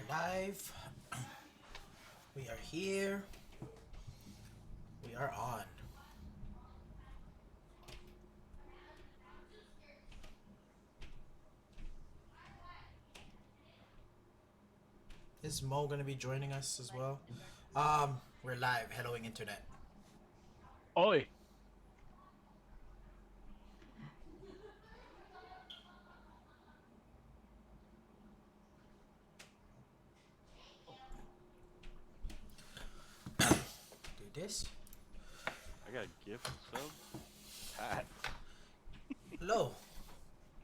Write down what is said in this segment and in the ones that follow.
Live. We are here. We are on. Is Mo gonna be joining us as well? We're live. Helloing internet. Oi! Do this. I got a gift sub. Pat. Hello.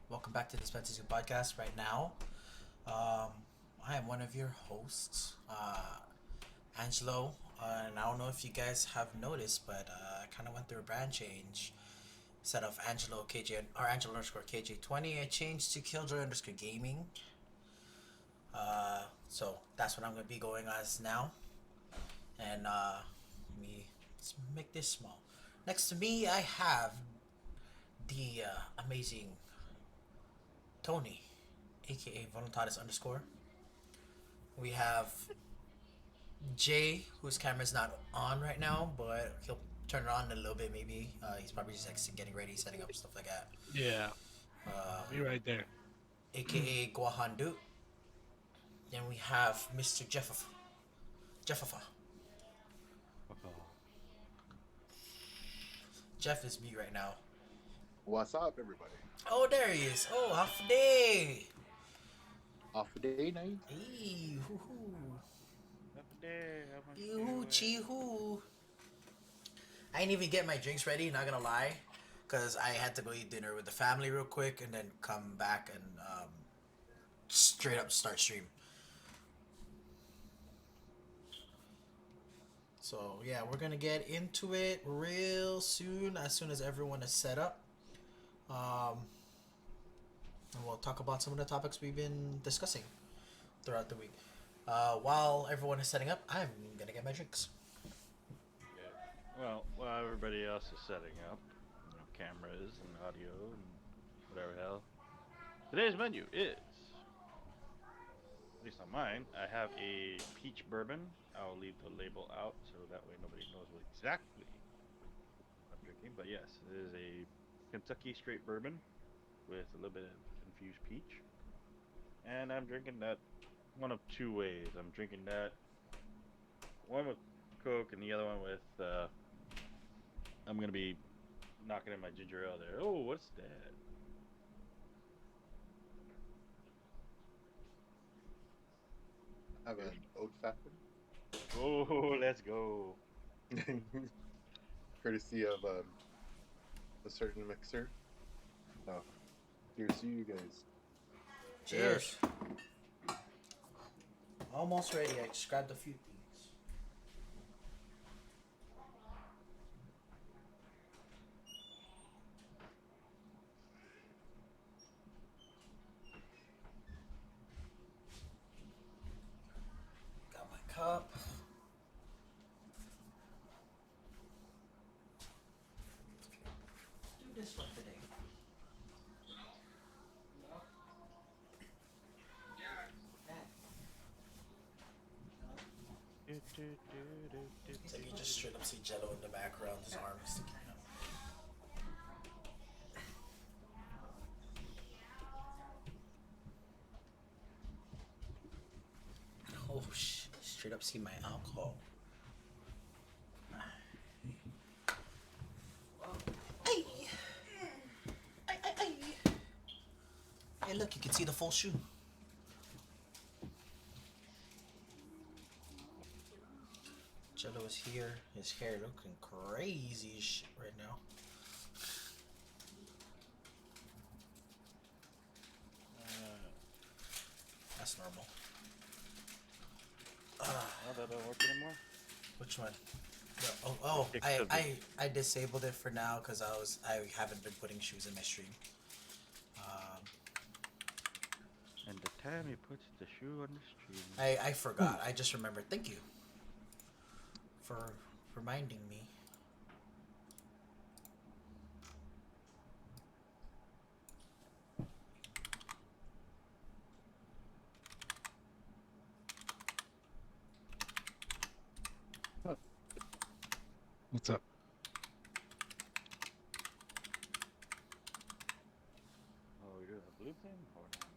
Welcome back to Dispensa Yu podcast. Right now, um, I am one of your hosts, Angelo. And I don't know if you guys have noticed, but I kind of went through a brand change. Instead of Angelo KJ or Angelo underscore KJ20, I changed to Killjoy underscore Gaming. So that's what I'm gonna be going as now. And let me let's make this small. Next to me, I have the amazing Tony, aka Voluntaris underscore. We have Jay, whose camera's not on right now, but he'll turn it on in a little bit maybe. He's probably just like getting ready, setting up stuff like that. Yeah, I'll be right there. Aka Guahandu. Then we have Mr. Jeffafa. Oh, Jeff is me right now. What's up, everybody? Oh, there he is. Oh, half day. Off day night? Eee, hoo hoo. up there. How much do Yoo chee hoo. I didn't even get my drinks ready, not gonna lie. Because I had to go eat dinner with the family real quick and then come back and straight up start stream. So, yeah, we're gonna get into it real soon as everyone is set up. Um, and we'll talk about some of the topics we've been discussing throughout the week. While everyone is setting up, I'm gonna get my drinks. Yeah. Well, while everybody else is setting up, cameras and audio and whatever hell. Today's menu is, at least on mine, I have a peach bourbon. I'll leave the label out so that way nobody knows what exactly I'm drinking. But yes, it is a Kentucky straight bourbon with a little bit of infused peach. And I'm drinking that one of two ways. I'm drinking that one with Coke and the other one with I'm gonna be knocking in my ginger ale there. Oh, what's that? I have an oat fashioned, Oh, let's go. courtesy of a certain mixer. Oh, here's to you guys. Cheers. Cheers. Almost ready. I just grabbed a few things. Got my cup. Do this one today. So you just straight up see Jello in the background, his arm is sticking out. Oh shit! Straight up see my alcohol. Hey, hey! Hey, look! You can see the full shoe. Jello is here. His hair looking crazy as shit right now. That's normal. Oh, that don't work anymore. Which one? Oh, I disabled it for now because I haven't been putting shoes in my stream. Um, And the time he puts the shoe on the stream. I forgot. I just remembered. Thank you for reminding me. What's up? Oh, you're a blue thing? Hold on.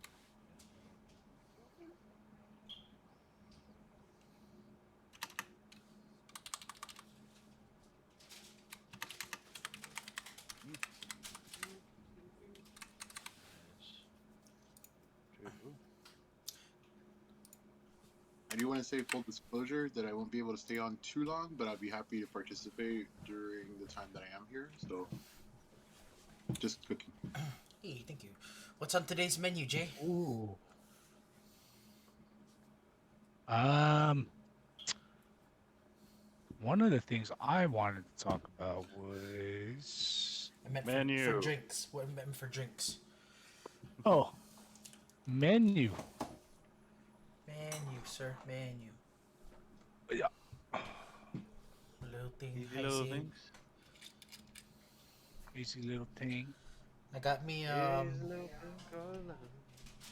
Hmm. Yes. True. I do want to say full disclosure that I won't be able to stay on too long, but I'll be happy to participate during the time that I am here. So just cooking. Hey, thank you. What's on today's menu, Jay? Ooh. Um, one of the things I wanted to talk about was I meant for Menu. drinks. What I meant for drinks? oh, menu. Menu, sir. Menu. Yeah. Little thing, Easy I little see. things. Easy little thing. I got me Easy little thing called love.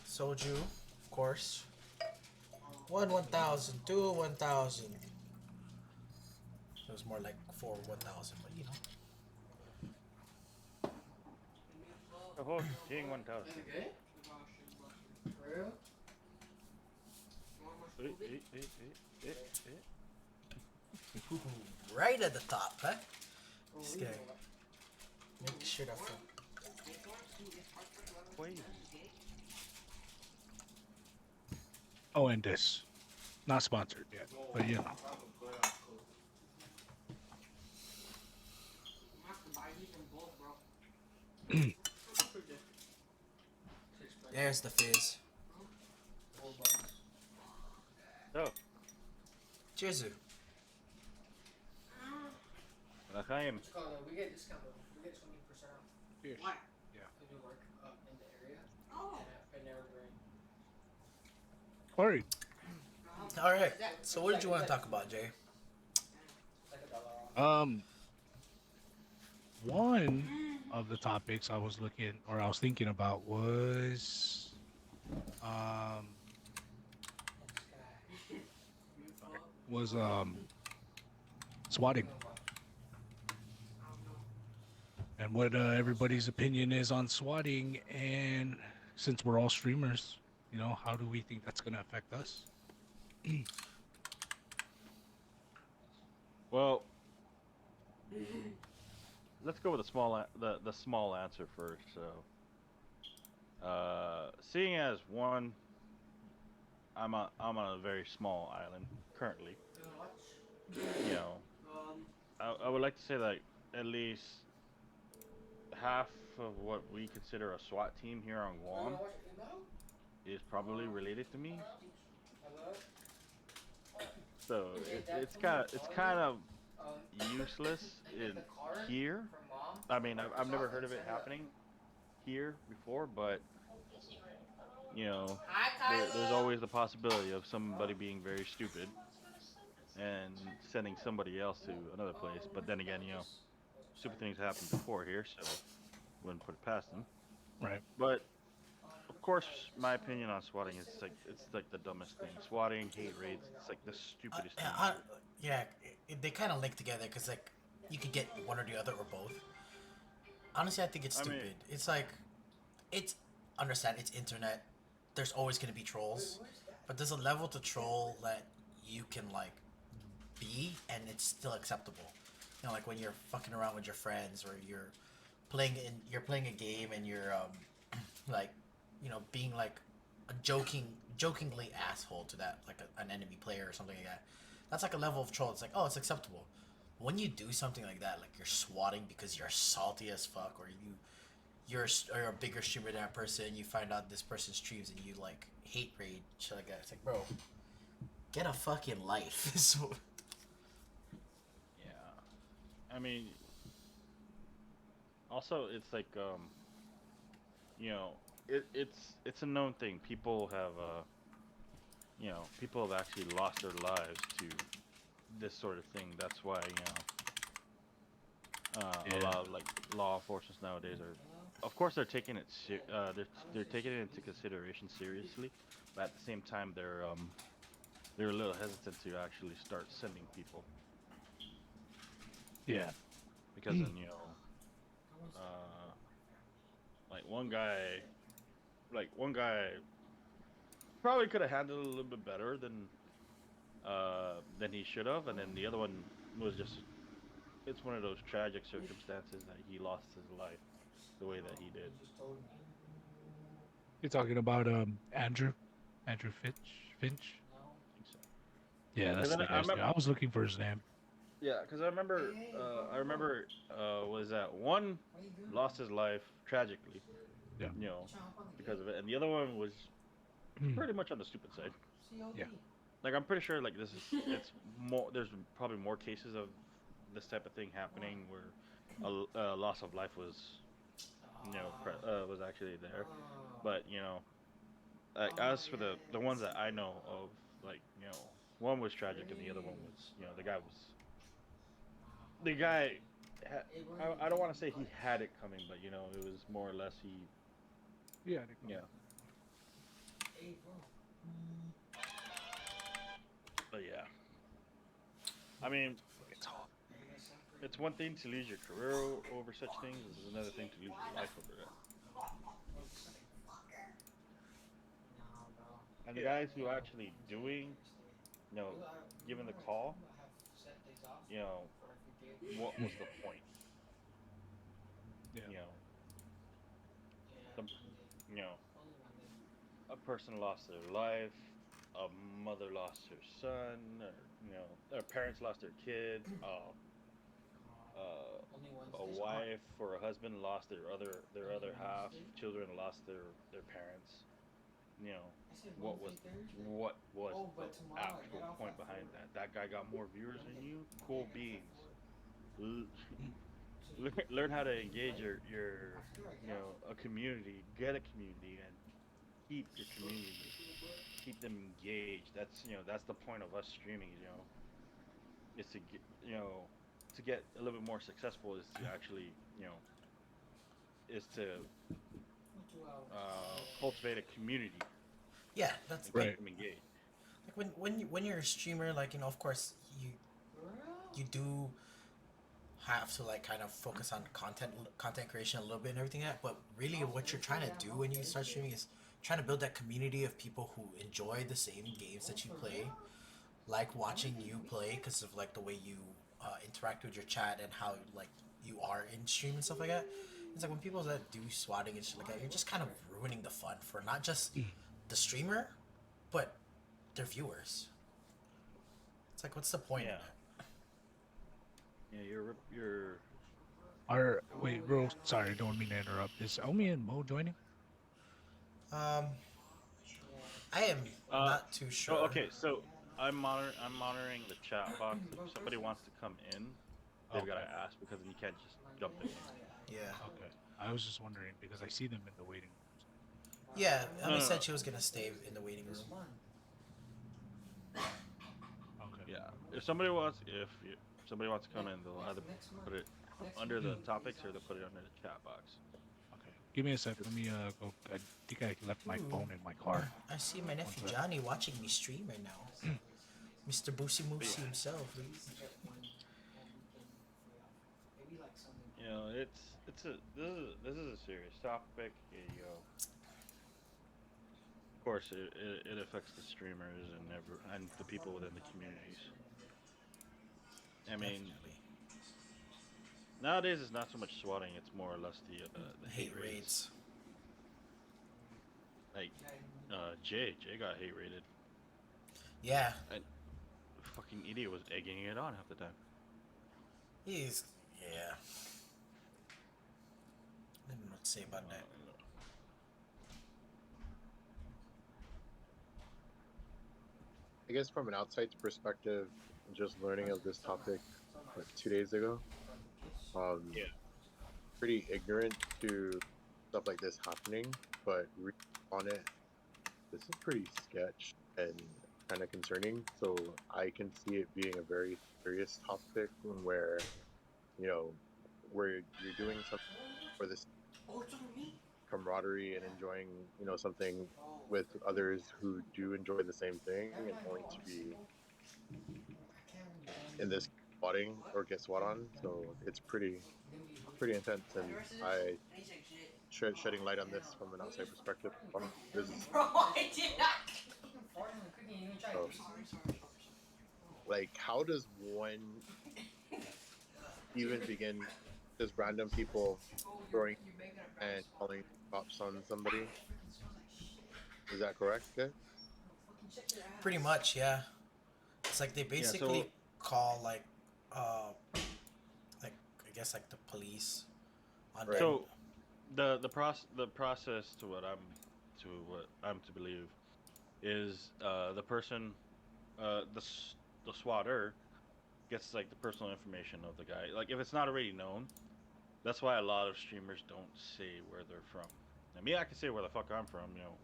soju, of course. One 1,000, two 1,000. It was more like four 1,000, but you know. Oh, King 1000. Eh. Right at the top, huh? Just gonna make sure that. Wait. Oh, and this. Not sponsored yet, but you know. There's the fizz. So, Cheers. L'chaim. We get discount though. We get 20% off. Cheers. Why? Yeah. Because we work in the area. Oh. And I never bring. All right. All right. So what did you want to talk about, Jay? Like $1 off. One of the topics I was looking or I was thinking about was um was swatting and what everybody's opinion is on swatting, and since we're all streamers, you know, how do we think that's going to affect us? Well, let's go with the small answer first. So, seeing as one, I'm on a very small island currently. You know, I would like to say that at least half of what we consider a SWAT team here on Guam is probably related to me. So it's kind of useless in here. I mean, I've never heard of it happening here before, but you know, there's always the possibility of somebody being very stupid and sending somebody else to another place. But then again, you know, stupid things happened before here, so wouldn't put it past them. Right. But of course, my opinion on swatting is it's like the dumbest thing. Swatting, hate raids, it's like the stupidest thing ever. Yeah, they kind of link together because like you could get one or the other or both. Honestly, I think it's I mean, stupid. It's like it's understand it's internet. There's always gonna be trolls, but there's a level to troll that you can like be and it's still acceptable. You know, like when you're fucking around with your friends or you're playing a game and you're like you know being like a jokingly asshole to that like an enemy player or something like that. That's like a level of troll. It's like, oh, it's acceptable. When you do something like that, like you're swatting because you're salty as fuck, or you're a bigger streamer than that person, you find out this person streams and you like hate raid shit like that. It's like, bro, get a fucking life. So yeah. I mean, also it's like you know, it's a known thing. People have people have actually lost their lives to this sort of thing. That's why a Yeah. lot of like law enforcement nowadays are, of course, they're taking it they're taking it into consideration seriously, but at the same time they're a little hesitant to actually start sending people. Yeah. because then uh, like one guy probably could have handled it a little bit better than he should have, and then the other one was just it's one of those tragic circumstances that he lost his life the way that he did. You're talking about Andrew Finch. I think so. Yeah, Because that's then the guy's name. I was looking for his name. yeah, because I remember, was that one lost his life tragically, Yeah. you know, because of it, and the other one was pretty much on the stupid side. Yeah. Like I'm pretty sure, like it's more. There's probably more cases of this type of thing happening where a loss of life was, was actually there, but like as for the ones that I know of, like one was tragic and the other one was, the guy. I don't want to say he had it coming, but it was more or less he, Yeah. yeah. But yeah, I mean, It's hot. it's one thing to lose your career over such things. It's another thing to lose your life over that. And the guys who are actually doing, you know, giving the call, you know, what was the point? Yeah. You know, the, you know, a person lost their life, a mother lost her son, or their parents lost their kid, a wife or a husband lost their other half, children lost their parents. You know, what was the actual point behind that? That guy got more viewers than you. Cool beans. L- learn how to engage a community, get a community, and keep your community, keep them engaged. That's the point of us streaming. Is to get a little bit more successful. Is to actually is to cultivate a community Yeah, that's and like, keep Right. them engaged. when you're a streamer, like, of course you do have to like kind of focus on content creation a little bit and everything like that, but really what you're trying to do when you start streaming is trying to build that community of people who enjoy the same games that you play, like watching you play because of like the way you interact with your chat and how like you are in stream and stuff like that. It's like when people that do swatting and shit like that, you're just kind of ruining the fun for not just the streamer, but their viewers. It's like, what's the point in Yeah, it? yeah. You're Wait, bro. Sorry, don't mean to interrupt. Is Elmie and Mo joining? Um, I am uh not too oh, sure. okay. So I'm monitoring the chat box. If somebody wants to come in, they've got Okay. to ask because then you can't just jump in. Yeah. Okay. I was just wondering because I see them in the waiting rooms. Yeah, No, Emmy no, no. said she was gonna stay in the waiting room. Okay. Yeah. If somebody wants to come in, they'll either put it under the topics or they'll put it under the chat box. Okay. Give me a sec. Let me go. I think I left my phone in my car. I see my nephew sec. Johnny watching me stream right now. Mr. Boosie But Moosey yeah, himself. it's a this is a serious topic. Of course, it affects the streamers and the people within the communities. I mean, Definitely. nowadays it's not so much swatting; it's more or less the hate Hate raids. raids. Like Jay got hate raided, Yeah, and fucking idiot was egging it on half the time. he's, yeah. I don't know what to say about that. I guess from an outside perspective, just learning of this topic like 2 days ago, Yeah. pretty ignorant to stuff like this happening, but on it, this is pretty sketch and kind of concerning. So I can see it being a very serious topic where, you know, where you're doing something for this camaraderie and enjoying, something with others who do enjoy the same thing and only to be in this swatting or get swat on. So it's pretty intense, and I shedding light on this from an outside perspective. This is Bro, I did not. so, like, how does one even begin? Just random people throwing and calling cops on somebody. Is that correct? Okay. Pretty much, yeah. It's like they Yeah. basically So call like I guess like the police on Right. them. so the process to what I'm to believe is the person the swatter gets like the personal information of the guy. Like if it's not already known, that's why a lot of streamers don't say where they're from. Now me, I can say where the fuck I'm from. You know,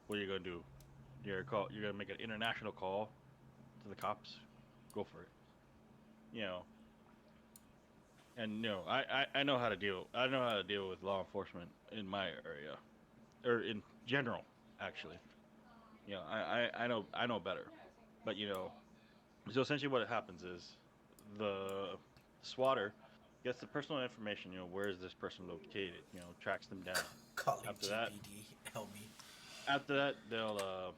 what are you gonna do? You're gonna make an international call to the cops. Go for it. You know, and you know, I know how to deal. I know how to deal with law enforcement in my area, or in general, actually. You know, I know better. But you know, so essentially what happens is the swatter gets the personal information. You know, where is this person located? You know, tracks them down. Calling After that, GPD, help me. they'll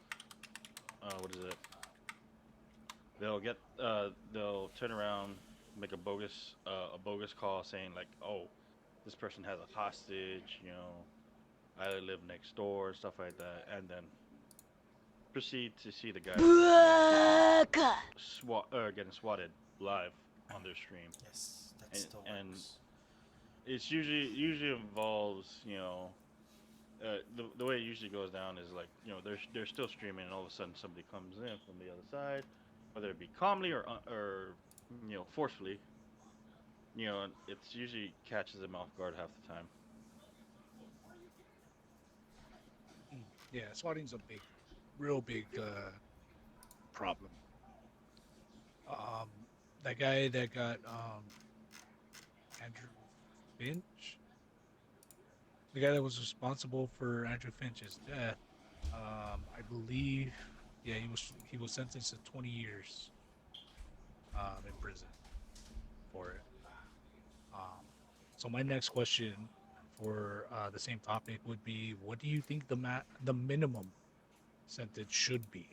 what is it? They'll turn around, make a bogus call saying like, oh, this person has a hostage. You know, I live next door, stuff like that, and then proceed to see the guy getting swatted live on their stream, Yes, that and still and works. it's usually involves you know the way it usually goes down is like you know they're still streaming and all of a sudden somebody comes in from the other side, whether it be calmly or you know forcefully, you know and it's usually catches them off guard half the time. Yeah, swatting's a real big problem. Um, that guy that got Andrew Finch, the guy that was responsible for Andrew Finch's death, I believe, yeah, he was sentenced to 20 years in prison for it. Um, so my next question for the same topic would be, what do you think the minimum sentence should be?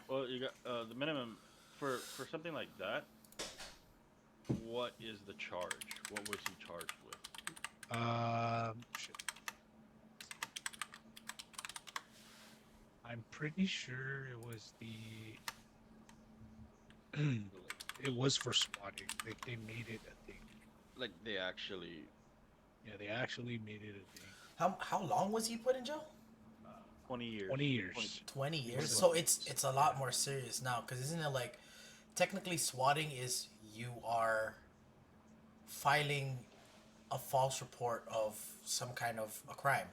Well, you got the minimum for something like that. What is the charge? What was he charged with? Shit. I'm pretty sure it was it was for swatting. They made it a thing. Like they actually Yeah, they actually made it a thing. How long was he put in jail? 20 years. 20 years. 20 years. 20 So years. it's a lot more serious now, because isn't it like technically swatting is you are filing a false report of some kind of a crime,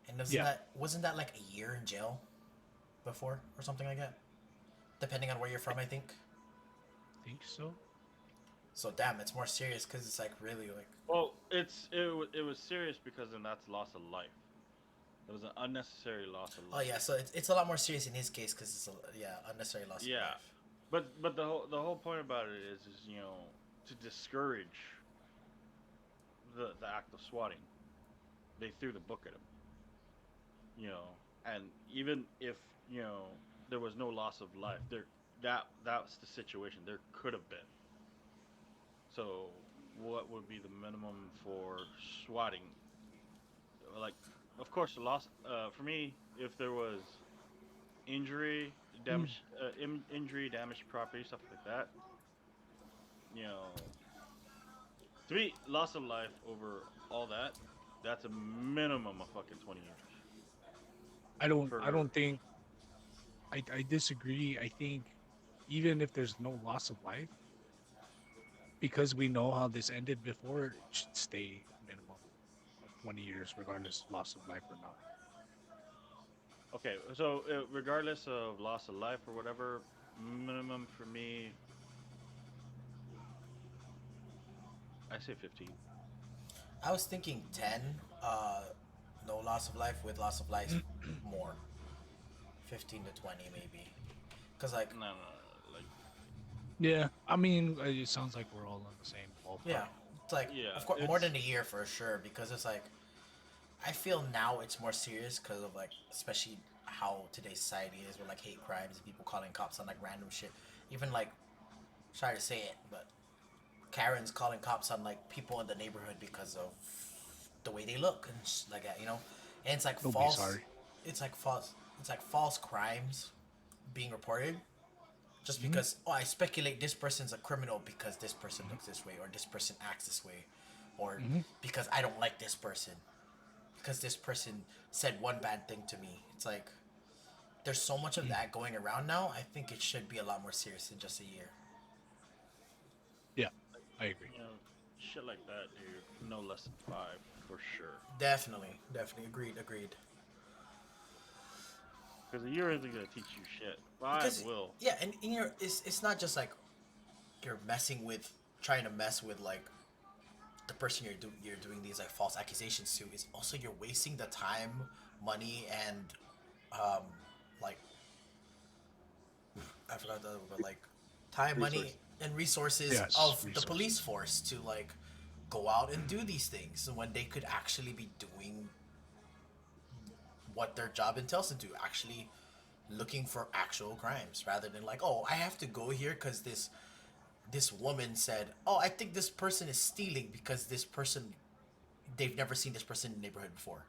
and Yeah, wasn't that like a year in jail before or something like that, depending on where you're from, I think. I think so. So damn, it's more serious because it's like really like Well, it was serious because then that's loss of life. It was an unnecessary loss of oh life. yeah, so it's a lot more serious in his case because it's unnecessary loss of Yeah, life. but the whole point about it is you know to discourage the act of swatting. They threw the book at him. You know, and even if you know there was no loss of life, that's the situation. There could have been. So what would be the minimum for swatting? Like, of course, the loss. For me, if there was injury, Mm. injury, damage to property, stuff like that, you know, to me, loss of life over all that, that's a minimum of fucking 20 years. I don't For think I disagree. I think even if there's no loss of life, because we know how this ended before, it should stay minimum of 20 years, regardless of loss of life or not. okay, so regardless of loss of life or whatever, minimum for me, I say 15. I was thinking 10. No loss of life, with loss of life more. 15 to 20 maybe. Cause like No, no, no, like Yeah, I mean, it sounds like we're all in the same Yeah, ballpark. it's like, Yeah, of course, more it's than a year for sure. Because it's like, I feel now it's more serious because of like, especially how today's society is with like hate crimes and people calling cops on like random shit. Even like, sorry to say it, but Karen's calling cops on like people in the neighborhood because of the way they look and like that, you know. And it's like Don't be false. sorry. It's like false. It's like false crimes being reported just Hmm. because I speculate this person's a criminal because this person looks this way or this person acts this way, or Hmm. because I don't like this person because this person said one bad thing to me. It's like there's so much of that going around now. I think it should be a lot more serious than just a year. Yeah, I agree. shit like that, dude. No less than 5 for sure. Definitely, definitely agreed, agreed. Because a year isn't gonna teach you shit. 5 Because will. yeah, and it's not just like you're messing with trying to mess with like the person you're doing these like false accusations to. It's also you're wasting the time, money, and um like I forgot the other, but like time, money, Resources. and resources Yes, of the police resources. force to like go out and do these things when they could actually be doing what their job entails them to, actually looking for actual crimes rather than like, oh, I have to go here because this woman said, oh, I think this person is stealing because this person, they've never seen this person in the neighborhood before.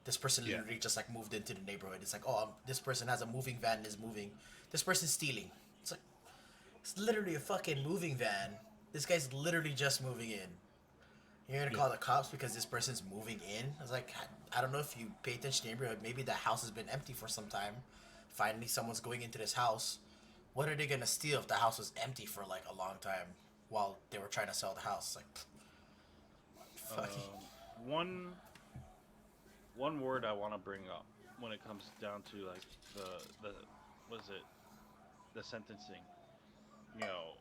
This person Yeah. literally just like moved into the neighborhood. It's like, oh, this person has a moving van and is moving. This person's stealing. It's like, it's literally a fucking moving van. This guy's literally just moving in. You're gonna Yeah. call the cops because this person's moving in? I was like, I don't know if you pay attention to the neighborhood. Maybe the house has been empty for some time. Finally, someone's going into this house. What are they gonna steal if the house was empty for like a long time while they were trying to sell the house? Like, fucking. Um, one one word I want to bring up when it comes down to like the was it the sentencing. You know,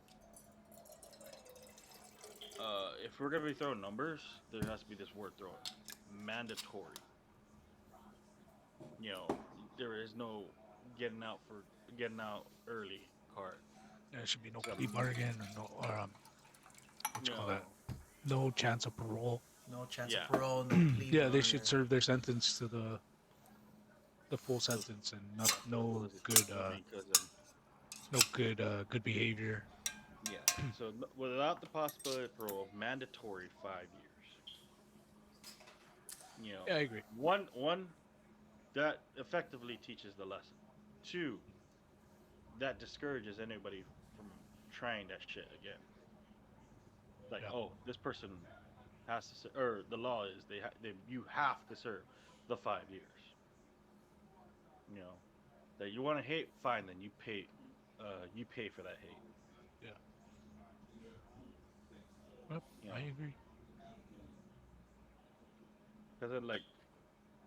if we're gonna be throwing numbers, there has to be this word thrown: mandatory. You know, there is no getting out for getting out early card. There should be no So, plea bargain or no, what you you call that? know, No chance of parole. No chance of yeah. parole, no plea Yeah, they should bargain. serve their sentence to the full So, sentence and not what was his the main cousin? no good good behavior. Yeah. So without the possibility of parole, mandatory 5 years. You know, Yeah, I agree. one that effectively teaches the lesson. Two, that discourages anybody from trying that shit again. Like, Yeah. oh, this person has to, or the law is they you have to serve the 5 years. You know, that you want to hate, fine, then you pay for that hate. Yeah. Yep, You I know, agree. because it like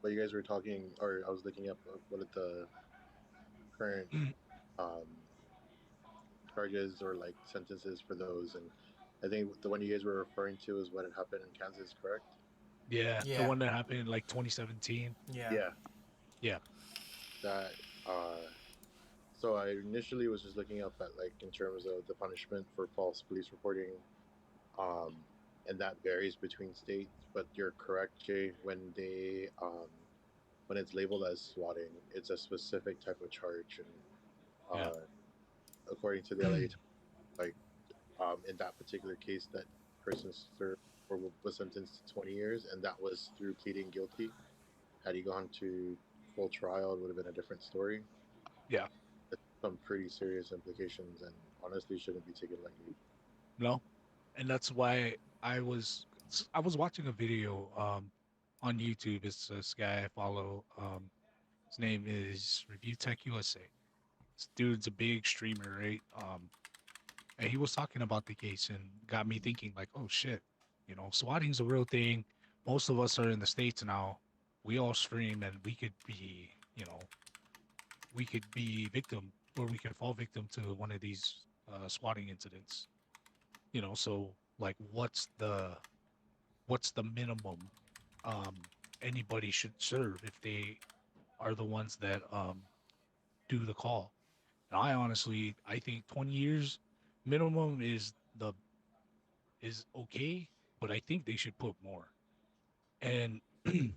But you guys were talking, or I was looking up what are the current um, charges or like sentences for those, and I think the one you guys were referring to is what had happened in Kansas, correct? Yeah, the Yeah, one that happened in like 2017. yeah. Yeah, Yeah. that. So I initially was just looking up at like in terms of the punishment for false police reporting, um, and that varies between states. But you're correct, Jay. When it's labeled as swatting, it's a specific type of charge, and Yeah. according to the LA, like in that particular case, that person served or was sentenced to 20 years, and that was through pleading guilty. Had he gone to full trial, it would have been a different story. Yeah. It's some pretty serious implications, and honestly, shouldn't be taken lightly. No. And that's why I was watching a video on YouTube. It's this guy I follow. His name is Review Tech USA. This dude's a big streamer, right? And he was talking about the case and got me thinking like, oh shit, swatting's a real thing. Most of us are in the States now. We all stream and we could be victim or we could fall victim to one of these swatting incidents. So like what's the minimum um anybody should serve if they are the ones that do the call? And I honestly I think 20 years minimum is okay, but I think they should put more. And and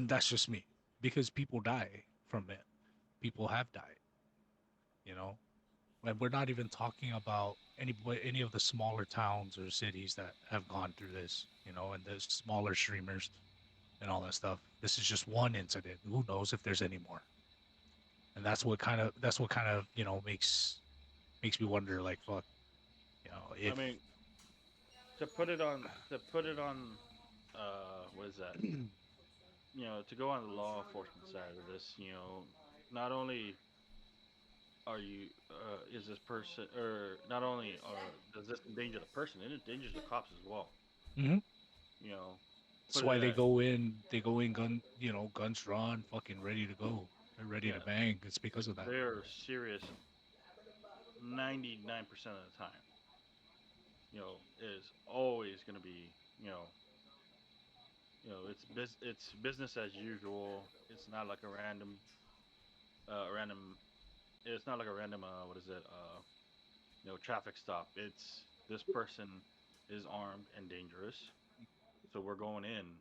that's just me because people die from it. People have died, you know. And we're not even talking about any of the smaller towns or cities that have gone through this, and the smaller streamers and all that stuff. This is just one incident. Who knows if there's any more? And that's what kind of makes me wonder, like, fuck, I if mean, to put it on, what is that? To go on the law enforcement side of this, not only are you is this person, or not only does this endanger the person, it endangers the cops as well. Mhm. You know, That's put it why they at go in. They go in guns drawn, fucking ready to go. They're ready to yeah, bang. It's because of that. they're serious 99% of the time. Is always going to be, it's business as usual. It's not like a random. It's not like a random. What is it? Traffic stop. It's this person is armed and dangerous, so we're going in,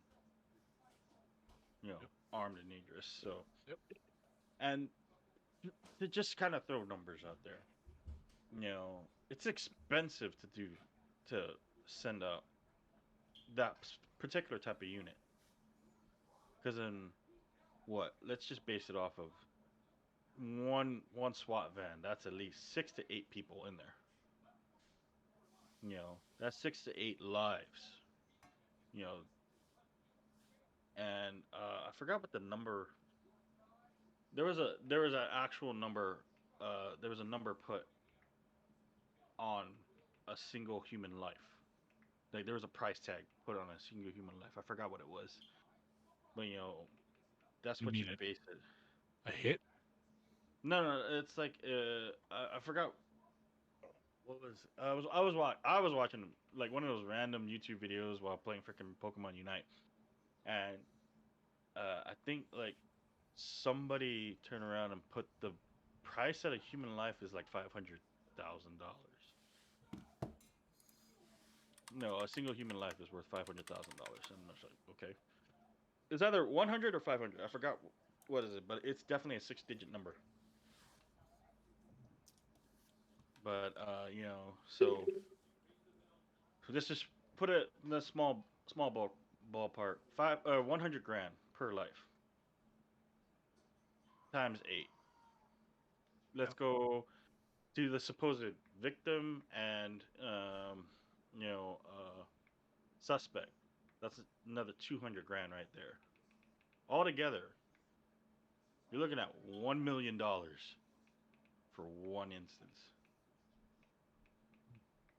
Yep. armed and dangerous. So, Yep. and to just kind of throw numbers out there, it's expensive to send out that particular type of unit, because in what? Let's just base it off of one SWAT van. That's at least 6 to 8 people in there. That's 6 to 8 lives. You know, and I forgot what the number. There was an actual number. There was a number put on a single human life. Like there was a price tag put on a single human life. I forgot what it was, but that's You what you mean base it. a hit? No, no, it's like I forgot what was I was watching like one of those random YouTube videos while playing freaking Pokemon Unite, and I think like somebody turned around and put the price at a human life is like $500,000. No, a single human life is worth $500,000, and I'm just like, okay, it's either 100 or 500. I forgot what is it, but it's definitely a six-digit number. But so this just put it in a small ballpark. 100 grand per life times 8. Let's Yep. go to the supposed victim and suspect. That's another 200 grand right there. Altogether, you're looking at $1 million for one instance.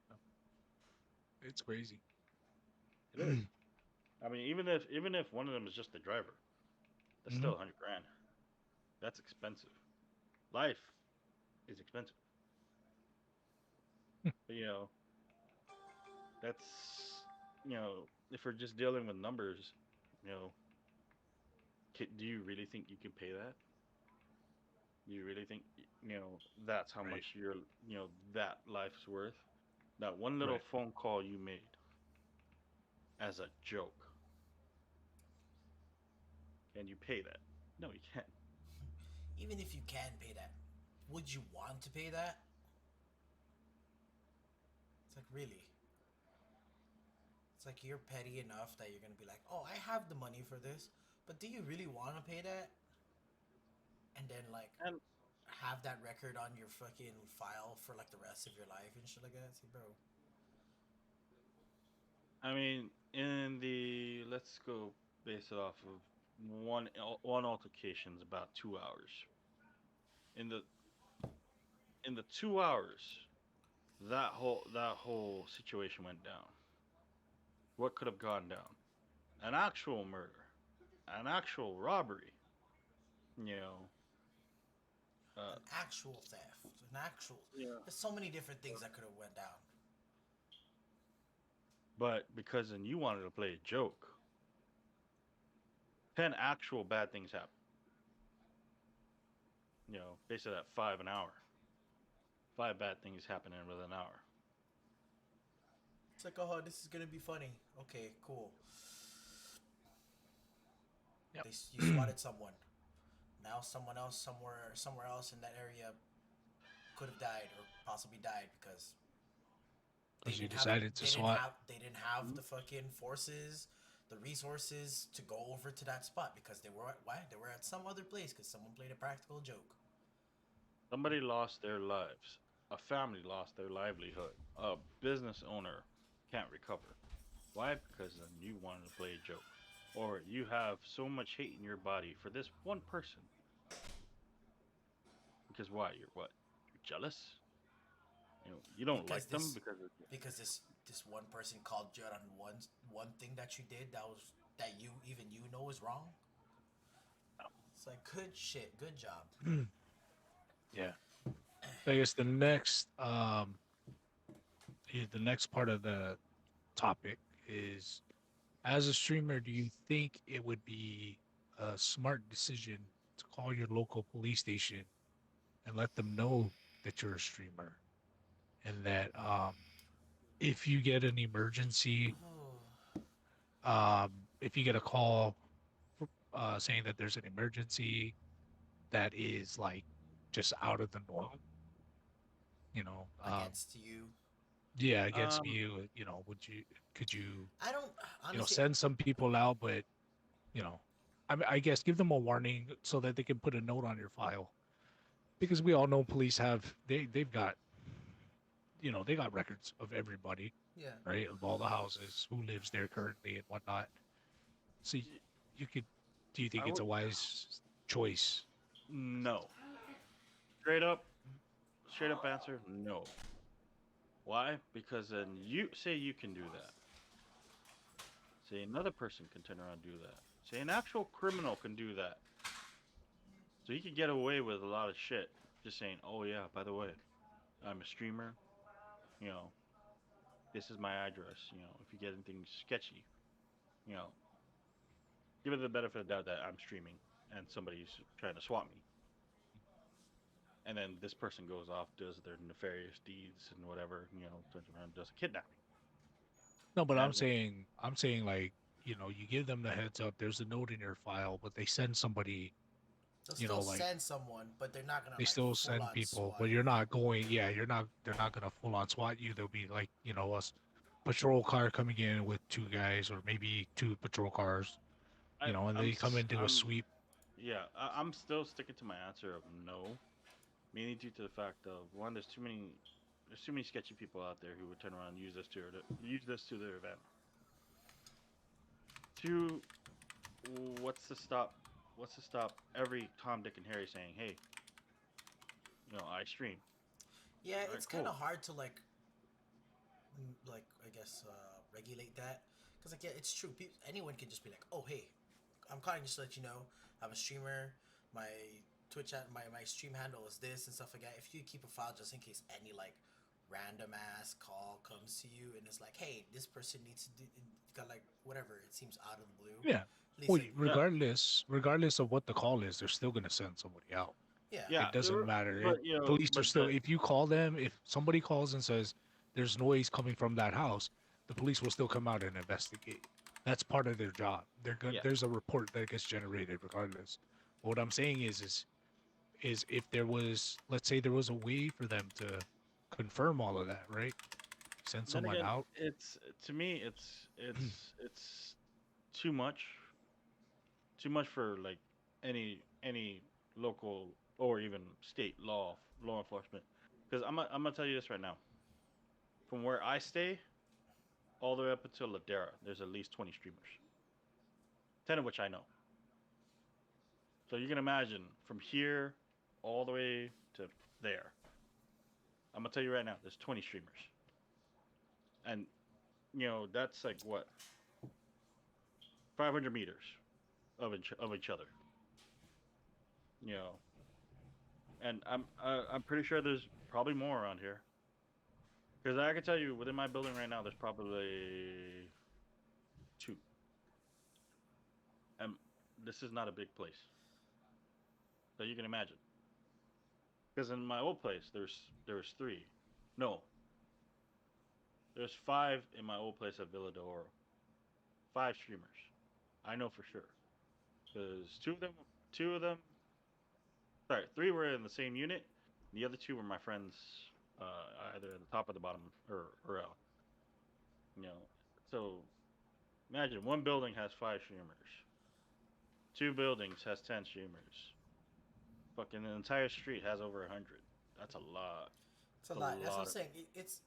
Yep. It's crazy. It is. I mean, even if one of them is just the driver, that's Hmm. still 100 grand. That's expensive. Life is expensive. But that's if we're just dealing with numbers, you know, do you really think you can pay that? Do you really think that's how Right. much that life's worth? That one little Right. phone call you made as a joke, can you pay that? No, you can't. Even if you can pay that, would you want to pay that? It's like, really? It's like you're petty enough that you're gonna be like, oh, I have the money for this, but do you really want to pay that? And then like And have that record on your fucking file for like the rest of your life and shit like that. See, bro. I mean, in the let's go base it off of one altercation is about 2 hours. In the 2 hours, that whole situation went down. What could have gone down? An actual murder, an actual robbery. You know, uh, An actual theft, an actual. yeah. There's so many different things that could have went down. But because then you wanted to play a joke, 10 actual bad things happen. Based on that 5 an hour. 5 bad things happening within an hour. It's like, oh, this is gonna be funny. Okay, cool. Yep. You swatted someone. Now someone else somewhere else in that area could have died or possibly died because Because you decided to SWAT. they didn't have Mhm. the fucking forces, the resources to go over to that spot because they were at some other place because someone played a practical joke. Somebody lost their lives. A family lost their livelihood. A business owner can't recover. Why? Because then you wanted to play a joke. Or you have so much hate in your body for this one person. Because why? You're what? You're jealous? You don't Because like them this because of, because this one person called you out on one thing that you did that you know is wrong. It's like good shit, good job. Yeah. So I guess the next part of the topic is, as a streamer, do you think it would be a smart decision to call your local police station and let them know that you're a streamer, and that if you get an emergency, Oh, if you get a call saying that there's an emergency that is like just out of the norm, you know, against you. yeah, against um, you, could you, I don't honestly. send some people out, but you know, I guess give them a warning so that they can put a note on your file, because we all know police they've got, they got records of everybody, Yeah. right, of all the houses, who lives there currently and whatnot. So y- you could, do you think I it's would a wise choice? no. Straight up, straight up answer, no. Why? Because then you say you can do that. Say another person can turn around and do that. Say an actual criminal can do that. So you can get away with a lot of shit. Just saying, oh yeah, by the way, I'm a streamer. You know, this is my address. If you get anything sketchy, you know, give it the benefit of the doubt that I'm streaming and somebody's trying to swat me. And then this person goes off, does their nefarious deeds and whatever, turns around and does a kidnapping. No, but And I'm saying like, you give them the heads up. There's a note in your file, but they send somebody. They'll still Like send someone, but they're not gonna they like still full send on people, SWAT but you're you. not going. Yeah, They're not gonna full on SWAT you. There'll be like, a patrol car coming in with two guys, or maybe two patrol cars. And they come and do a I'm sweep. yeah, I'm still sticking to my answer of no, mainly due to the fact of one, there's too many sketchy people out there who would turn around and use this to their advantage. Two, what's to stop every Tom, Dick, and Harry saying, hey, I stream. Yeah, All right, it's kind cool. of hard to like I guess regulate that because like yeah, it's true. Anyone can just be like, oh hey, I'm calling just to let you know I'm a streamer. My my stream handle is this and stuff like that. If you keep a file just in case any like random ass call comes to you and it's like, hey, this person needs to do got like whatever. It seems out of the blue. Yeah. At least Well, like Yeah, regardless of what the call is, they're still gonna send somebody out. yeah, yeah, It doesn't matter. Police are but still. If you call them, if somebody calls and says there's noise coming from that house, the police will still come out and investigate. That's part of their job. yeah, There's a report that gets generated regardless. But what I'm saying is if there was, let's say there was a way for them to confirm all of that, right? Send then someone again, out. it's to me, it's too much, too much for like any local or even state law enforcement. Because I'm gonna tell you this right now. From where I stay, all the way up until Ladera, there's at least 20 streamers, 10 of which I know. So you can imagine from here all the way to there. I'm gonna tell you right now, there's 20 streamers, and that's like what 500 meters of each other. You know, and I'm pretty sure there's probably more around here. Because I can tell you, within my building right now, there's probably two. And this is not a big place, so you can imagine. Because in my old place, there's three. No, there's five in my old place at Villa de Oro. Five streamers. I know for sure. Because two of them, sorry, three were in the same unit. The other two were my friends, either at the top or the bottom, or out. You know, so imagine one building has five streamers. Two buildings has 10 streamers. Fucking the entire street has over 100. That's a lot. It's a It's a lot. That's what I'm lot of. saying. It's.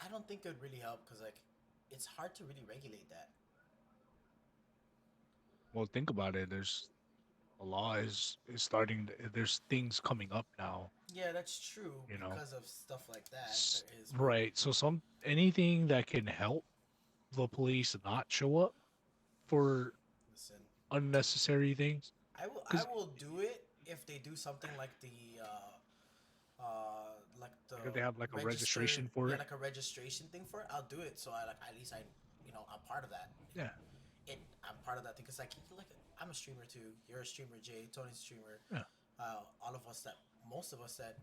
I don't think it would really help because like, it's hard to really regulate that. Well, think about it. There's a law is starting. There's things coming up now. Yeah, that's true You know, because of stuff like that. There is, but right. So anything that can help the police not show up for listen, unnecessary things, I because will do it if they do something like the they have like a register, registration for yeah, it. like a registration thing for it. I'll do it so I like at least I'm part of that. Yeah, I'm part of that thing because like I'm a streamer too. You're a streamer, Jay. Tony's a streamer. yeah. All of us that most of us that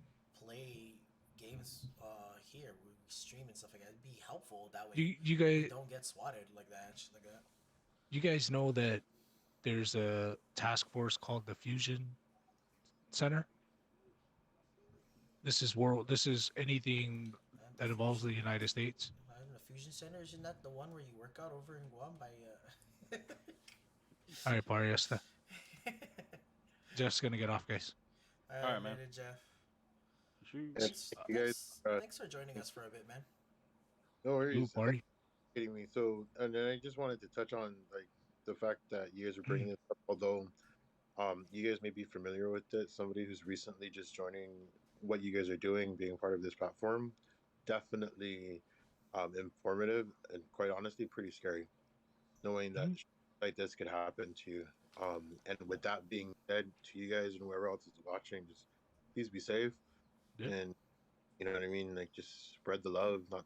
play games here, we stream and stuff like that. It'd be helpful that way. You We guys don't get swatted like that and shit like that. you guys know that there's a task force called the Fusion Center. This is anything And the that involves the fusion, United States. the fusion center isn't that the one where you work out over in Guam by All right, Pariesta. Just gonna get off, guys. All Alright, right, man. later, Jeff. Shoot. Thanks, you guys, thanks for joining us for a bit, man. no Blue worries. party. Kidding me. So, and then I just wanted to touch on like the fact that you guys are bringing this up. Although, you guys may be familiar with it. Somebody who's recently just joining what you guys are doing, being part of this platform, definitely, informative and quite honestly, pretty scary. Knowing that Mhm. shit like this could happen to you. And with that being said, to you guys and whoever else is watching, just please be safe Yeah. and you know what I mean. Like just spread the love, not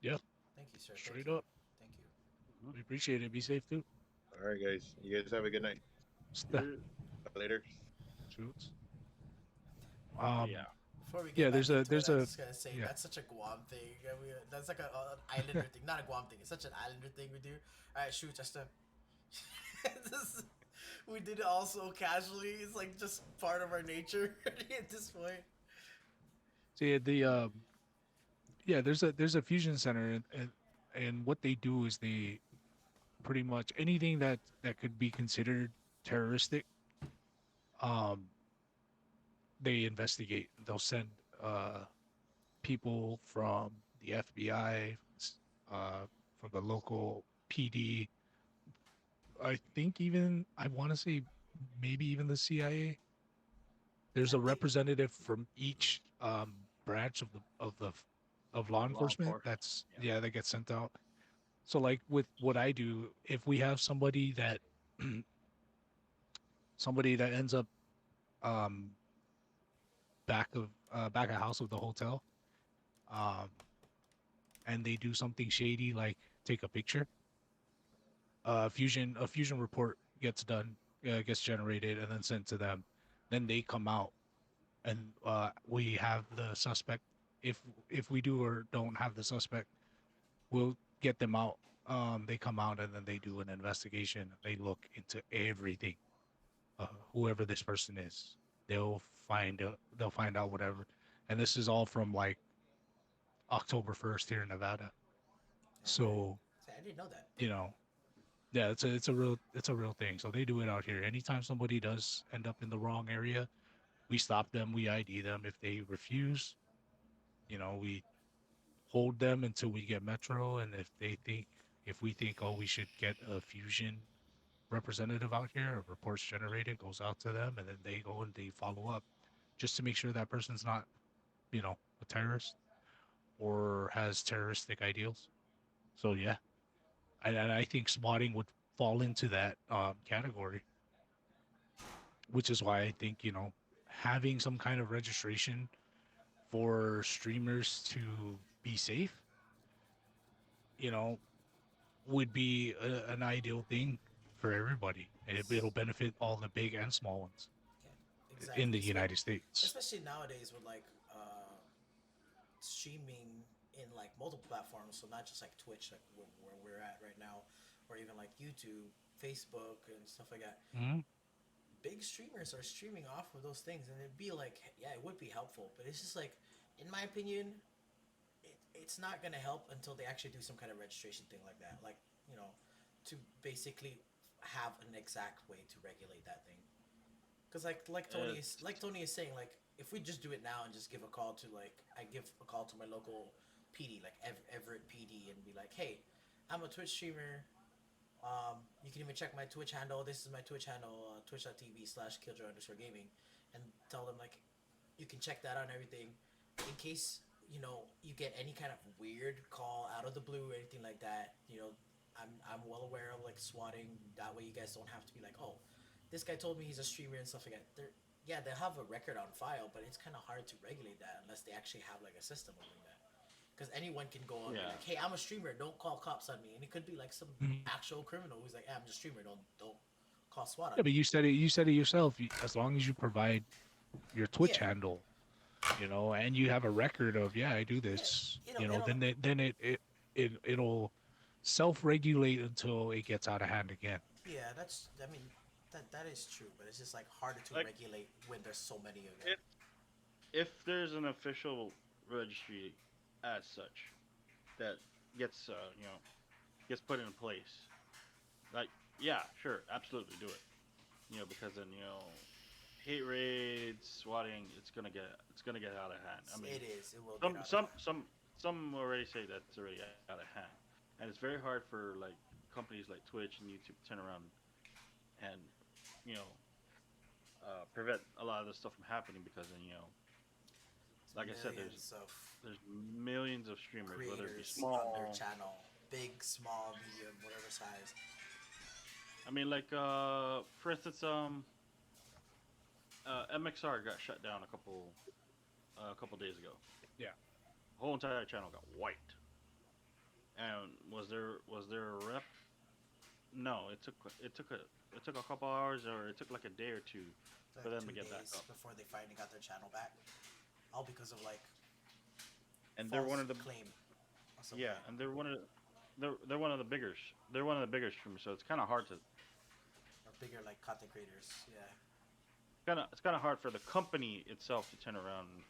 Yeah. Thank you, sir. Straight Thank you. up. Thank you. We appreciate it. Be safe too. all right, guys. You guys have a good night. Yeah. Later. Shoots. Yeah. Before we get Yeah. back into There's it, I'm a just gonna say yeah. that's such a Guam thing. That's like an islander thing, not a Guam thing. It's such an islander thing we do. All right, shoot, Justin. We did it all so casually. It's like just part of our nature at this point. See yeah. There's a fusion center and what they do is they pretty much anything that could be considered terroristic. Um, they investigate. They'll send people from the FBI, from the local PD. I think even I want to say maybe even the CIA. There's I a think representative from each branch of law Law enforcement. enforcement. That's Yeah. yeah, that gets sent out. So like with what I do, if we have somebody that somebody that ends up um back of house of the hotel, um, and they do something shady like take a picture, a fusion report gets done, gets generated and then sent to them. Then they come out and we have the suspect. If we do or don't have the suspect, we'll get them out. They come out and then they do an investigation. They look into everything. Whoever this person is, they'll find out whatever. And this is all from like October 1st here in Nevada. okay. So, See, I didn't know that. you know, yeah, it's a real thing. So they do it out here. Anytime somebody does end up in the wrong area, we stop them, we ID them. If they refuse, we hold them until we get Metro. And if we think, oh, we should get a fusion representative out here, a report's generated, goes out to them, and then they go and they follow up just to make sure that person's not, a terrorist or has terroristic ideals. So yeah, and I think spotting would fall into that category, which is why I think having some kind of registration for streamers to be safe, you know, would be an ideal thing for everybody, and it'll benefit all the big and small ones. Yeah. in the Exactly. United States. Especially nowadays with like streaming in like multiple platforms, so not just like Twitch, like where we're at right now, or even like YouTube, Facebook, and stuff like that. Mhm. Big streamers are streaming off of those things, and it'd be like, yeah, it would be helpful, but it's just like, in my opinion, it's not gonna help until they actually do some kind of registration thing like that, like you know, to basically have an exact way to regulate that thing. Because It's Like Tony is saying, like if we just do it now and just give a call to like I give a call to my local PD, like Everett PD, and be like, hey, I'm a Twitch streamer. You can even check my Twitch handle. This is my Twitch handle, twitch.tv/killjoy_gaming, and tell them like you can check that out and everything. In case you get any kind of weird call out of the blue or anything like that, I'm well aware of like swatting. That way, you guys don't have to be like, oh, this guy told me he's a streamer and stuff like that. Yeah, they have a record on file, but it's kind of hard to regulate that unless they actually have like a system of doing that. Because anyone can go on and be yeah. like, "Hey, I'm a streamer. Don't call cops on me." And it could be like some Mhm. actual criminal who's like, hey, "I'm just a streamer. Don't call SWAT Yeah, on but me." you said it. You said it yourself. As long as you provide your Twitch Yeah, handle, and you have a record of, yeah, I do yeah. this, It'll then it'll self-regulate until it gets out of hand again. yeah. I mean, that is true, but it's just like harder to Like regulate when there's so many of them. if if there's an official registry as such that gets gets put in place, like yeah, sure, absolutely do it. Because then hate raids, swatting, it's gonna get out of hand. I mean, It is. It will get some out of some hand. some some already say that's already out of hand, and it's very hard for like companies like Twitch and YouTube to turn around and you know prevent a lot of this stuff from happening because then It's like I said, millions of there's millions of streamers, whether it be creators on their small. channel, big, small, medium, whatever size. I mean, like for instance, MXR got shut down a couple days ago. Yeah. The whole entire channel got wiped. And was there a rep? No, it took a couple hours, or it took like a day or two for Like them to two get back days up. before they finally got their channel back, all because of like And they're one false of the claim or something. yeah, and they're one of the bigger they're one of the bigger streamers, so it's kind of hard to Or bigger like content creators. Yeah. it's kind of hard for the company itself to turn around and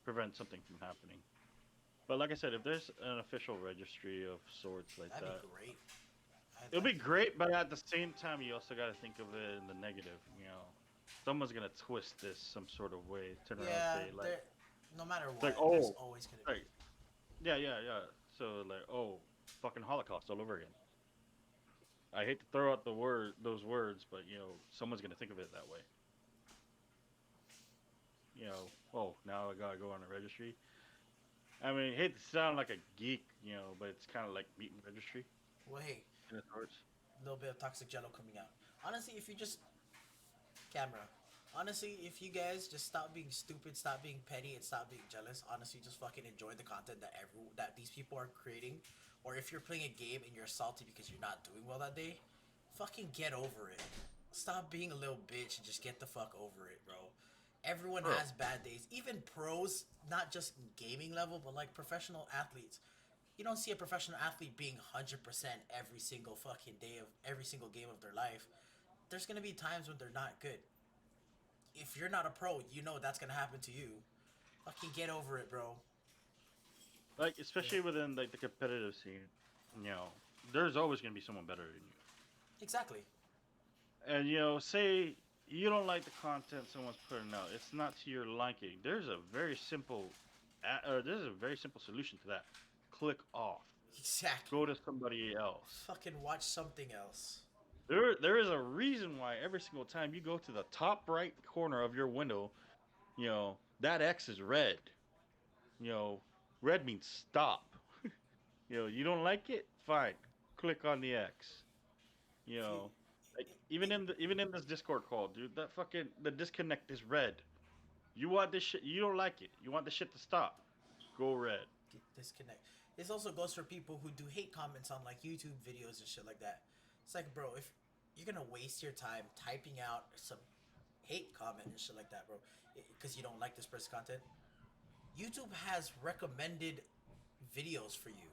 prevent something from happening. But like I said, if there's an official registry of sorts like That'd that, be great. it'll be great. But at the same time, you also got to think of it in the negative. Someone's gonna twist this some sort of way, turn around and Yeah, say like, there. No matter it's like, what, there's oh, always gonna be. like, yeah, yeah, yeah. So like, oh, fucking Holocaust all over again. I hate to throw out those words, but someone's gonna think of it that way. Oh, now I gotta go on a registry. I mean, I hate to sound like a geek, but it's kind of like meeting registry Well, hey, in its sorts. a little bit of toxic jello coming out. Honestly, if you just camera. Honestly, if you guys just stop being stupid, stop being petty, and stop being jealous, honestly, just fucking enjoy the content that these people are creating. Or if you're playing a game and you're salty because you're not doing well that day, fucking get over it. Stop being a little bitch and just get the fuck over it, bro. Everyone Bro, has bad days. Even pros, not just gaming level, but like professional athletes. You don't see a professional athlete being 100% every single fucking day of every single game of their life. There's gonna be times when they're not good. If you're not a pro, you know that's gonna happen to you. Fucking get over it, bro. like Yeah. especially within like the competitive scene, you know, there's always gonna be someone better than you. Exactly. And say you don't like the content someone's putting out, it's not to your liking. There's a very simple solution to that. Click off. Exactly. Go to somebody else. Fucking watch something else. There is a reason why every single time you go to the top right corner of your window, that X is red. You know, red means stop. You don't like it? Fine. Click on the X. You If you, know, like it, even in this Discord call, dude, that fucking the disconnect is red. You want this shit? You don't like it? You want the shit to stop? Go red. disconnect. This also goes for people who do hate comments on like YouTube videos and shit like that. It's like, bro, if you're gonna waste your time typing out some hate comment and shit like that, bro, because you don't like this person's content. YouTube has recommended videos for you.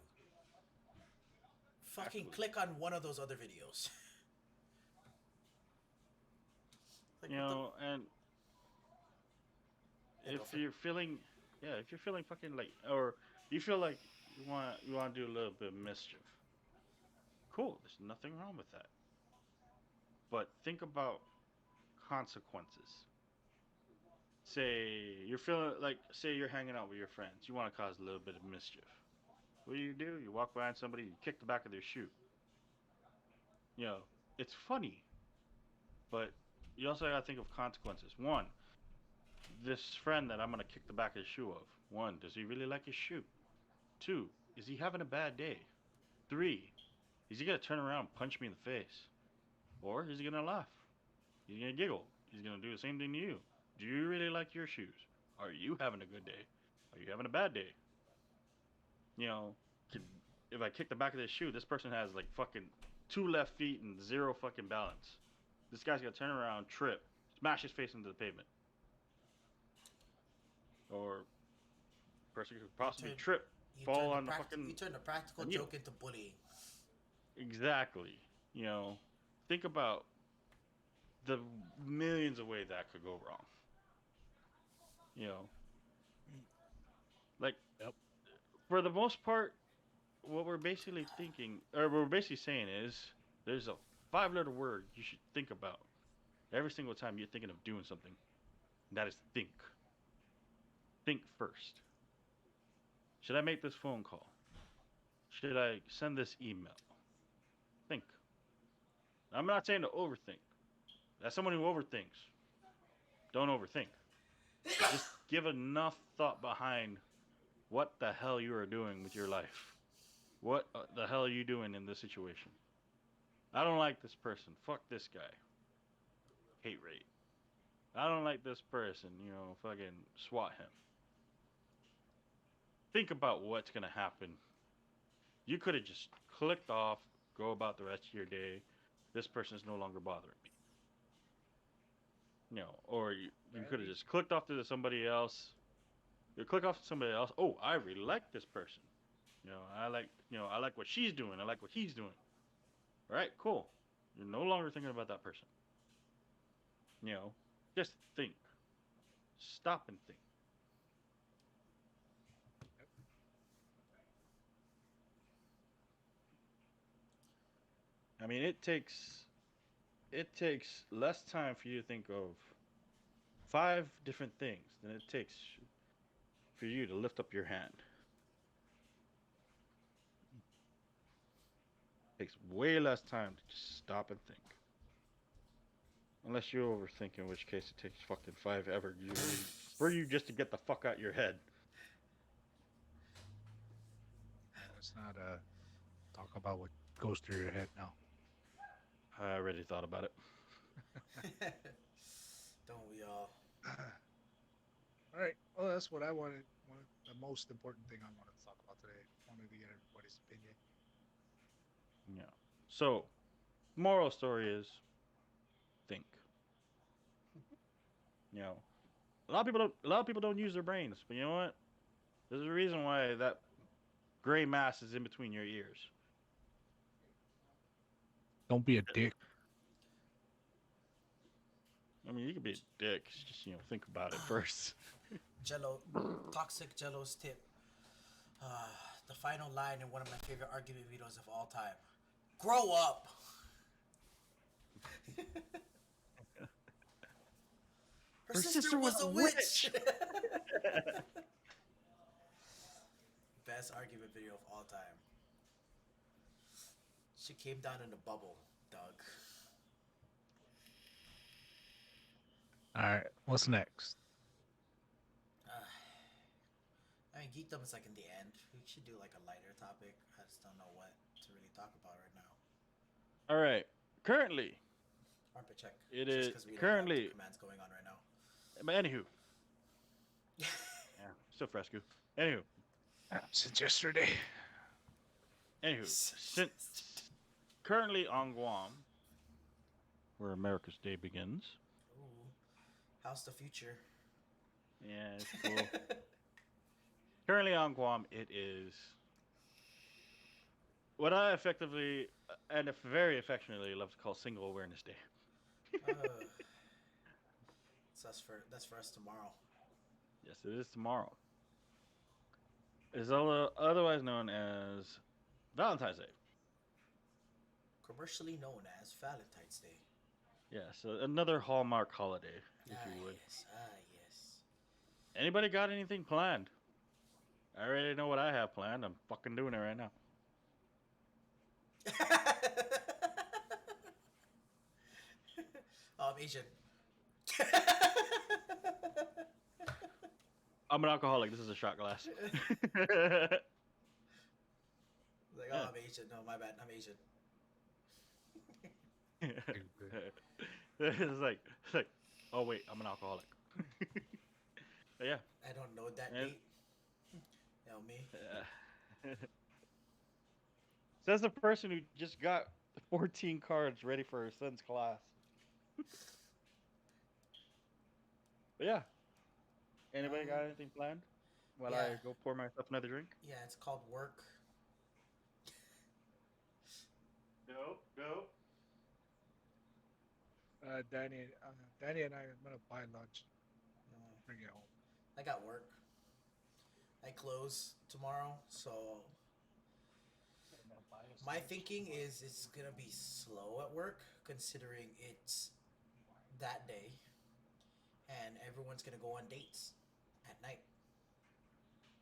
Fucking Exactly. click on one of those other videos. Like You what the? know, and Yeah, go if for it. you're feeling, yeah, if you're feeling fucking like, or you feel like you want to do a little bit of mischief, cool. There's nothing wrong with that. But think about consequences. Say you're feeling like, say you're hanging out with your friends, you want to cause a little bit of mischief. What do? You walk behind somebody, you kick the back of their shoe. You know, it's funny, but you also got to think of consequences. One, this friend that I'm gonna kick the back of his shoe of. One, does he really like his shoe? Two, is he having a bad day? Three, is he gonna turn around and punch me in the face? Or is he gonna laugh? He's gonna giggle. He's gonna do the same thing to you. Do you really like your shoes? Are you having a good day? Are you having a bad day? You know, if I kick the back of this shoe, this person has like fucking two left feet and zero fucking balance. This guy's gonna turn around, trip, smash his face into the pavement. Or person could You possibly turn trip, fall on the you fucking turn the practical a needle. joke into bullying. Exactly. You know, think about the millions of ways that could go wrong. You know, like Yep. for the most part, what we're basically thinking, or what we're basically saying is, there's a five-letter word you should think about every single time you're thinking of doing something. And that is think. Think first. Should I make this phone call? Should I send this email? Think. I'm not saying to overthink. As someone who overthinks, don't overthink. But just give enough thought behind what the hell you are doing with your life. What the hell are you doing in this situation? I don't like this person. Fuck this guy. Hate rate. I don't like this person. Fucking swat him. Think about what's gonna happen. You could have just clicked off, go about the rest of your day. This person is no longer bothering me. Or you could have Right. just clicked off to somebody else. You click off to somebody else. Oh, I really like this person. I like what she's doing. I like what he's doing. All right, cool. You're no longer thinking about that person. You know, just think. Stop and think. I mean, it takes less time for you to think of five different things than it takes for you to lift up your hand. It takes way less time to just stop and think. Unless you overthink, in which case it takes fucking five ever usually for you just to get the fuck out your head. Yeah, let's not talk about what goes through your head now. I already thought about it. Don't we all? All right. Well, that's what I wanted. One of the most important thing I wanted to talk about today. Wanted to get everybody's opinion. Yeah. So, moral story is think. You know, a lot of people don't use their brains, but you know what? There's a reason why that gray mass is in between your ears. Don't be a dick. I mean, you could be a dick. Just think about it first. Jello, toxic Jello's tip. Uh, the final line in one of my favorite argument videos of all time. Grow up. Her sister was a witch. Best argument video of all time. She came down in a bubble, Doug. All right. What's next? I mean, geekdom is like in the end. We should do like a lighter topic. I just don't know what to really talk about right now. All right. Currently, Armpit check. it Just is because we don't have the currently. commands going on right now. But anywho, yeah, still fresco. Anywho, Since yesterday. since currently on Guam, where America's Day begins, Ooh. How's the future? Yeah, it's cool. Currently on Guam, it is what I effectively and very affectionately love to call Single Awareness Day. uh, so that's for us tomorrow. Yes, it is tomorrow. It is otherwise known as Valentine's Day. Commercially known as Valentine's Day. Yeah, so another Hallmark holiday, if you would. Yes, yes. Anybody got anything planned? I already know what I have planned. I'm fucking doing it right now. Asian. I'm an alcoholic. This is a shot glass. Like, Yeah. I'm Asian. No, my bad. I'm Asian. It's like, oh wait, I'm an alcoholic. But yeah. I don't know that And, date. Elmie. says the person who just got 14 cards ready for her son's class. But yeah. Anybody got anything planned? While I Yeah. go pour myself another drink? Yeah, it's called work. No. Danny and I are gonna buy lunch. Bring it home. I got work. I close tomorrow, so my thinking is it's gonna be slow at work, considering it's that day, and everyone's gonna go on dates at night.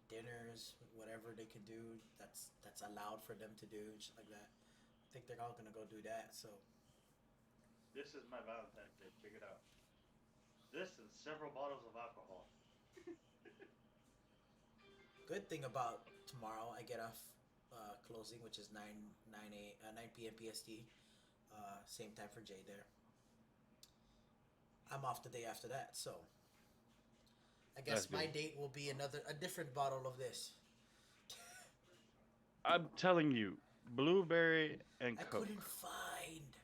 Dinners, whatever they can do, that's allowed for them to do, and shit like that. I think they're all gonna go do that. So This is my Valentine's Day. Check it out. This and several bottles of alcohol. good thing about tomorrow, I get off closing, which is 9 p.m. PST. Same time for Jay there. I'm off the day after that, so I guess That's my good. date will be a different bottle of this. I'm telling you, blueberry and I Coke. couldn't find.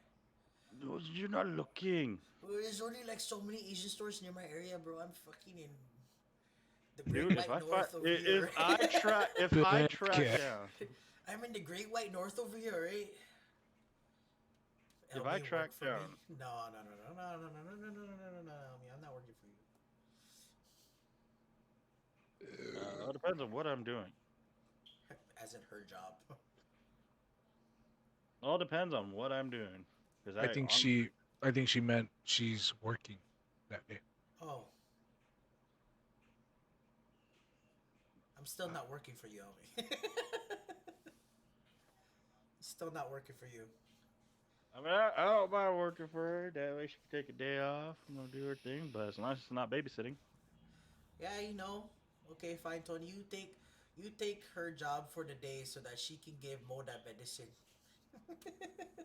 No, you're not looking. There's only like so many Asian stores near my area, bro. I'm fucking in the Great Dude, if White I find, North over here. if I track down, I'm in the Great White North over here, right? if I Elmie, track work for down, me? No, Elmie, I'm not working for you. it depends on what I'm doing. As in her job. All depends on what I'm doing. Because I think she meant she's working that day. Oh. I'm still not working for you, Elmie. Still not working for you. I mean, I don't mind working for her. That way she can take a day off, do her thing. But as long as it's not babysitting. Yeah, you know. Okay, fine, Tony. You take her job for the day so that she can give Mo that medicine.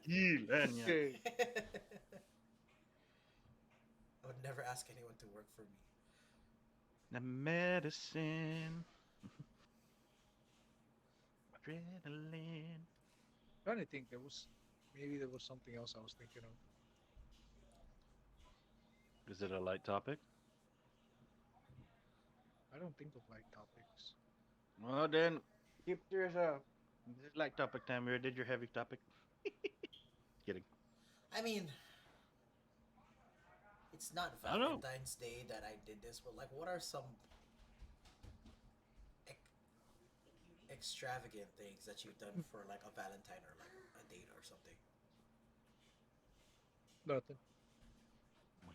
Yeah. Okay. I would never ask anyone to work for me. The medicine. Adrenaline. I'm trying to think, maybe there was something else I was thinking of. Is it a light topic? I don't think of light topics. Well, then keep to yourself. This is light topic time. You did your heavy topic. Kidding. I mean, it's not I don't know. Valentine's Day that I did this, but like, what are some extravagant things that you've done for like a Valentine or like a date or something? Nothing. Oh my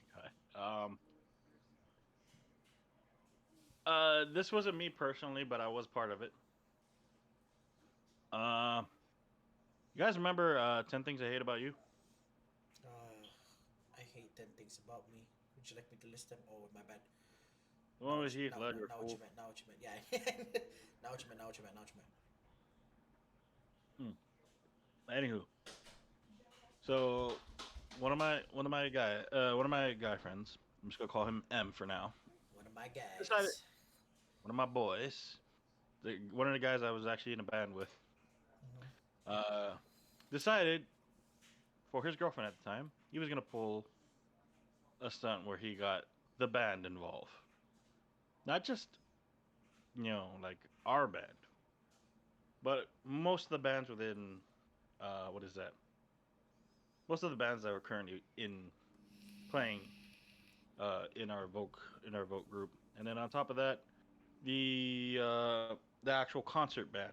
god. This wasn't me personally, but I was part of it. You guys remember 10 Things I Hate About You? I hate 10 things about me. Would you like me to list them? Oh, my bad. The one with Heath Ledger. Now what you meant. Now what you meant. Yeah. Now what you meant. Now what you meant. Now what you meant. Anywho, so one of my guy friends. I'm just gonna call him M for now. One of my guys. Decided- One of my boys. One of the guys I was actually in a band with. Decided for his girlfriend at the time, he was gonna pull a stunt where he got the band involved. Not just, like our band, but most of the bands within, what is that? Most of the bands that are currently in playing in our Vogue group, and then on top of that, the actual concert band.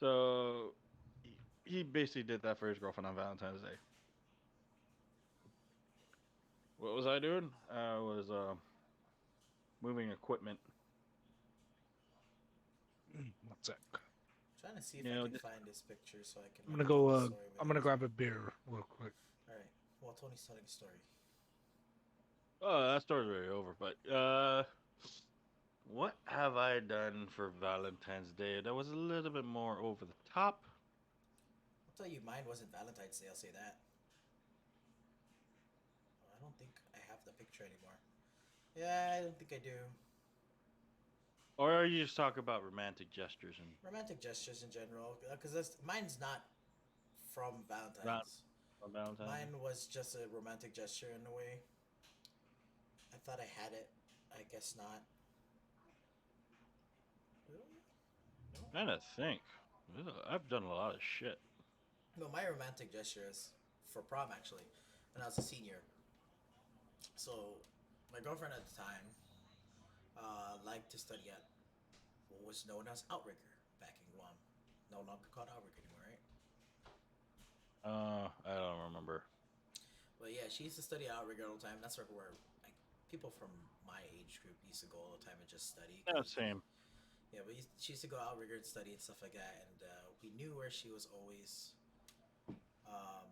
So he basically did that for his girlfriend on Valentine's Day. What was I doing? I was moving equipment. One sec. Trying to see if You I know, can just find this picture so I can I'm like gonna tell go. the story with I'm it gonna as well. grab a beer real quick. All right. Well, Tony's telling a story. oh, that story's already over. But what have I done for Valentine's Day that was a little bit more over the top? I'll tell you, mine wasn't Valentine's Day. I'll say that. I don't think I have the picture anymore. Yeah, I don't think I do. Or are you just talking about romantic gestures and Romantic gestures in general, because that's mine's not from Val- Valentine's. on Valentine's Day? Mine was just a romantic gesture in a way. I thought I had it. I guess not. Really? No. Trying to think. I've done a lot of shit. No, my romantic gesture is for prom actually, when I was a senior. So, my girlfriend at the time liked to study at what was known as Outrigger back in Guam. No longer called Outrigger anymore, right? I don't remember. But yeah, she used to study at Outrigger all the time. That's where like people from my age group used to go all the time and just study. Yeah, 'Cause same. yeah, she used to go Outrigger and study and stuff like that. And we knew where she was always um,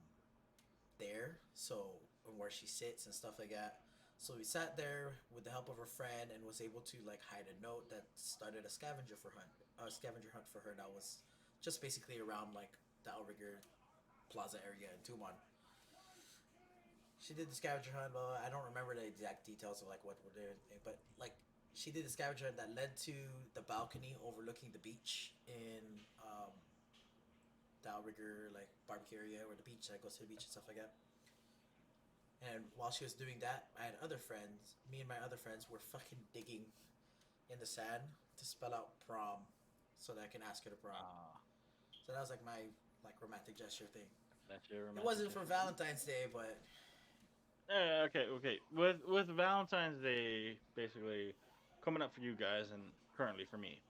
there, so and where she sits and stuff like that. So we sat there with the help of her friend and was able to like hide a note that started a scavenger hunt for her that was just basically around like the Outrigger Plaza area in Tumon. She did the scavenger hunt, but I don't remember the exact details of like what we're doing, but like she did the scavenger hunt that led to the balcony overlooking the beach in the Outrigger like barbecue area or the beach that goes to the beach and stuff like that. And while she was doing that, I had other friends. Me and my other friends were fucking digging in the sand to spell out prom, so that I can ask her to prom. Ah, So that was like my like romantic gesture thing. that's your It romantic wasn't for gesture. Valentine's Day, but Okay, okay. With Valentine's Day basically coming up for you guys and currently for me,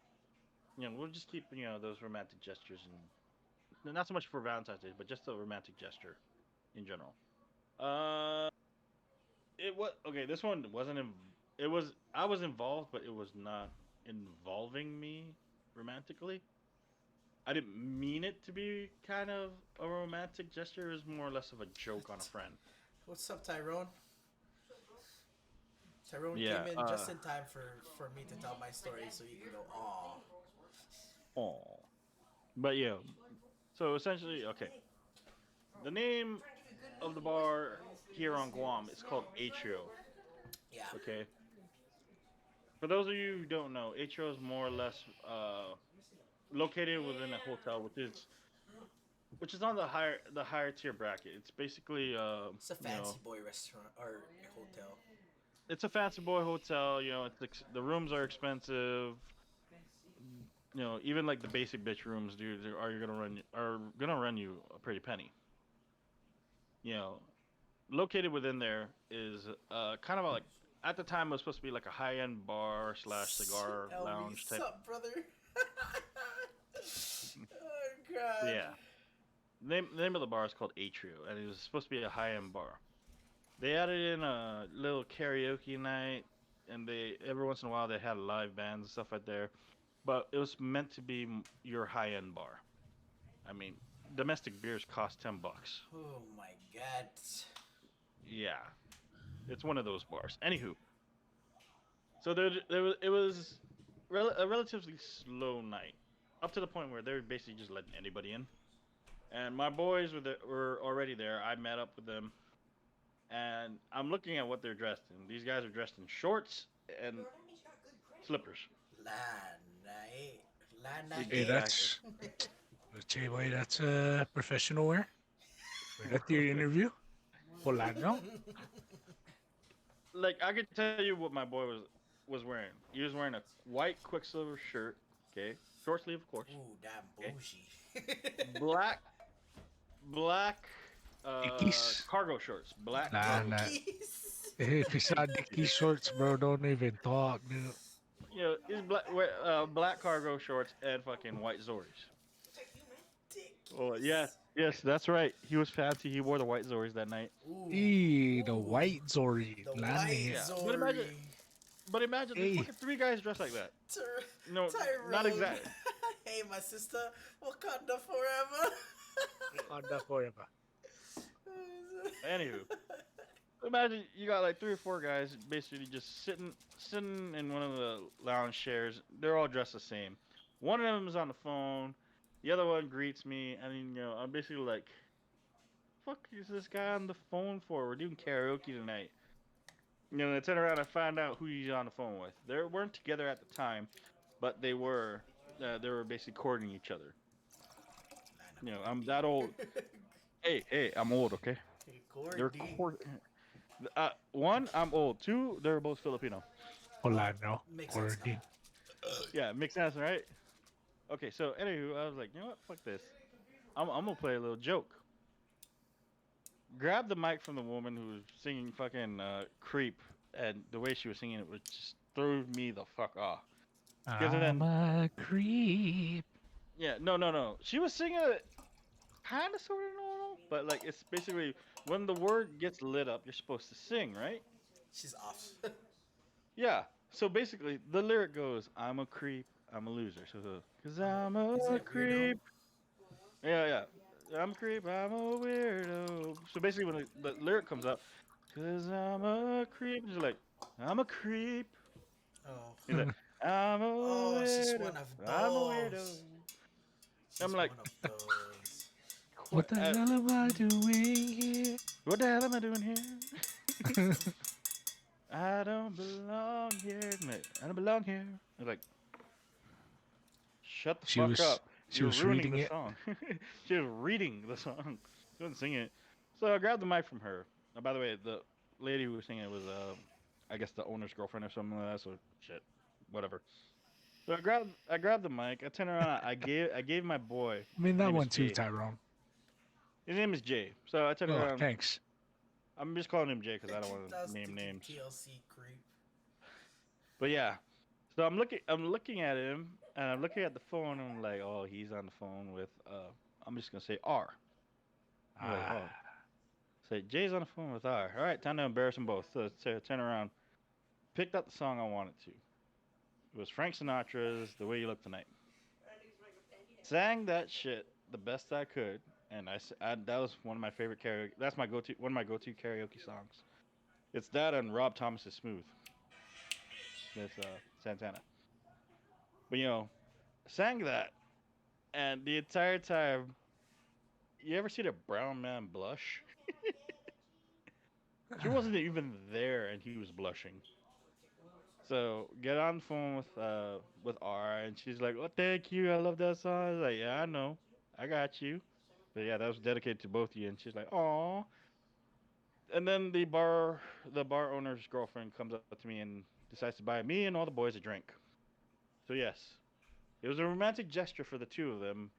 we'll just keep those romantic gestures and not so much for Valentine's Day, but just a romantic gesture in general. Uh, it was okay. This one wasn't. It was I was involved, but it was not involving me romantically. I didn't mean it to be kind of a romantic gesture. It was more or less of a joke on a friend. what's up, Tyrone? Tyrone came Yeah. in just in time for me to tell my story, so you can go, "Aw." Oh. But yeah. So essentially, okay. The name of the bar here on Guam is called Atrio. Yeah. Okay. For those of you who don't know, Atrio is more or less located within a hotel, which is on the higher tier bracket. It's basically It's a fancy boy restaurant or a hotel. it's a fancy boy hotel. The rooms are expensive. Even like the basic bitch rooms, dude, are gonna run you a pretty penny. You know, Located within there is kind of like at the time it was supposed to be like a high end bar slash cigar Elmie, lounge type. sup, brother? Oh god. Yeah, name of the bar is called Atrio, and it was supposed to be a high end bar. They added in a little karaoke night, and they every once in a while they had live bands and stuff right there. But it was meant to be your high end bar. I mean, domestic beers cost $10. Oh my god. Yeah, it's one of those bars. Anywho, so it was a relatively slow night, up to the point where they were basically just letting anybody in. And my boys were already there. I met up with them, and I'm looking at what they're dressed in. These guys are dressed in shorts and slippers. La night. La Hey, night. Exactly. that's tell you what, that's professional wear. Right at the interview. Polano? Like I could tell you what my boy was wearing. He was wearing a white Quicksilver shirt. Okay, short sleeve, of course. Ooh, damn Okay, bougie. black Dickies? cargo shorts. Black Nah, cargo nah. shorts. Dickies. If you saw Dickie shorts, bro, don't even talk, dude. You know, he's black cargo shorts and fucking white Zoris. Oh yes, Dickies. yes, that's right. He was fancy. He wore the white Zoris that night. Ooh. The Ooh. white Zori. The white Lani. Yeah, Zori. but imagine there's Hey, fucking three guys dressed like that. No, not Tyrone. exactly. Hey, my sister. Wakanda forever. Honda forever. Anywho, imagine you got like three or four guys basically just sitting in one of the lounge chairs. They're all dressed the same. One of them is on the phone. The other one greets me, and then, I'm basically like, "Fuck is this guy on the phone for? We're doing karaoke tonight." I turn around and find out who he's on the phone with. They weren't together at the time, but they were. They were basically courting each other. I'm that old. Hey, I'm old, okay? They're Gordy. one, I'm old. Two, they're both Filipino. Polano. Makes sense Gordy. Yeah, makes sense, right? Okay, so anywho, I was like, you know what? Fuck this. I'm gonna play a little joke. Grab the mic from the woman who was singing fucking "Creep," and the way she was singing it was just threw me the fuck off. Because I'm then, a creep. yeah, no. She was singing it kind of sort of normal, but like it's basically when the word gets lit up, you're supposed to sing, right? She's off. Yeah. So basically, the lyric goes, "I'm a creep, I'm a loser." So, cause I'm Isn't a it weirdo? creep. Yeah. I'm a creep, I'm a weirdo. So basically, when the lyric comes up, cause I'm a creep, he's like, I'm a creep. Oh. He's like, I'm a Oh, she's weirdo, one of I'm a weirdo. those. I'm She's like, one of those. What the uh, hell am I doing here? what the hell am I doing here? I don't belong here. Mate. I don't belong here. I was like, shut the she fuck was up. she You're was ruining reading the it. song. She was reading the song. She wasn't singing it. So I grabbed the mic from her. By the way, the lady who was singing it was, I guess the owner's girlfriend or something like that. So shit, whatever. So I grabbed the mic. I turned around. I gave my boy. I mean His that name is one too, Jay. Tyrone. His name is Jay. So I turned Oh, around. thanks. I'm just calling him Jay because I don't want to That's name the names. TLC creep. But yeah, so I'm looking at him, and I'm looking at the phone, and I'm like, oh, he's on the phone with I'm just gonna say R. I'm like, Ah, oh, say Jay's on the phone with R. All right, time to embarrass them both. So turn around, picked up the song I wanted to. It was Frank Sinatra's "The Way You Look Tonight." Sang that shit the best I could, and that was one of my favorite karaoke. That's one of my go-to karaoke songs. It's that and Rob Thomas's "Smooth." That's Santana. But sang that, and the entire time, you ever see a brown man blush? She wasn't even there, and he was blushing. So get on the phone with R, and she's like, "Oh, thank you, I love that song." I was like, "Yeah, I know, I got you." But yeah, that was dedicated to both of you, and she's like, "Aw." And then the bar owner's girlfriend comes up to me and decides to buy me and all the boys a drink. So yes, it was a romantic gesture for the two of them,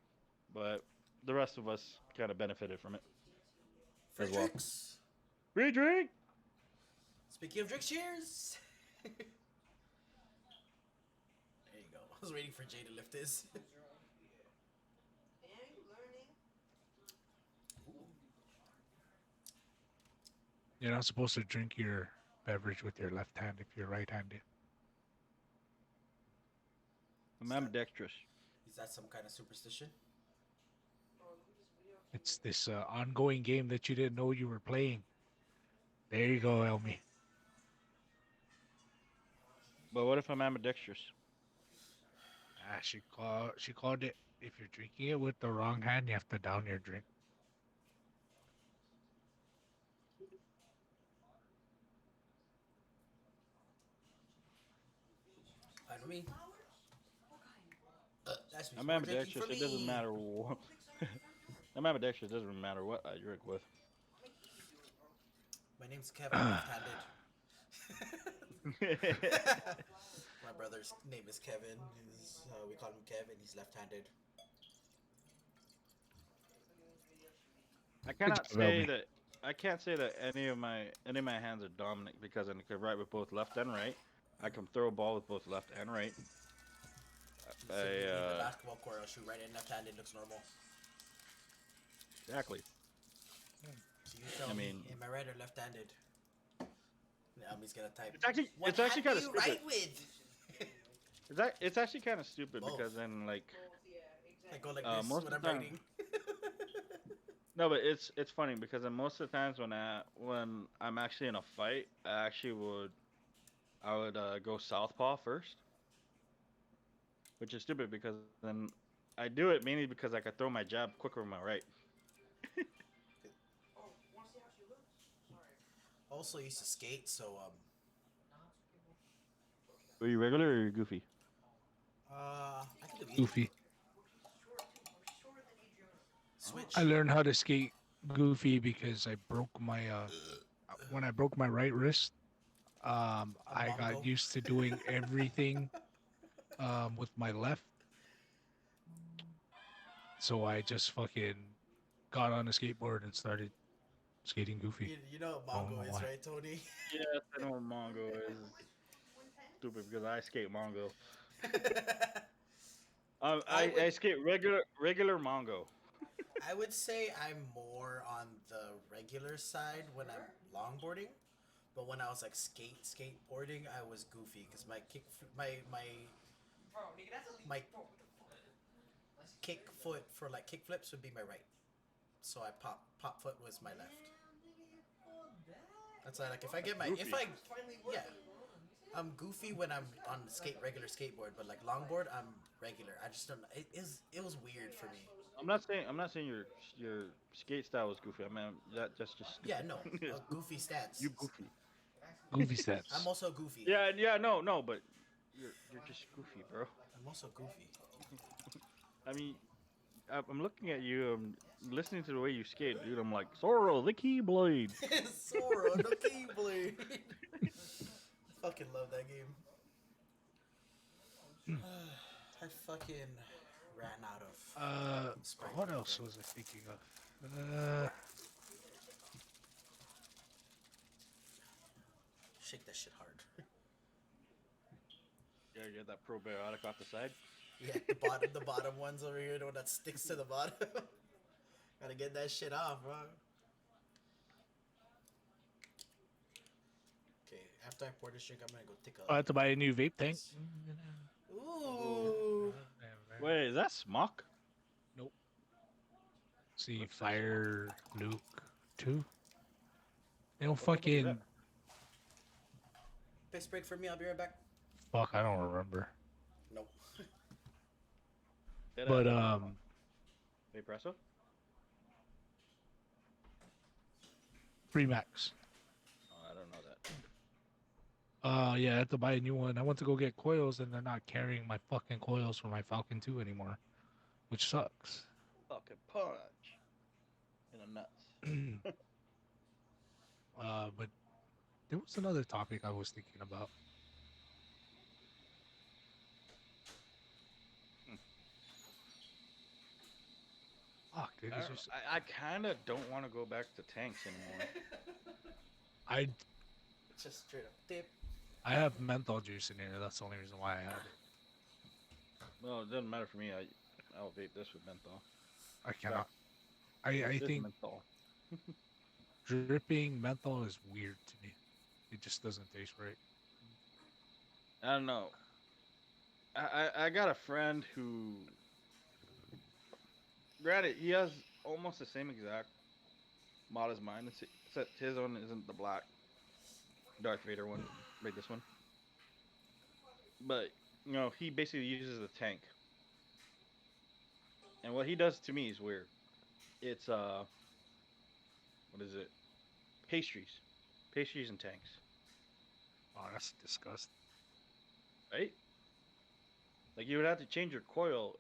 but the rest of us kind of benefited from it Free as well. drinks. Free drink. Speaking of drinks, cheers. There you go. I was waiting for Jay to lift his. you're not supposed to drink your beverage with your left hand if you're right-handed. I'm ambidextrous. Is that some kind of superstition? It's this ongoing game that you didn't know you were playing. There you go, Elmie. But what if I'm ambidextrous? Ah, she called it. If you're drinking it with the wrong hand, you have to down your drink. Pardon me. That's me I'm more drinking ambidextrous. for It doesn't me. matter what. I'm ambidextrous. It doesn't matter what I drink with. name's Kevin, left-handed. My brother's name is Kevin. We call him Kevin. He's left-handed. I Good cannot job, say Elmie. that. I can't say that any of my hands are dominant because I can write with both left and right. I can throw a ball with both left and right. So if you leave the I basketball court, I'll shoot right in left-handed. Looks normal. exactly. So you tell I me, mean, am I right or left-handed? He's gonna type. it's actually What it's actually hand do kind of you stupid. write with? It's actually kind of stupid Both. because then like I go like this most when of I'm the time. writing. No, but it's funny because then most of the times when I'm actually in a fight, I would go southpaw first, which is stupid because then I do it mainly because I could throw my jab quicker with my right. Also used to skate, so Are you regular or are you goofy? I can do either. Goofy. I Switch. learned how to skate goofy because I broke my when I broke my right wrist. A I got Mongo. used to doing everything with my left, so I just fucking got on a skateboard and started skating goofy. You know what I don't know Mongo is, why. right, Tony? Yes, I know what Mongo is. Stupid because I skate Mongo. I skate regular Mongo. I would say I'm more on the regular side when I'm longboarding, but when I was like skateboarding, I was goofy because my kick foot for like kick flips would be my right, so I pop foot was my left. That's like if I get my Goofy. if I yeah. I'm goofy when I'm on regular skateboard, but like longboard, I'm regular. I just don't. It was weird for me. I'm not saying your skate style was goofy. I mean that's just Yeah, stupid. no, It's goofy you stats. goofy. Goofy I'm stats. also goofy. Yeah, no, but you're just goofy, bro. I'm also goofy. I mean, I'm looking at you. I'm listening to the way you skate, dude. I'm like Sora, the Keyblade. Sora, the Keyblade. Fucking love that game. I fucking ran out of Sprite. What else was I thinking of? Shake that shit hard. Yeah, you get that probiotic off the side. Yeah, the bottom ones over here, the one that sticks to the bottom. Gotta get that shit off, bro. Okay, after I pour this drink, I'm gonna go take a. I have to buy a new vape tank. Ooh. Wait, is that smock? Nope. See, Looks like Fire Luke 2. They don't What the fuck is fucking. Piss break for me. I'll be right back. Fuck, I don't remember. Nope. But Espresso? Free Max. Oh, I don't know that. Yeah, I have to buy a new one. I went to go get coils, and they're not carrying my fucking coils for my Falcon 2 anymore, which sucks. Fucking punch. In the nuts. But there was another topic I was thinking about. Fuck, dude, it's just I kind of don't want to go back to tanks anymore. I Just straight up dip. I have menthol juice in here. That's the only reason why I have it. Well, it doesn't matter for me. I'll vape this with menthol. I cannot. I This is think menthol. dripping menthol is weird to me. It just doesn't taste right. I don't know. I got a friend who, granted, he has almost the same exact mod as mine, except his one isn't the black Darth Vader one, like this one. But he basically uses a tank, and what he does to me is weird. It's what is it? Pastries and tanks, Oh, that's disgusting. right? Like you would have to change your coil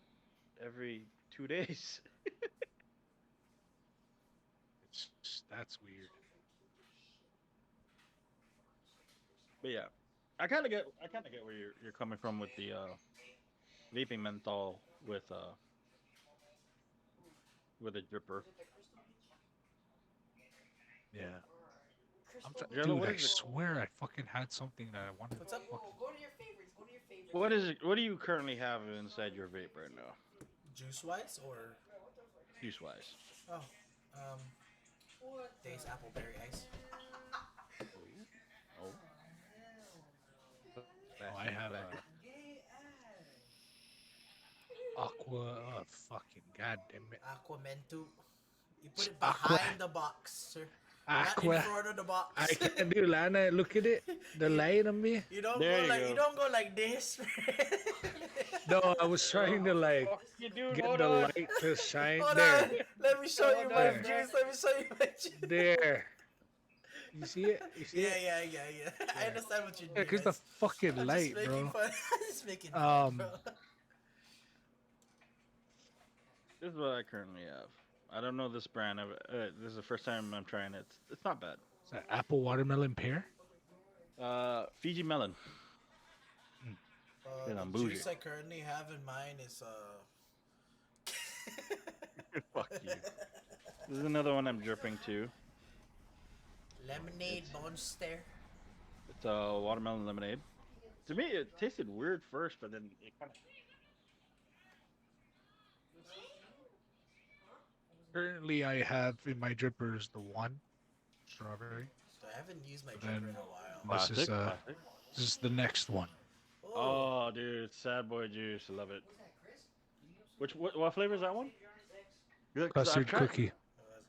every 2 days. That's weird. But yeah, I kind of get where you're coming from with the vaping menthol with a dripper. Yeah. Jello, Dude, what I is it? swear I fucking had something that I wanted What's to up? fucking. Go to your favorites. Go to your favorites. What is it? What do you currently have inside your vape right now, Juice wise or juice wise? oh, um, Dave's appleberry ice. Oh, oh, Oh, I classy, have classy. a aqua. Oh, fucking goddamn it. Aquamentu. You put It's it aqua. behind the box, sir. Not in Aqua. front of the I box. can't do Lana. Look at it. The you, light on me. There you you go. don't go like this. No, I was trying to like Fuck you, dude. get Hold the on. light to shine. Hold There. on. Let me show you Hold my on, There. juice. Let me show you my juice. There. You see it? You see Yeah, it? yeah. I understand what you're Yeah, doing. cause the fucking I'm light, just making bro. fun. I'm just making fun, bro. This is what I currently have. I don't know this brand. This is the first time I'm trying it. It's not bad. Is that apple, watermelon, pear? Fiji melon. Then The I'm bougie. juice I currently have in mine is Fuck you. This is another one I'm dripping to. lemonade monster. It's watermelon lemonade. To me, it tasted weird first, but then it kind of. Currently, I have in my drippers the one strawberry. So I haven't used my But dripper in then a while. Classic, classic. this is the next one. Oh, dude, sad boy juice. I love it. What flavor is that one? Because I've Custard tried. cookie.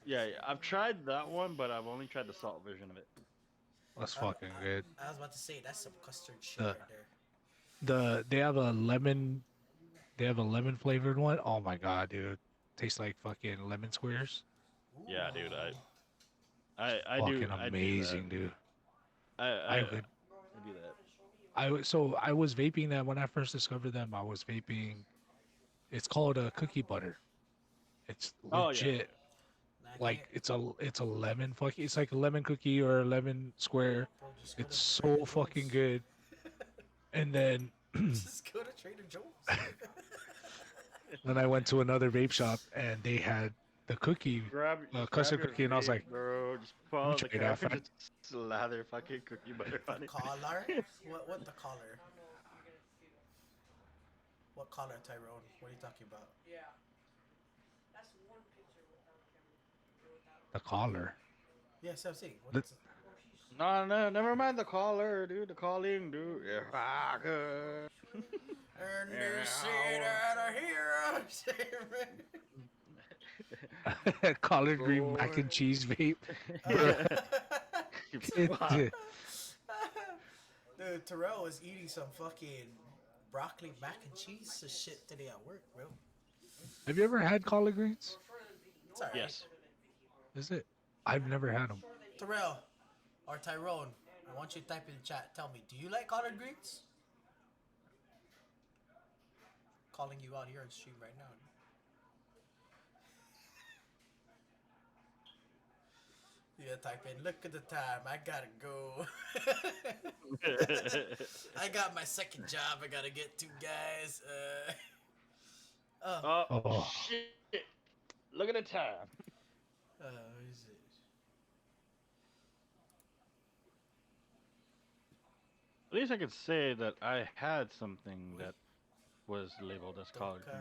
Yeah, I've tried that one, but I've only tried the salt version of it. That's fucking good. I was about to say that's some custard shit The- right there. They have a lemon. They have a lemon flavored one. Oh my god, dude! Tastes like fucking lemon squares. Yeah, dude, I Fucking I do amazing, that. dude. I I I, would. I do that. I was vaping that when I first discovered them. I was vaping. It's called a cookie butter. It's Oh yeah. legit. Nah, I Like can't- it's a lemon fucking. It's like a lemon cookie or a lemon square. Bro, just go It's to so Trader fucking Joe's. good. And then Just go to Trader Joe's. then I went to another vape shop and they had the cookie, Just custard grab your cookie, and I was vape, like, bro. Just let pull me out the check it out. cap and just slather fucking cookie butter on The it. collar? What the collar? What collar, Tyrone? What are you talking about? Yeah. That's one picture without camera. The collar. Yes, I'm saying. The- What's No, never mind the caller, dude. The calling, dude. Yeah, fuck. and you see that a hero. Collard green mac and cheese vape. Dude, Terrell was eating some fucking broccoli mac and cheese shit today at work, bro. Have you ever had collard greens? It's alright. Yes. Is it? I've never had them. Terrell or Tyrone, I want you to type in the chat. Tell me, do you like collard greens? Calling you out here on stream right now. Yeah, type in. Look at the time. I gotta go. I got my second job. I gotta get to, guys. Oh, Oh. shit. Look at the time. What is it? At least I could say that I had something that was labeled as collard Okay.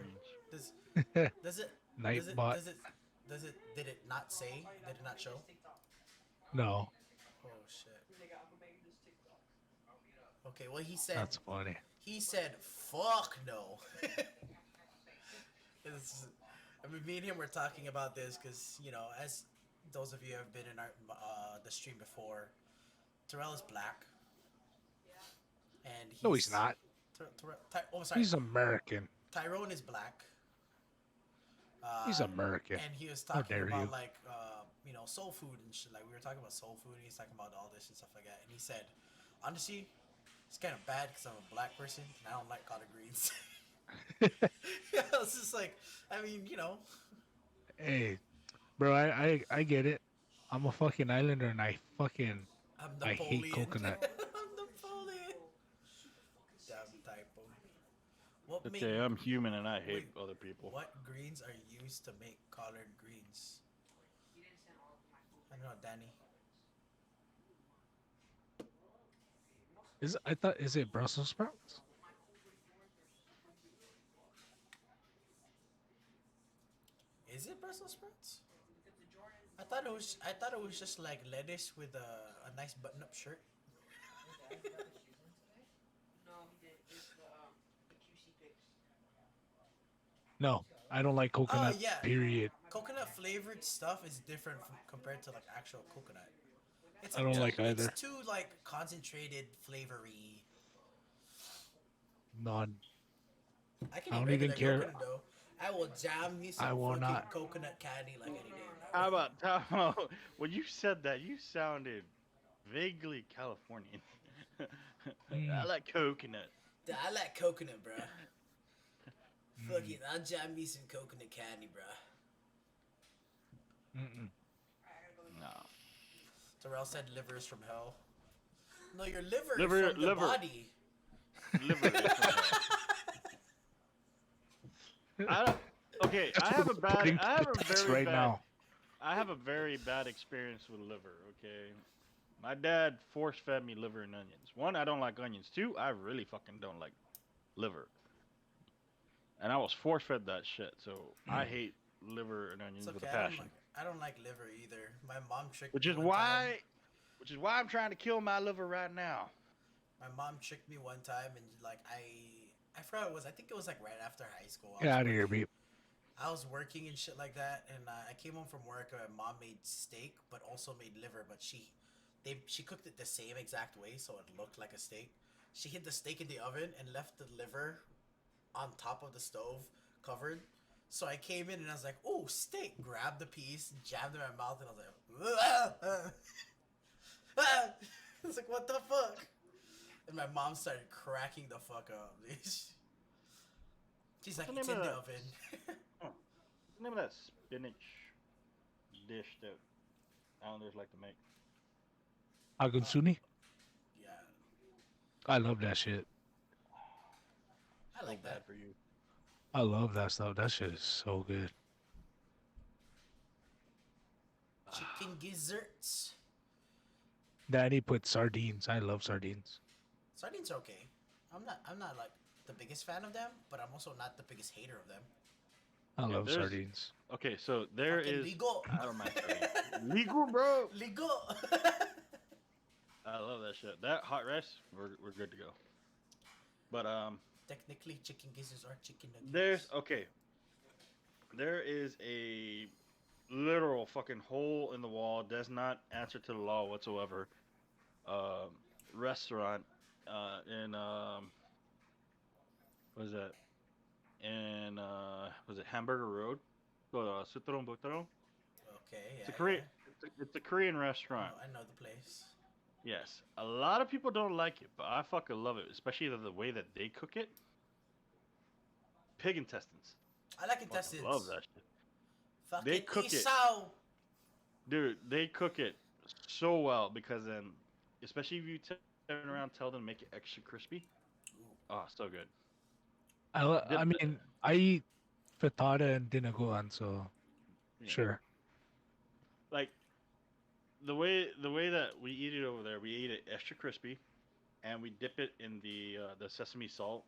greens. Does it? Nightbot. Did it not say? Did it not show? No, Oh shit. Okay, well he said. that's funny. He said, "Fuck no." I mean, me and him were talking about this because as those of you who have been in our the stream before, Terrell is black, and No, he's not. Sorry, He's American. Tyrone is black. He's American. And he was How talking dare about you. like soul food and shit. Like we were talking about soul food, and he's talking about all this and stuff like that. And he said, honestly, it's kind of bad because I'm a black person and I don't like collard greens. I was just like, I mean, Hey, bro, I get it. I'm a fucking islander and I I'm hate Napoleon. coconut. I'm them. What make Okay, I'm human and I hate wait, other people. what greens are used to make collard greens? I don't know, Danny. Is it Brussels sprouts? Is it Brussels sprouts? I thought it was just like lettuce with a nice button-up shirt. No, I don't like Oh coconut. yeah, Period. coconut flavored stuff is different from, compared to like actual coconut. It's I don't Yes. like it's either. too like concentrated flavory. None. I can I eat don't even regular care. coconut though. I will jam me I some will fucking not. coconut candy like any day. How about Tamo? When you said that, you sounded vaguely Californian. I Mm, like coconut. I like coconut, bruh. mm, Fucking, I'll jam me some coconut candy, bruh. mm-mm. No. Terrell said livers from hell. No, your liver is Liver, from the liver, body. liver is from hell. I don't. Okay, That's what we're putting to I have the a test very right bad. now. I have a very bad experience with liver. Okay, my dad force fed me liver and onions. One, I don't like onions. Two, I really fucking don't like liver. And I was force fed that shit, so I hate liver and It's onions with a okay. passion. I don't like liver either. My mom tricked Which me is one time. why, which is why I'm trying to kill my liver right now. My mom tricked me one time, and like I forgot what it was. I think it was like right after high school. Get out of here, beep. I was working and shit like that, and I came home from work. And my mom made steak, but also made liver. But she cooked it the same exact way, so it looked like a steak. She hid the steak in the oven and left the liver on top of the stove, covered. So I came in and I was like, "Oh, steak!" Grabbed the piece, jammed it in my mouth, and I was like, I was like, "What the fuck?" And my mom started cracking the fuck up. She's What's like, the "It's name of in the that? oven." What's the name of that spinach dish that Islanders like to make? Agunsuni? Yeah, I love that shit. I So like bad that. for you. I love that stuff. That shit is so good. Chicken gizzards. Daddy put sardines. I love sardines. Sardines are okay. I'm not like the biggest fan of them, but I'm also not the biggest hater of them. I Okay, love there's sardines. okay, so there Fucking is. legal. I don't mind sardines. Legal, bro. Legal. I love that shit. That hot rice, we're good to go. But Technically, chicken gizzards are chicken there's nuggets. okay. There is a literal fucking hole in the wall. Does not answer to the law whatsoever. Um, restaurant in what is that? In was it Hamburger Road? Sutron Butron. Okay, It's a yeah, Korean. yeah. It's a Korean restaurant. I know the place. Yes, a lot of people don't like it, but I fucking love it, especially the way that they cook it. Pig intestines. I like Fucking love intestines. that shit. They Fucking cook it, Esau. dude. They cook it so well because then, especially if you turn around, tell them to make it extra crispy. Ooh. Oh, so good. I Dip the, mean, I eat frittata and dinaguan, so yeah. sure. Like the way that we eat it over there, we eat it extra crispy, and we dip it in the sesame salt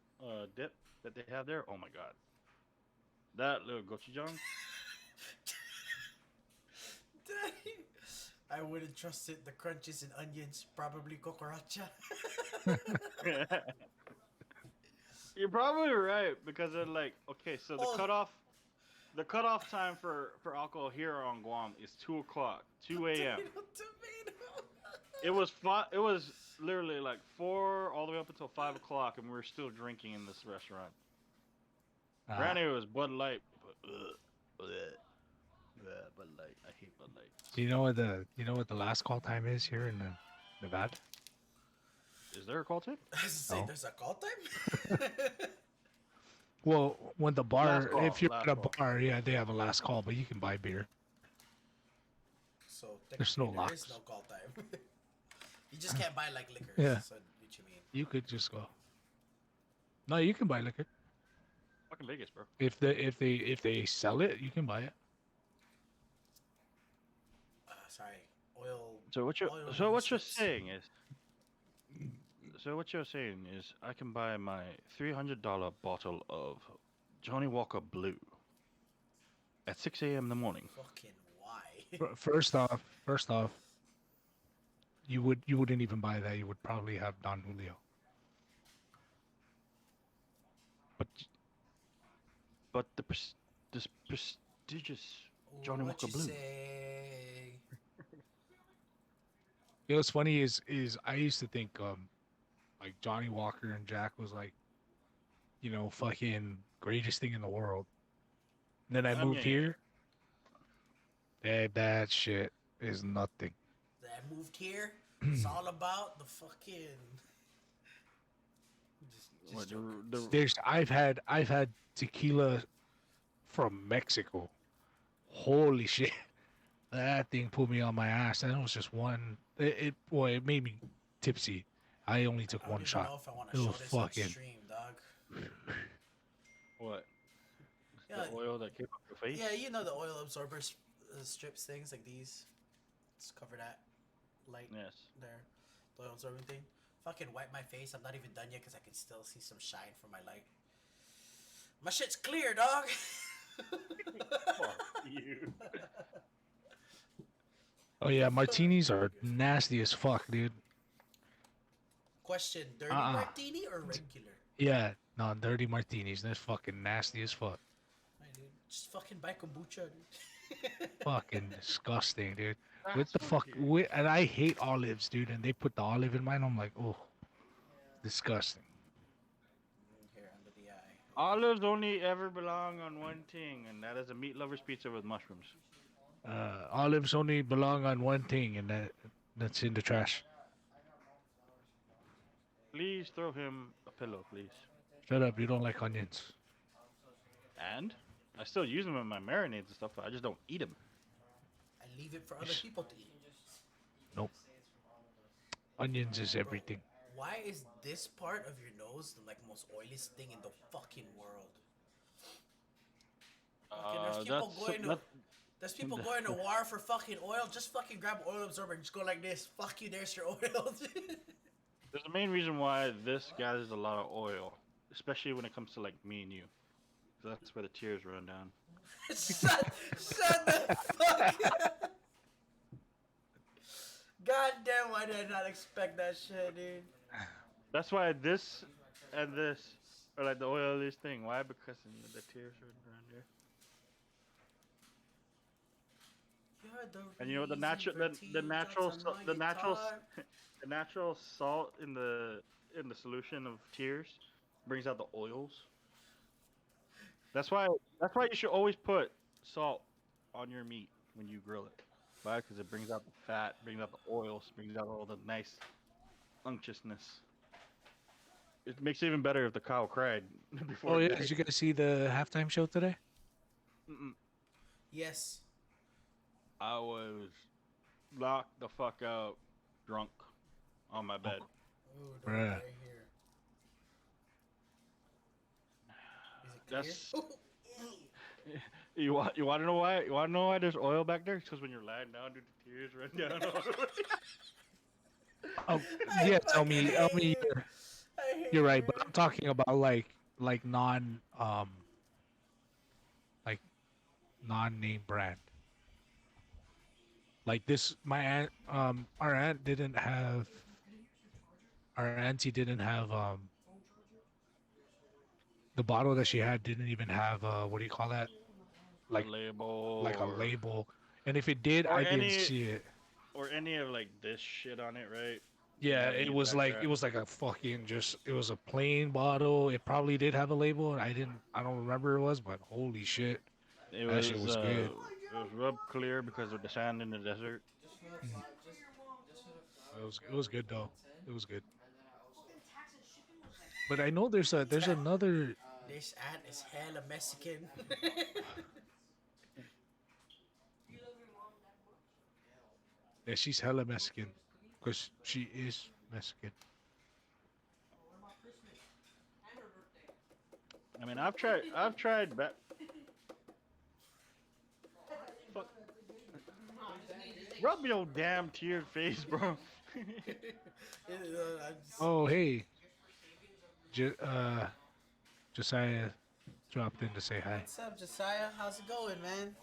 dip that they have there. Oh my god, that little gochujang. Daddy. I wouldn't trust it. The crunches and onions, probably cucaracha. You're probably right because they're like okay, so Oh, the cutoff time for alcohol here on Guam is 2 o'clock, 2 a.m. tomato. It was literally like 4 all the way up until 5 o'clock, and we were still drinking in this restaurant. Ah, Granted, it was Bud Light, but Bud Light. I hate Bud Light. do you know what the last call time is here in Nevada? Is there a call tip? I was to say, No. there's a call time? Well, when the bar, if you're Last at a call. bar, yeah, they have a last call, but you can buy beer. So, There's technically, no there is locks. no call time. You just can't buy like liquors. Yeah. So, what you mean? You could just go. No, you can buy liquor. Fucking Vegas, bro. If they sell it, you can buy it. Sorry, oil, So what you oil so movie what you're strips. saying is so what you're saying is I can buy my $300 bottle of Johnny Walker Blue at 6 a.m. in the morning. Fucking why? First off, you wouldn't even buy that. You would probably have Don Julio. But But this prestigious Johnny What Walker you Blue. say? what's funny is I used to think like Johnny Walker and Jack was like, fucking greatest thing in the world. And then I I moved mean, here. That shit is nothing. That I moved here. It's all about the fucking. Just what joking. the I've had tequila from Mexico. Holy shit. That thing put me on my ass. And it was just one. It made me tipsy. I only took I don't one even shot. know if I want to It show was this on fucking. stream, dog. what Yeah, the oil that came off your face? yeah, you know the oil absorbers strips things like these. Let's cover that light Yes. there. The oil absorbing thing. Fucking wipe my face. I'm not even done yet because I can still see some shine from my light. My shit's clear, dog. Fuck you. Oh yeah, martinis are nasty as fuck, dude. Question: dirty Uh-uh. martini or regular? Yeah, no, dirty martinis. That's fucking nasty as fuck. Hey, dude, just fucking buy kombucha, dude. Fucking disgusting, dude. With That's the what fuck, you. and I hate olives, dude. And they put the olive in mine. I'm like, oh, disgusting. Here under the eye. Olives only ever belong on one thing, and that is a meat lover's pizza with mushrooms. Olives only belong on one thing, and that's in the trash. Please throw him a pillow, please. Shut up, you don't like onions. And I still use them in my marinades and stuff, but I just don't eat them. I leave it for other people to eat. Nope, onions is Bro, everything. why is this part of your nose the like most oiliest thing in the fucking world? Fucking, That there's people going to war for fucking oil. Just fucking grab oil absorber and just go like this. Fuck you, there's your oil. there's a main reason why this gathers a lot of oil, especially when it comes to like me and you. 'Cause that's where the tears run down. shut the fuck up. God damn, why did I not expect that shit, dude? That's why this and this are like the oiliest thing. Why? Because the tears run around there. You're the And you know the reason natural for the natural teardrops on my the natural guitar. the natural salt in the solution of tears brings out the oils. That's why you should always put salt on your meat when you grill it. Why? Because it brings out the fat, brings out the oils, brings out all the nice unctuousness. It makes it even better if the cow cried Oh before it yeah, died. did you guys see the halftime show today? Mm-mm. Yes. I was knocked the fuck out, drunk, on my bed. Ooh, the one Bruh. right here. Is it clear? That's you want to know why? You want to know why there's oil back there? Because when you're lying down, dude, the tears run down. Oh I yes, fucking hate Elmie, you. I you're hate right, but you. I'm talking about like like non-name brand. Like this, my aunt, our aunt didn't have, our auntie didn't have, the bottle that she had didn't even have, what do you call that? A Like, label like a label. And if it did, or I didn't any see it. or any of like this shit on it, right? You Yeah, have any it of was that like it crap. was like a fucking just it was a plain bottle. It probably did have a label. I don't remember it was, but holy shit, It that shit was was good. rubbed clear because of the sand in the desert. Just for the Mhm. five, just for the It was good though. It was good. and then I also But I know there's another. This ant is hella Mexican. Yeah, she's hella Mexican, cause she is Mexican. I mean, I've tried back. Fuck. Rub your damn tiered face, bro. Oh, hey, J- Josiah dropped in to say hi. What's up, Josiah? How's it going, man?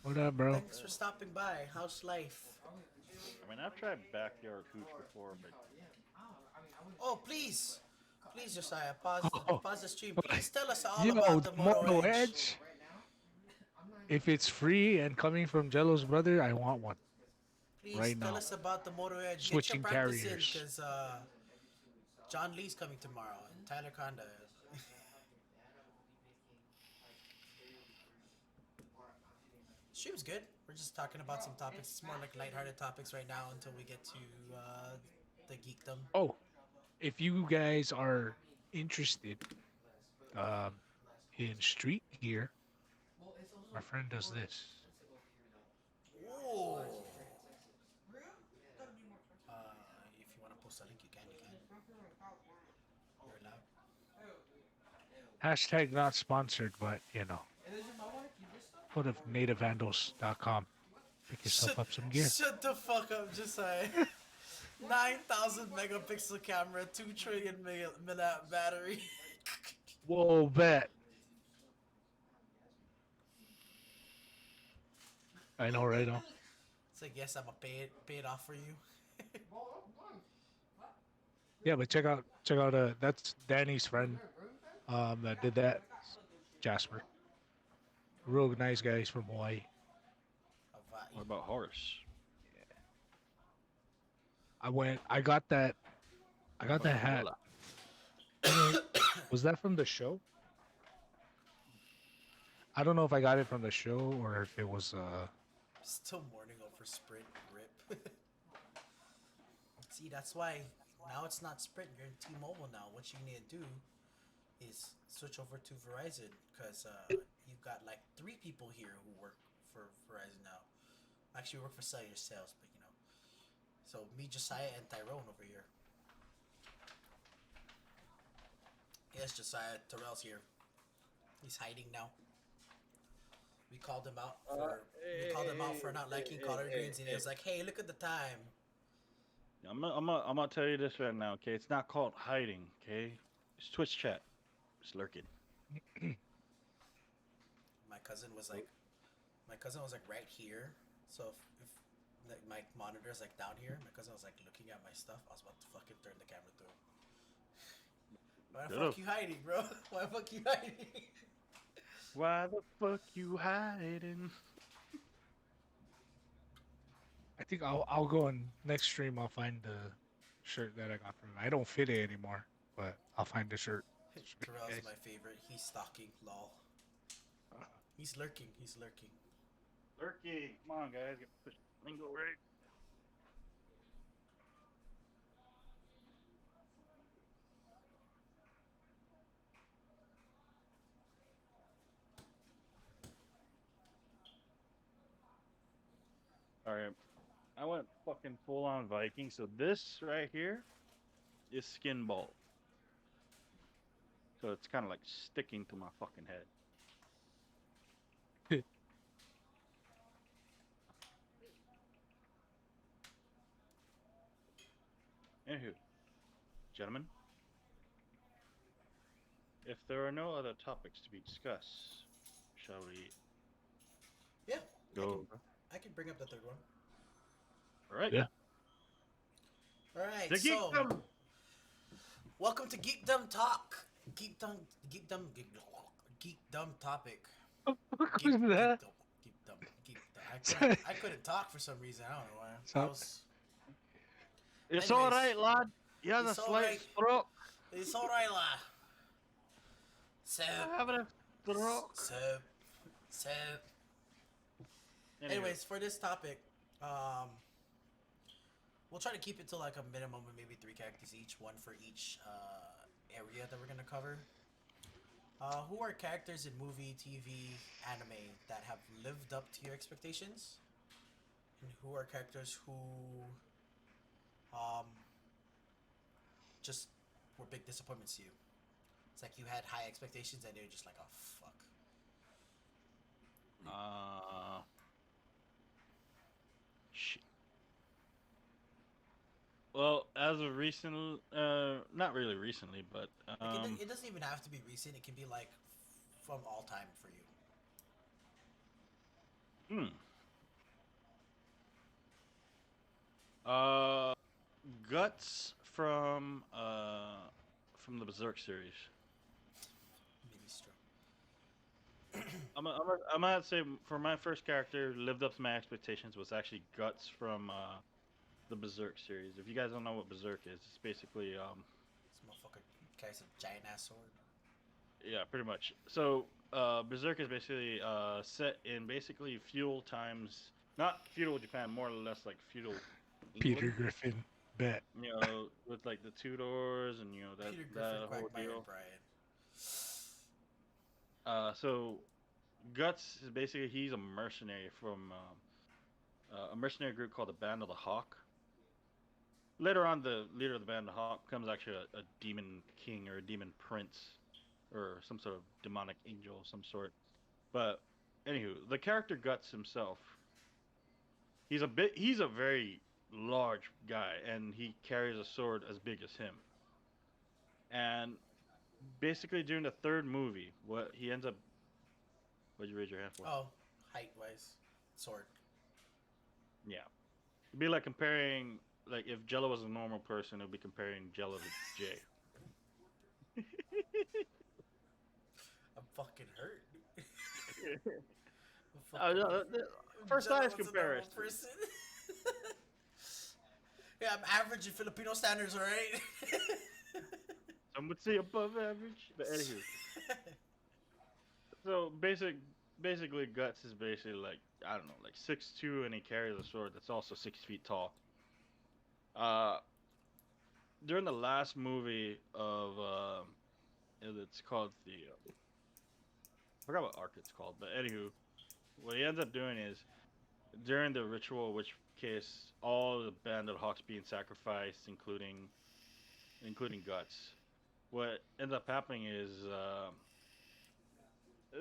What up, bro? Thanks for stopping by. How's life? I mean, I've tried backyard hooch before, but Oh, please. Please, Josiah, Oh, pause the stream. Please tell us all yo, about the the Moto Moto Edge. Edge. If it's free and coming from Jello's brother, I want one Please right tell now. us about the Moto Edge. Get your Switching practice in, carriers. because John Lee's coming tomorrow, and Tyler Conda. Stream's good. We're just talking about some topics. It's more like lighthearted topics right now until we get to the geekdom. Oh, if you guys are interested um, in street gear, my friend does this. Ooh. If you want to post a link, you can. You're allowed. Hashtag not sponsored, but you know, go to nativevandals.com. Pick yourself up some gear. Shut the fuck up, Josiah. 9,000 megapixel camera, 2 trillion milliamp battery. Whoa, bet. I know, right? Now. It's like, yes, I'm gonna pay it off for you. Yeah, but check out that's Danny's friend that did that. Jasper. Real nice guys from Hawaii. what about Horace? I got that hat. Was that from the show? I don't know if I got it from the show or if it was Still mourning over Sprint. Rip. See, that's why now it's not Sprint. You're in T-Mobile now. What you need to do is switch over to Verizon, because you've got like 3 people here who work for Verizon now. Actually, work for cellular sales, but you know. So me, Josiah, and Tyrone over here. Yes, Josiah. Terrell's here. He's hiding now. We called him out for not liking collard greens, and he was like, "Hey, look at the time." I'm gonna tell you this right now, okay? It's not called hiding, okay? It's Twitch chat. It's lurking. My cousin was like right here. So if like, my monitor's like down here, my cousin was like looking at my stuff. I was about to fucking turn the camera to him. Why the fuck you hiding, bro? Why the fuck you hiding? Why the fuck you hiding? I think I'll go on next stream. I'll find the shirt that I got from him. I don't fit it anymore, but I'll find the shirt. Terrell's my favorite. He's stalking. Lol. He's lurking. He's lurking. Lurking. Come on, guys. Get the lingo right. Alright. I went fucking full on Viking, so this right here is skin ball. So it's kind of like sticking to my fucking head. Anywho, gentlemen, if there are no other topics to be discussed, shall we Yeah. go? I can bring up the third one. All right. Yeah. All right. The So, Geekdom. welcome to Geekdom Talk. Geekdom topic. What was that? Geekdom. I couldn't talk for some reason. I don't know why. It's Anyways, all right, lad. He has a it's all slight right. stroke. It's all right, la. So, I'm having a stroke. so. Anywho, Anyways, for this topic, we'll try to keep it to like a minimum of maybe 3 characters each, one for each area that we're gonna cover. Who are characters in movie, TV, anime that have lived up to your expectations? And who are characters who just were big disappointments to you? It's like you had high expectations and you're just like, oh fuck. Sh- well, as of recent, not really recently, but Like it doesn't even have to be recent. It can be like from all time for you. hmm. Uh, Guts from the Berserk series. Ministro. I'm gonna say for my first character, lived up to my expectations was actually Guts from the Berserk series. If you guys don't know what Berserk is, it's basically This motherfucker carries a giant ass sword. yeah, pretty much. So Berserk is basically set in basically feudal times, not feudal Japan, more or less like feudal Peter England. Griffin. Bet. You know, with like the Tudors and Peter Griffin, that whole Quagmire, and deal. Brian. So Guts is basically he's a mercenary from a mercenary group called the Band of the Hawk. Later on, the leader of the Band of the Hawk becomes actually a demon king or a demon prince or some sort of demonic angel of some sort. But anywho, the character Guts himself, he's a very large guy and he carries a sword as big as him. And basically during the third movie, what he ends up what'd you raise your hand for? Oh, height wise, sword. Yeah. It'd be like comparing like if Jello was a normal person, it'd be comparing Jello to Jay. I'm fucking hurt. I'm Uh, fucking. First Jello eyes was a normal comparison. person. Yeah, I'm average in Filipino standards, alright? Some would say above average, but anywho. So basically Guts is basically like I don't know, like 6'2", and he carries a sword that's also 6 feet tall. Uh, during the last movie of it's called I forgot what arc it's called, but anywho, what he ends up doing is during the ritual, which case all the band of Hawks being sacrificed, including Guts. What ends up happening is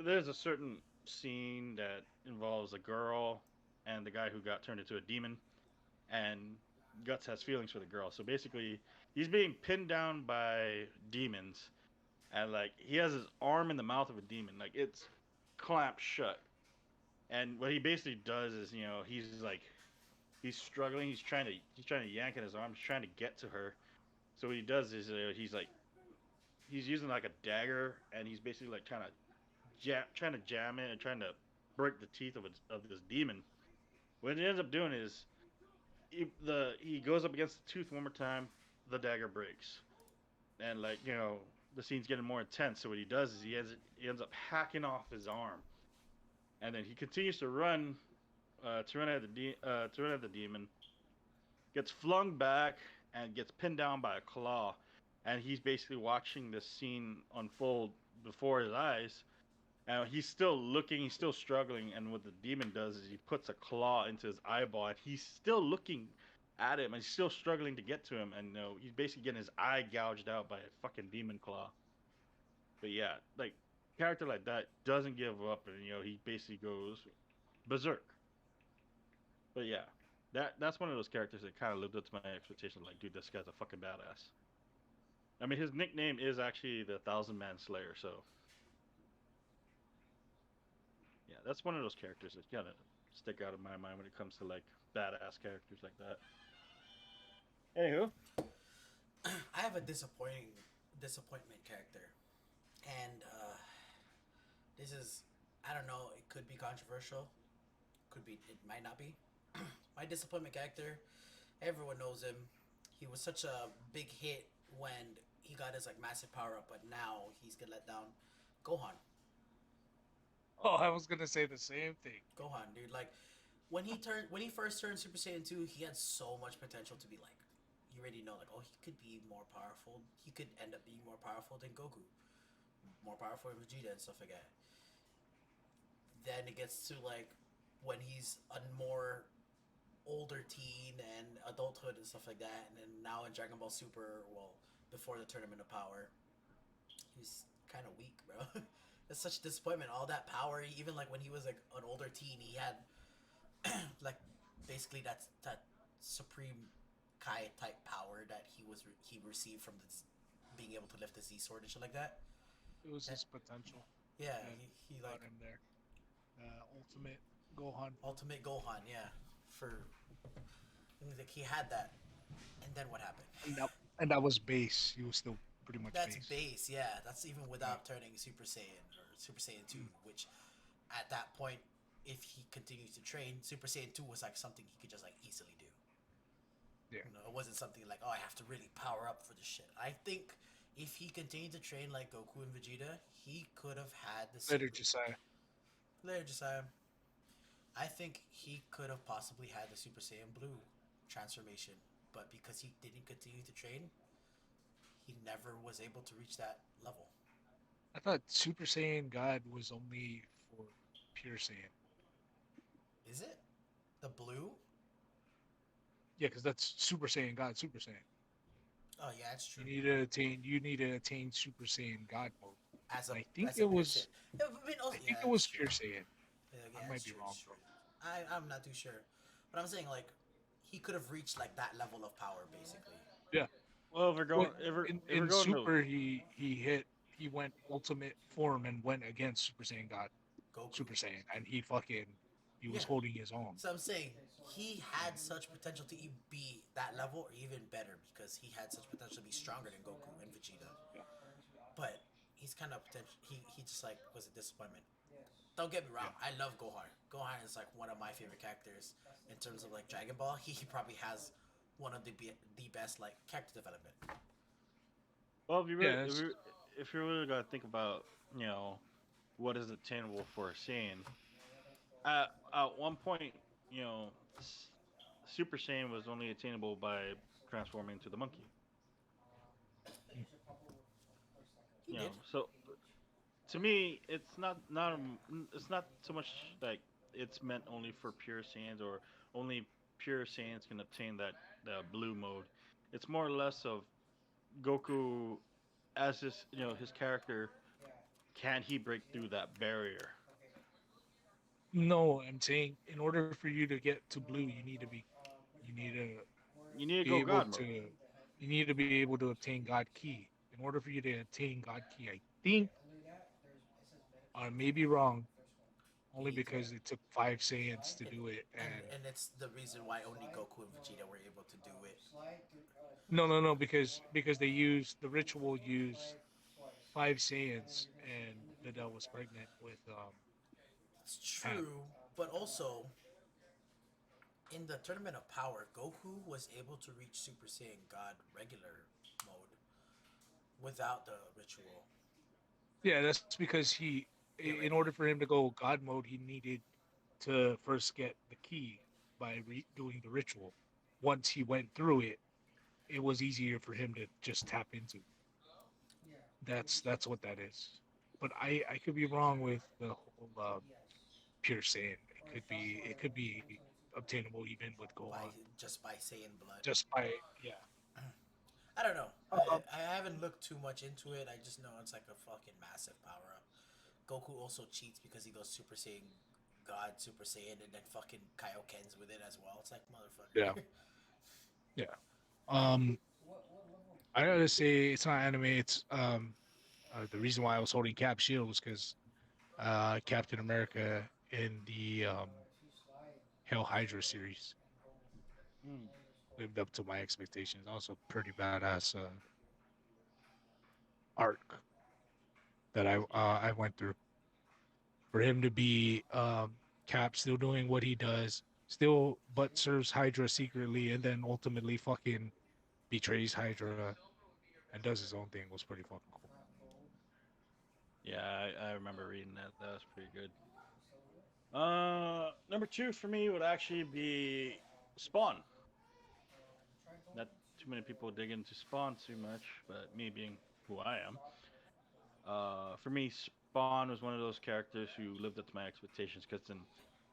there's a certain scene that involves a girl and the guy who got turned into a demon, and Guts has feelings for the girl. So basically, he's being pinned down by demons, and like he has his arm in the mouth of a demon, like it's clamped shut. And what he basically does is, he's struggling. He's trying to yank at his arm. He's trying to get to her. So what he does is he's using like a dagger, and he's basically like trying to jam it and trying to break the teeth of this demon. What he ends up doing is he goes up against the tooth one more time. The dagger breaks, and the scene's getting more intense. So what he does is he ends up hacking off his arm, and then he continues to run at the demon. Gets flung back and gets pinned down by a claw, and he's basically watching this scene unfold before his eyes. He's still looking, he's still struggling, and what the demon does is he puts a claw into his eyeball, and he's still looking at him, and he's still struggling to get to him, and he's basically getting his eye gouged out by a fucking demon claw. But yeah, like character like that doesn't give up, and he basically goes berserk. But yeah, that's one of those characters that kind of lived up to my expectations. Like, dude, this guy's a fucking badass. I mean, his nickname is actually the Thousand Man Slayer, so yeah, that's one of those characters that kind of stick out in my mind when it comes to like badass characters like that. Anywho, I have a disappointment character, and this is, I don't know. It could be controversial. Could be. It might not be. My disappointment character. Everyone knows him. He was such a big hit when he got his like massive power up, but now he's get let down. Gohan. Oh, I was gonna say the same thing. Gohan, dude. Like when he first turned Super Saiyan 2, he had so much potential to be like, you already know, like, oh, he could be more powerful. He could end up being more powerful than Goku, more powerful than Vegeta and stuff like that. Then it gets to like when he's a more older teen and adulthood and stuff like that, and then now in Dragon Ball Super, well, before the Tournament of Power, He's kind of weak, bro. It's such a disappointment. All that power, even like when he was like an older teen, he had like basically that supreme Kai type power that he received from this being able to lift the Z sword and shit like that. It was And, his potential yeah, that he like got him there. Ultimate Gohan form. ultimate Gohan. Yeah, for like he had that, and then what happened? And that, and that was base. He was still pretty much That's base. base. Yeah, that's even Yeah. without turning Super Saiyan or Super Saiyan 2, Mm. which at that point, if he continued to train, Super Saiyan 2 was like something he could just like easily do. Yeah. It wasn't something like, oh, I have to really power up for this shit. I think if he continued to train like Goku and Vegeta, he could have had the Later, super. Josiah. Later, Josiah. I think he could have possibly had the Super Saiyan Blue transformation, but because he didn't continue to train, he never was able to reach that level. I thought Super Saiyan God was only for pure Saiyan. Is it the blue? Yeah, because that's Super Saiyan God, Super Saiyan. Oh yeah, that's You true. need to attain. You need to attain Super Saiyan God mode. As And a I think as a it pure Saiyan. was. Yeah, I mean, I also, think yeah, it that's was true. pure Saiyan. I Yeah, might that's be true. wrong That's true. though. I'm not too sure, but I'm saying like he could have reached like that level of power basically. Yeah. Well, if we're Well, going, if we're, if we're in going to, Super, he went ultimate form and went against Super Saiyan God, Goku. Super Saiyan, and he was Yeah. holding his own. So I'm saying he had such potential to be that level or even better because he had such potential to be stronger than Goku and Vegeta. Yeah. But he's kind of potential. He just like was a disappointment. Don't get me Yeah. wrong. I love Gohan. Gohan is like one of my favorite characters in terms of like Dragon Ball. He probably has one of the best like character development. well, if you really, Yeah. if you really got to think about, what is attainable for a Saiyan, at one point, Super Saiyan was only attainable by transforming into the monkey. Mm. He did. So to me, it's not so much like it's meant only for pure Saiyans or only pure Saiyans can obtain that the blue mode. It's more or less of Goku as his character. Can he break through that barrier? No, I'm saying in order for you to get to blue, you need to You need to be go able God mode. to, you need to be able to obtain God key. In order for you to obtain God key, I think I may be wrong, You only need to, because it took 5 Saiyans to and do it, and and it's the reason why only Goku and Vegeta were able to do it. no, because they used the ritual used 5 Saiyans, and Videl was pregnant with It's Ham. true, but also in the Tournament of Power, Goku was able to reach Super Saiyan God regular mode without the ritual. Yeah, that's because The in order irregular. for him to go God mode, he needed to first get the key by doing the ritual. Once he went through it, it was easier for him to just tap into. That's what that is. But I could be wrong with the whole pure Saiyan. It could be obtainable even with Gohan. By just by saying blood. Just by yeah. I don't know. Um, I haven't looked too much into it. I just know it's like a fucking massive power up. Goku also cheats because he goes Super Saiyan God, Super Saiyan, and then fucking Kaioken's with it as well. It's like yeah, motherfucker. yeah. Um, I gotta say it's not anime. It's the reason why I was holding Cap Shield was because Captain America in the Hell Hydra series Hmm. lived up to my expectations. Also, pretty badass arc that I went through for him to be Cap still doing what he does, still but serves Hydra secretly, and then ultimately fucking betrays Hydra and does his own thing was pretty fucking cool. Yeah, I remember reading that. That was pretty good. Number two for me would actually be Spawn. Not too many people dig into Spawn too much, but me being who I am, for me, Spawn was one of those characters who lived up to my expectations. Because then,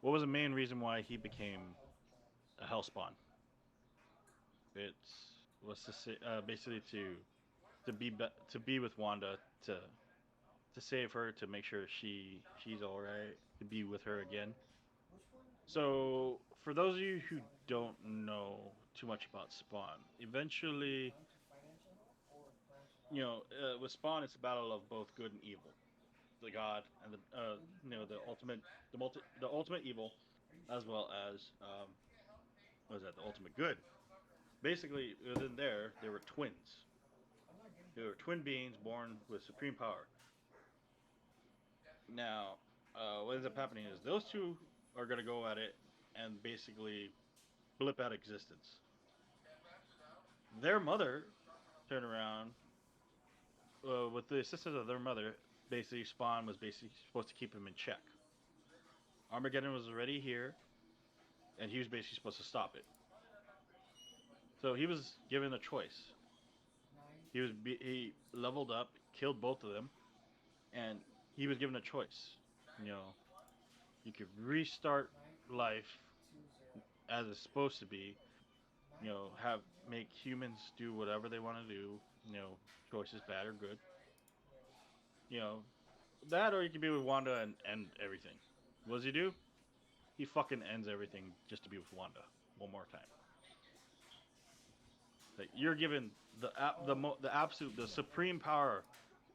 what was the main reason why he became a Hellspawn? It's was to say, basically to to be with Wanda to save her, to make sure she's all right, to be with her again. So, for those of you who don't know too much about Spawn, eventually, with Spawn, it's a battle of both good and evil, the god and the the ultimate evil, as well as what is that, the ultimate good. Basically, within there, they were twins. They were twin beings born with supreme power. Now, what ends up happening is those two are gonna go at it and basically blip out existence. Their mother turned around with the assistance of their mother. Basically, Spawn was basically supposed to keep him in check. Armageddon was already here, and he was basically supposed to stop it. So he was given a choice. He leveled up, killed both of them, and he was given a choice. You know, you could restart life as it's supposed to be. Have make humans do whatever they want to do. Choices bad or good. You know that, or you could be with Wanda and end everything. What does he do? He fucking ends everything just to be with Wanda one more time. Like, you're given the absolute, the supreme power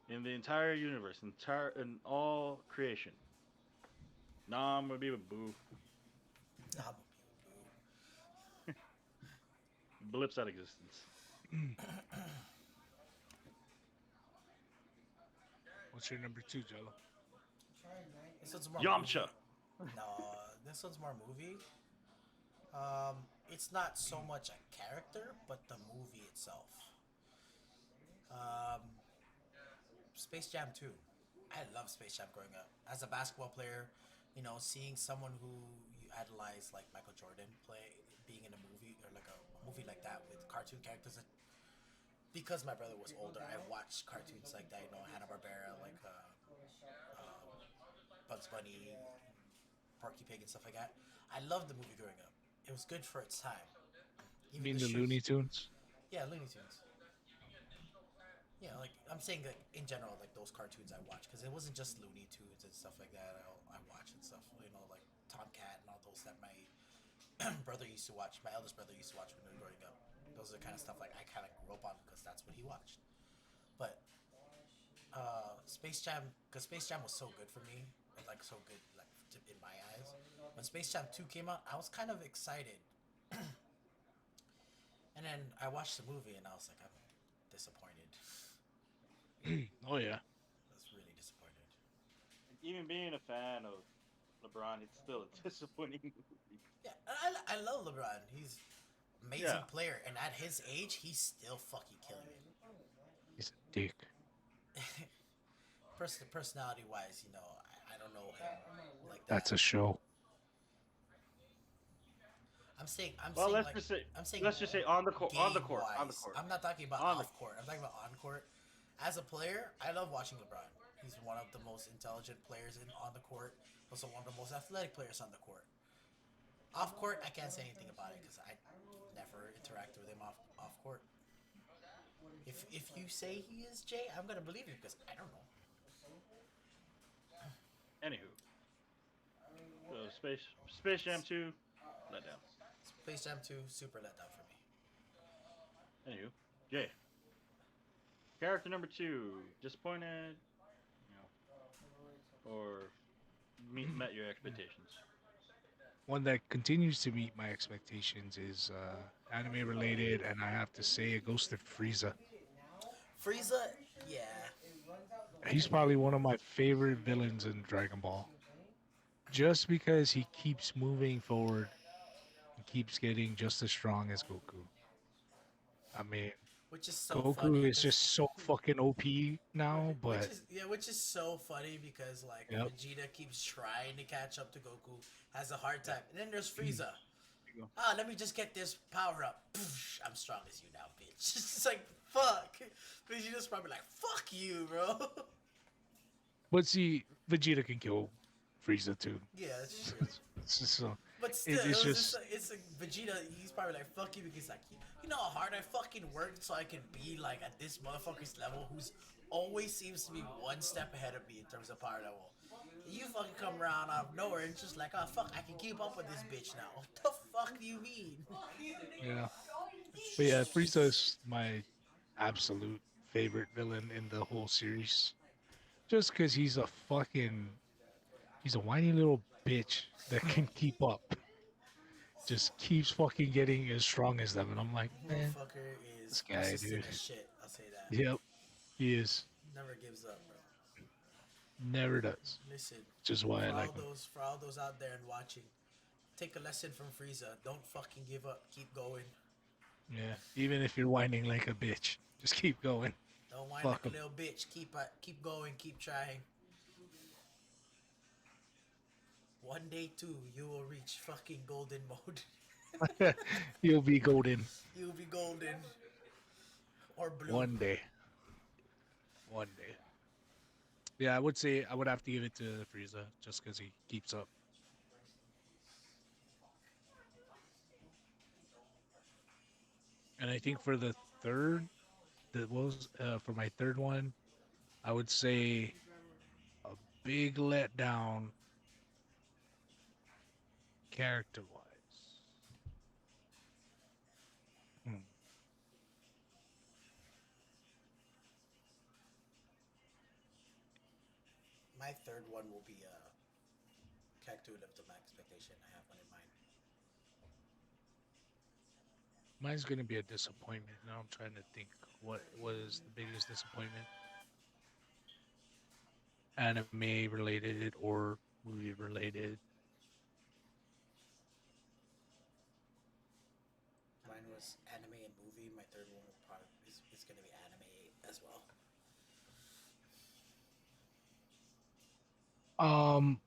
in the entire universe, in all creation. Nah, I'm gonna be with Boo. Nah, Blips out existence. What's your number 2, Jello? this one's more Yamcha. movie. No, this one's more movie. It's not so much a character, but the movie itself. Um, Space Jam 2. I love Space Jam growing up. As a basketball player, seeing someone who you idolize like Michael Jordan play, being in a movie or like a movie like that with cartoon characters. Because my brother was older, I watched cartoons like that. Hanna Barbera, like Bugs Bunny, Porky Pig, and stuff like that. I loved the movie growing up. It was good for its time. You Even mean the the shoes. Looney Tunes? Yeah, Looney Tunes. Yeah, like I'm saying, like in general, like those cartoons I watch, because it wasn't just Looney Tunes and stuff like that. I watch and stuff, like Tomcat and all those that my brother used to watch. My eldest brother used to watch when we were growing up. Those are the kind of stuff like I kind of grew up on because that's what he watched. But Space Jam, because Space Jam was so good for me, and like so good like in my eyes. When Space Jam 2 came out, I was kind of excited, and then I watched the movie and I was like, I'm disappointed. Oh yeah. I was really disappointed. Even being a fan of LeBron, it's still a disappointing movie. Yeah, I love LeBron. He's amazing Yeah. player, and at his age, he's still fucking killing it. He's a dick. Personality wise, I don't know him like that. That's a show. I'm saying. Well, let's like, just say. I'm saying. Let's just say on the court. On the court. game-wise. On the court. I'm not talking about On the- off court. I'm talking about on court. As a player, I love watching LeBron. He's one of the most intelligent players on the court. Also one of the most athletic players on the court. Off court, I can't say anything about it because I never interacted with him off court. If you say he is Jay, I'm gonna believe you because I don't know. Anywho, so Space Jam 2, let down. Space Jam 2, super letdown for me. Anywho, Jay. Character number 2, disappointed, or met your expectations. One that continues to meet my expectations is anime related, and I have to say it goes to Frieza. Frieza, yeah. He's probably one of my favorite villains in Dragon Ball. Just because he keeps moving forward and keeps getting just as strong as Goku. I mean, Which is so Goku funny. is just so fucking OP now, but Which is so funny because like Yep. Vegeta keeps trying to catch up to Goku, has a hard time, and then there's Frieza. you go. Let me just get this power up. Poosh, I'm strong as you now, bitch. It's like fuck. Vegeta's probably like fuck you, bro. see, Vegeta can kill Frieza too. Yeah, that's true. It's just so. But still, it it's was just just like, it's like Vegeta. He's probably like fuck you because he's like you know how hard I fucking worked so I can be like at this motherfucker's level who's always seems to be one step ahead of me in terms of power level. You fucking come around out of nowhere and it's just like, oh fuck, I can keep up with this bitch now. What the fuck do you mean? yeah. But yeah, Frieza is my absolute favorite villain in the whole series. Just because he's a whiny little bitch that can keep up. Just keeps fucking getting as strong as them, and I'm like, man, Motherfucker this is guy, persistent dude. as shit. I'll say that. Yep, he is. Never gives up, bro. Never does. Listen, Which is why I like him. for all those out there and watching, take a lesson from Frieza. Don't fucking give up. Keep going. Yeah, even if you're whining like a bitch, just keep going. Don't whine Fuck like a him. little bitch. Keep going. Keep trying. One day too, you will reach fucking golden mode. You'll be golden You'll be golden or blue. one day. One day. Yeah, I would say I would have to give it to Frieza just because he keeps up. And I think for the third, that was for my third one, I would say a big letdown character wise. Hmm. My third one will be character who lived to my expectation. I have one in mind. Mine's gonna be a disappointment. Now I'm trying to think what was the biggest disappointment, anime related or movie related. Mine was anime and movie. My third one will probably is gonna be anime as well. Um,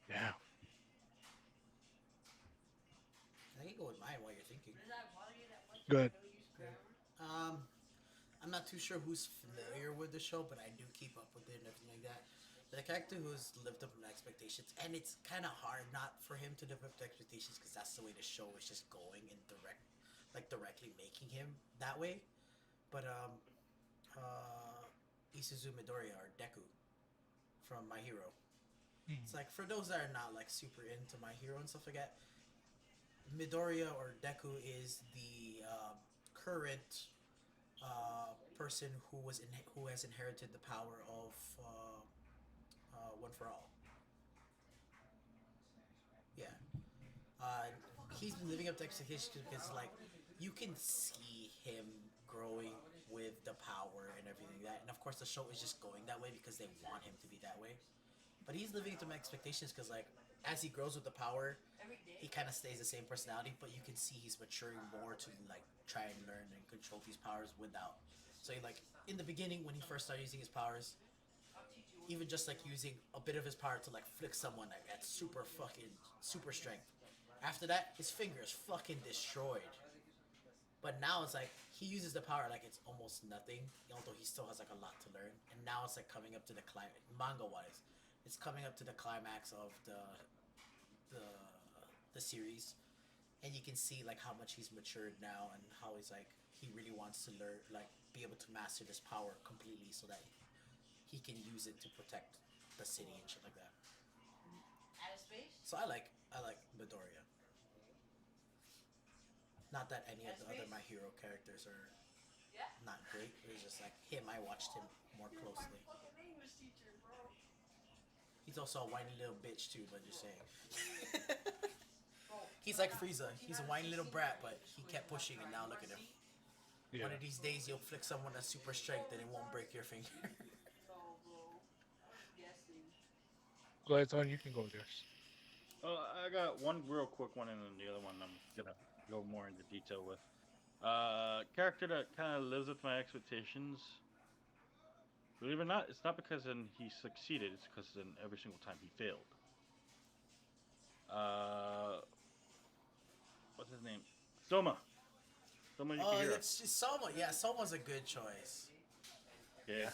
yeah, I can go with mine while you're thinking. good. Um, I'm not too sure who's familiar with the show, but I do keep up with it and everything like that. The character who's lived up to my expectations, and it's kind of hard not for him to live up to expectations because that's the way the show is just going and directly making him that way. But Isuzu Midoriya or Deku from My Hero. It's like for those that are not like super into My Hero and stuff like that, Midoriya or Deku is the current person who has inherited the power of One for All. Yeah, uh, he's been living up to expectations because like you can see him growing with the power and everything like that, and of course the show is just going that way because they want him to be that way. But he's living up to my expectations because like as he grows with the power, he kind of stays the same personality, but you can see he's maturing more to like try and learn and control these powers without. So like in the beginning when he first started using his powers, even just like using a bit of his power to like flick someone like at super fucking super strength. After that, his finger is fucking destroyed. But now it's like he uses the power like it's almost nothing, although he still has like a lot to learn. And now it's like coming up to the climax, manga wise, it's coming up to the climax of the the series, and you can see like how much he's matured now and how he's like he really wants to learn like be able to master this power completely so that he can use it to protect the city and shit like that. So I like Midoriya. Not that any of the other My Hero characters are not great. It's just like him. I watched him more closely. He's also a whiny little bitch too, but just saying. He's like Frieza. He's a whiny little brat, but he kept pushing, and now look at him. Yeah. One of these days, you'll flick someone that's super strength, and it won't break your finger. Go ahead, Tony. You can go with yours. I got one real quick one, and then the other one I'm gonna go more into detail with. Character that kind of lives with my expectations. Believe it or not, it's not because he succeeded; it's because in every single time he failed. Uh, what's his name? Soma. Soma Oh, Yukihira. it's just Soma. Yeah, Soma's a good choice. Okay, Yeah.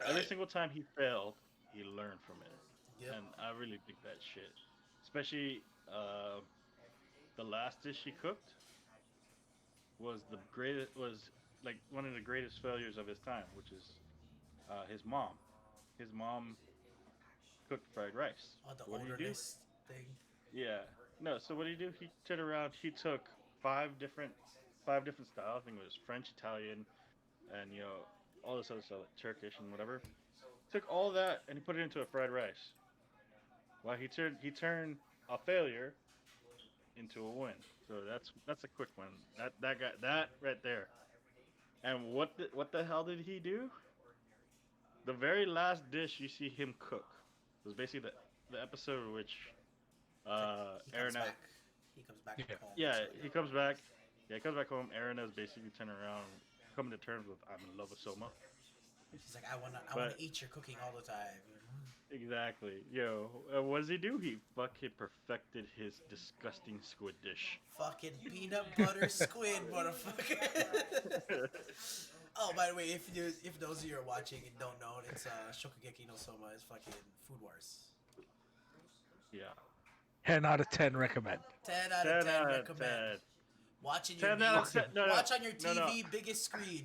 every single time he failed, he learned from it, Yep. and I really think that shit. Especially the last dish he cooked was the greatest, was like one of the greatest failures of his time, which is his mom. His mom cooked fried rice. Oh, the So what did he do? odorless thing. Yeah. No, so what did he do? He turned around, he took five different styles. I think it was French, Italian, and all this other stuff, like Turkish and whatever. Took all that and he put it into a fried rice. Well, he turned a failure into a win. So that's a quick one. That guy, that right there. And what the hell did he do? The very last dish you see him cook was basically the episode in which It's like he comes Aaron had, back. He comes back Yeah. home, yeah, basically. he comes back. Yeah, he comes back home. Aaron is basically turning around, coming to terms with I'm in love with Soma. He's like, I wanna But eat your cooking all the time. exactly, what does he do? He fucking perfected his disgusting squid dish. Fucking peanut butter squid, motherfucker. Oh, by the way, if those of you are watching and don't know, it's Shokugeki no Soma is fucking Food Wars. Yeah, 10 out of 10 recommend. 10 out of 10 10 out of recommend. 10. Watch in your 10 out main, of 10. No, no, watch on your no, no. TV, biggest screen.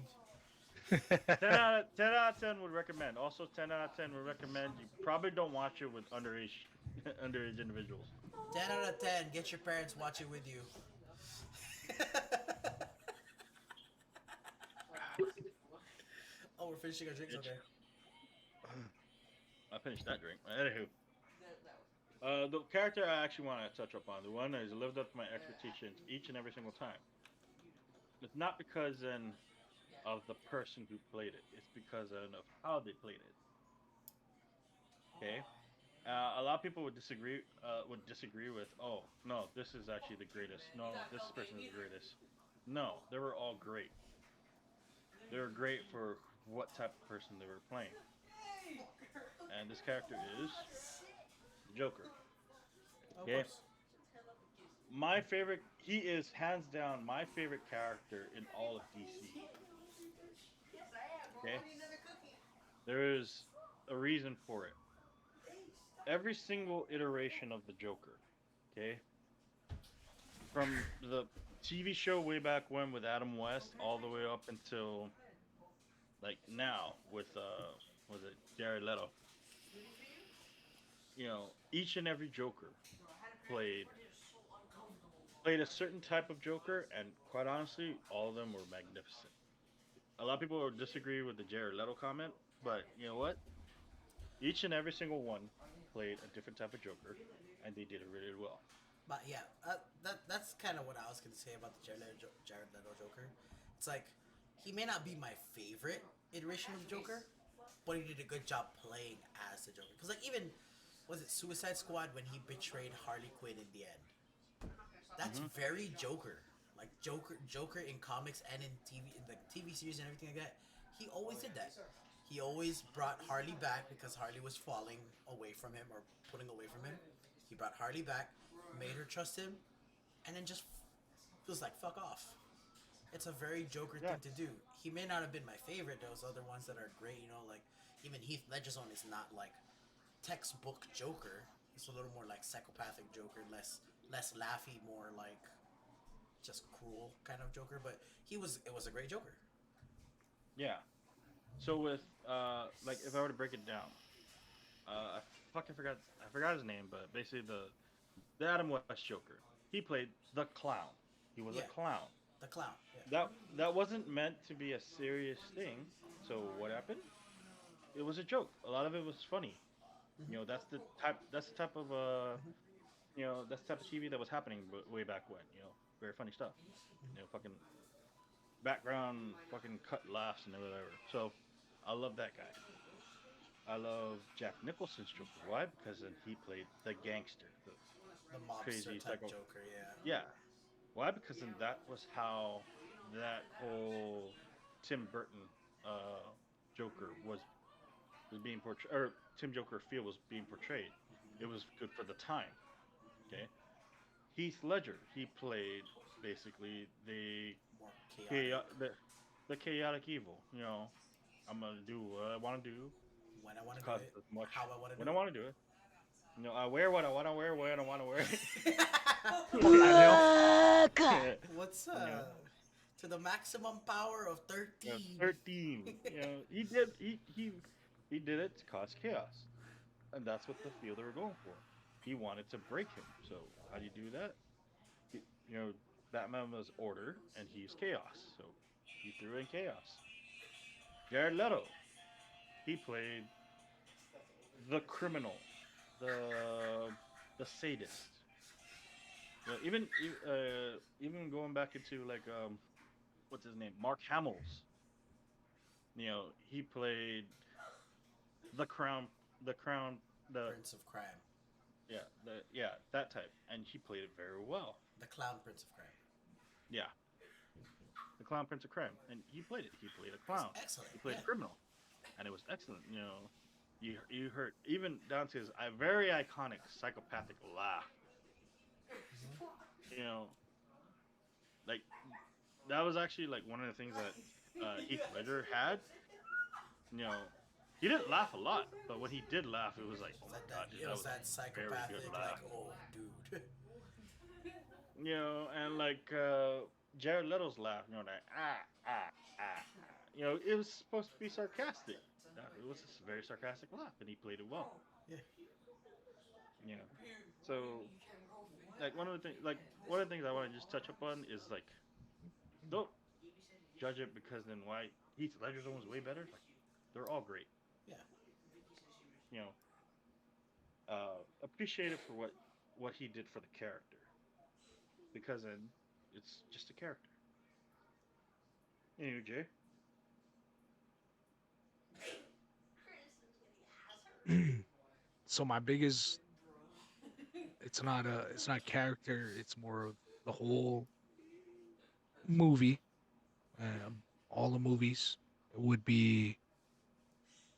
10 out of 10 would recommend. Also, 10 out of 10 would recommend. You probably don't watch it with underage underage individuals. 10 out of 10. Get your parents watch it with you. Oh, we're finishing our drinks. Bitch. Okay. I finished that drink. Anywho, the character I actually want to touch up on, the one that has lived up to my expectations each and every single time. It's not because then of the person who played it. It's because then of how they played it. Okay. A lot of people would disagree with, oh no, this is actually the greatest. No, this person is the greatest. No, they were all great. They were great for what type of person they were playing. And this character is the Joker. Of Okay, course. my favorite. He is hands down my favorite character in all of DC. Okay, there is a reason for it. Every single iteration of the Joker. Okay, from the TV show way back when with Adam West, all the way up until like now with was it Jared Leto? Each and every Joker played played a certain type of Joker, and quite honestly, all of them were magnificent. A lot of people would disagree with the Jared Leto comment, but you know what? Each and every single one played a different type of Joker, and they did it really well. But yeah, that's kind of what I was gonna say about the Jared Leto Joker. It's like he may not be my favorite iteration of the Joker, but he did a good job playing as the Joker. Because like even was it Suicide Squad when he betrayed Harley Quinn in the end? That's Hmm. very Joker. Like Joker in comics and in TV, in the TV series and everything like that. He always did that. He always brought Harley back because Harley was falling away from him or pulling away from him. He brought Harley back, made her trust him, and then just was like, fuck off. It's a very Joker Yeah, thing to do. He may not have been my favorite. Those other ones that are great, like even Heath Ledger's one is not like textbook Joker. It's a little more like psychopathic Joker, less laughy, more like just cruel kind of Joker. But it was a great Joker. yeah. So with like if I were to break it down, I fucking forgot his name, but basically the Adam West Joker, he played the clown. He was a Yeah, clown. the clown. Yeah. That wasn't meant to be a serious thing. So what happened? It was a joke. A lot of it was funny. Hmm. That's the type of that's the type of TV that was happening way back when. Very funny stuff. Fucking background, fucking cut laughs and whatever. So I love that guy. I love Jack Nicholson's Joker. Why? Because then he played the gangster, the The mobster crazy type psycho. Joker. Yeah. Yeah. Why? Because then that was how that whole Tim Burton uh, Joker was being portrayed, or Tim Joker feel was being portrayed. It was good for the time. Okay. Heath Ledger, he played basically More chaotic. the chaotic evil. I'm gonna do what I want to do. When I want to do Cause it, as much how I want to when do I want to do it. You know, I wear what I want to wear when I want to wear it. it. Fuck that hell. What's You know, to the maximum power of you know, 13? 13. You know, he did it to cause chaos, and that's what the field they were going for. He wanted to break him. So how do you do that? You know, Batman was order, and he's chaos. So he threw in chaos. Jared Leto, he played the criminal, the the sadist. You know, even going back into like what's his name, Mark Hamill's. You know, he played the crown, the crown, the Prince of Crime. yeah that type, and he played it very well. The Clown Prince of Crime. Yeah, the clown prince of crime, and he played it. He played a It's clown. excellent. He played Yeah. a criminal, and it was excellent. You know, you heard even down to his very iconic psychopathic laugh. You know, like that was actually like one of the things that Heath Ledger had. You know, he didn't laugh a lot, but when he did laugh, it was like, oh It's my like god, that. dude, It that was was that a very good psychopathic, like, laugh. oh, dude. You know, and like Jared Leto's laugh, you know, that you know, it was supposed to be sarcastic. It was a very sarcastic laugh, and he played it well. Yeah. You know, so like one of the things I want to just touch upon is like, don't judge it because then why Heath Ledger's one was way better. Like, they're all great. Yeah. You know, appreciate it for what he did for the character, because then it's just a character. You know, Jay. So my biggest, it's not character, it's more of the whole movie, all the movies would be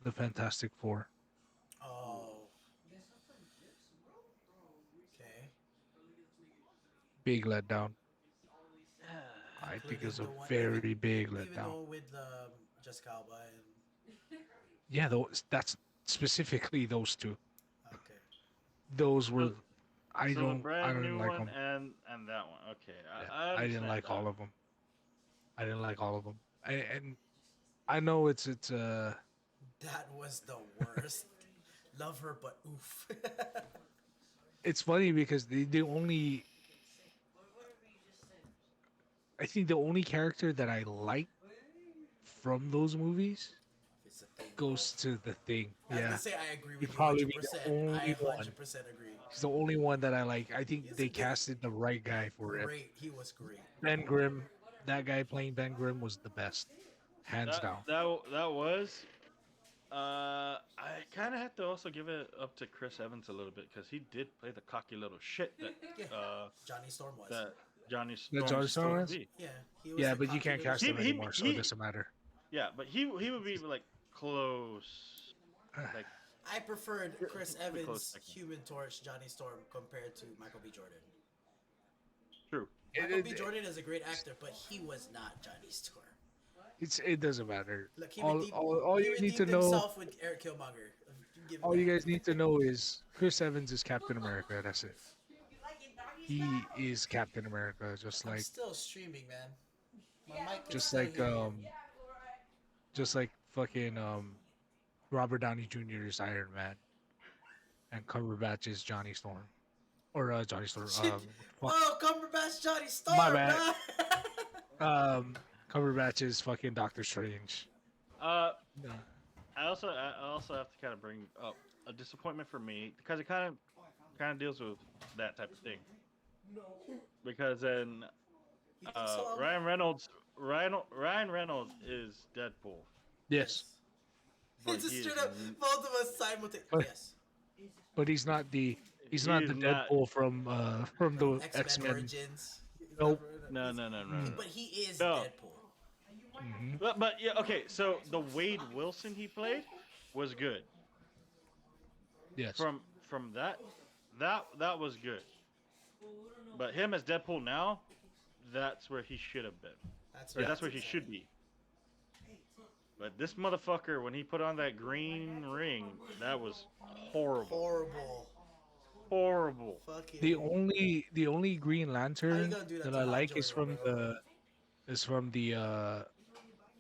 the Fantastic Four. Oh. Okay. Big letdown. I think Including it's a the one, very big even the letdown. one with Jessica Alba and Yeah, that's specifically those two. okay. Those were, So, so the I brand don't new like one them. and that one. Okay, Yeah, I I didn't understand like that. all of them. I didn't like all of them. And I know it's That was the worst. Love her, but oof. it's funny because the only, I think the only character that I like from those movies It's a thing, bro. goes to the Thing. I was gonna Yeah, say I agree he'd with you probably be the 100%. I only one. 100% agree. He's the only one that I like. I think He's a they good, casted the right guy for it. great. He was great. Ben Grimm, that guy playing Ben Grimm was the best, hands down. That was. I kind of have to also give it up to Chris Evans a little bit because he did play the cocky little shit that Yeah. uh Johnny Storm was. that Johnny That's Storm Johnny is supposed to Storm. be. Yeah, he was Yeah, the but you cocky can't little cast He him shit. anymore, so it he doesn't matter. yeah, but he would be like close, like I preferred Chris pretty close Evans, second. Human Torch, Johnny Storm compared to Michael B. Jordan. True. Michael B. Jordan is a great actor, but he was not Johnny Storm. it doesn't matter. Look, All he you need to redeemed know, himself with Eric Killmonger. Give him all you that. guys need to know is Chris Evans is Captain America. That's it. He is Captain America, I'm still streaming, man. My mic is just still like here. just like fucking Robert Downey Jr. is Iron Man, and Cumberbatch is Johnny Storm, or Johnny Storm. Fuck, Oh, Cumberbatch, Johnny Storm, my bad. dog. Cumberbatch is fucking Doctor Strange. Uh, No. I also have to kind of bring up a disappointment for me because it kind of deals with that type of thing. Because then You think so? Ryan Reynolds is Deadpool, Yes, but It's just he is straight up both of us simultaneously. But- Yes. but he's he not is the not Deadpool from From the X-Men X Men. Origins. Nope. no no no no. But he is No. Deadpool. Hmm. But yeah, okay. So the Wade Wilson he played was good. Yes. From that was good. But him as Deadpool now, that's where he should have been. That's Or what that's I'm where he saying. should be. But this motherfucker, when he put on that green ring, that was horrible. Horrible. Horrible. The Fucking. only Green How you Lantern gonna do that that to I Hal like is Jordan, bro?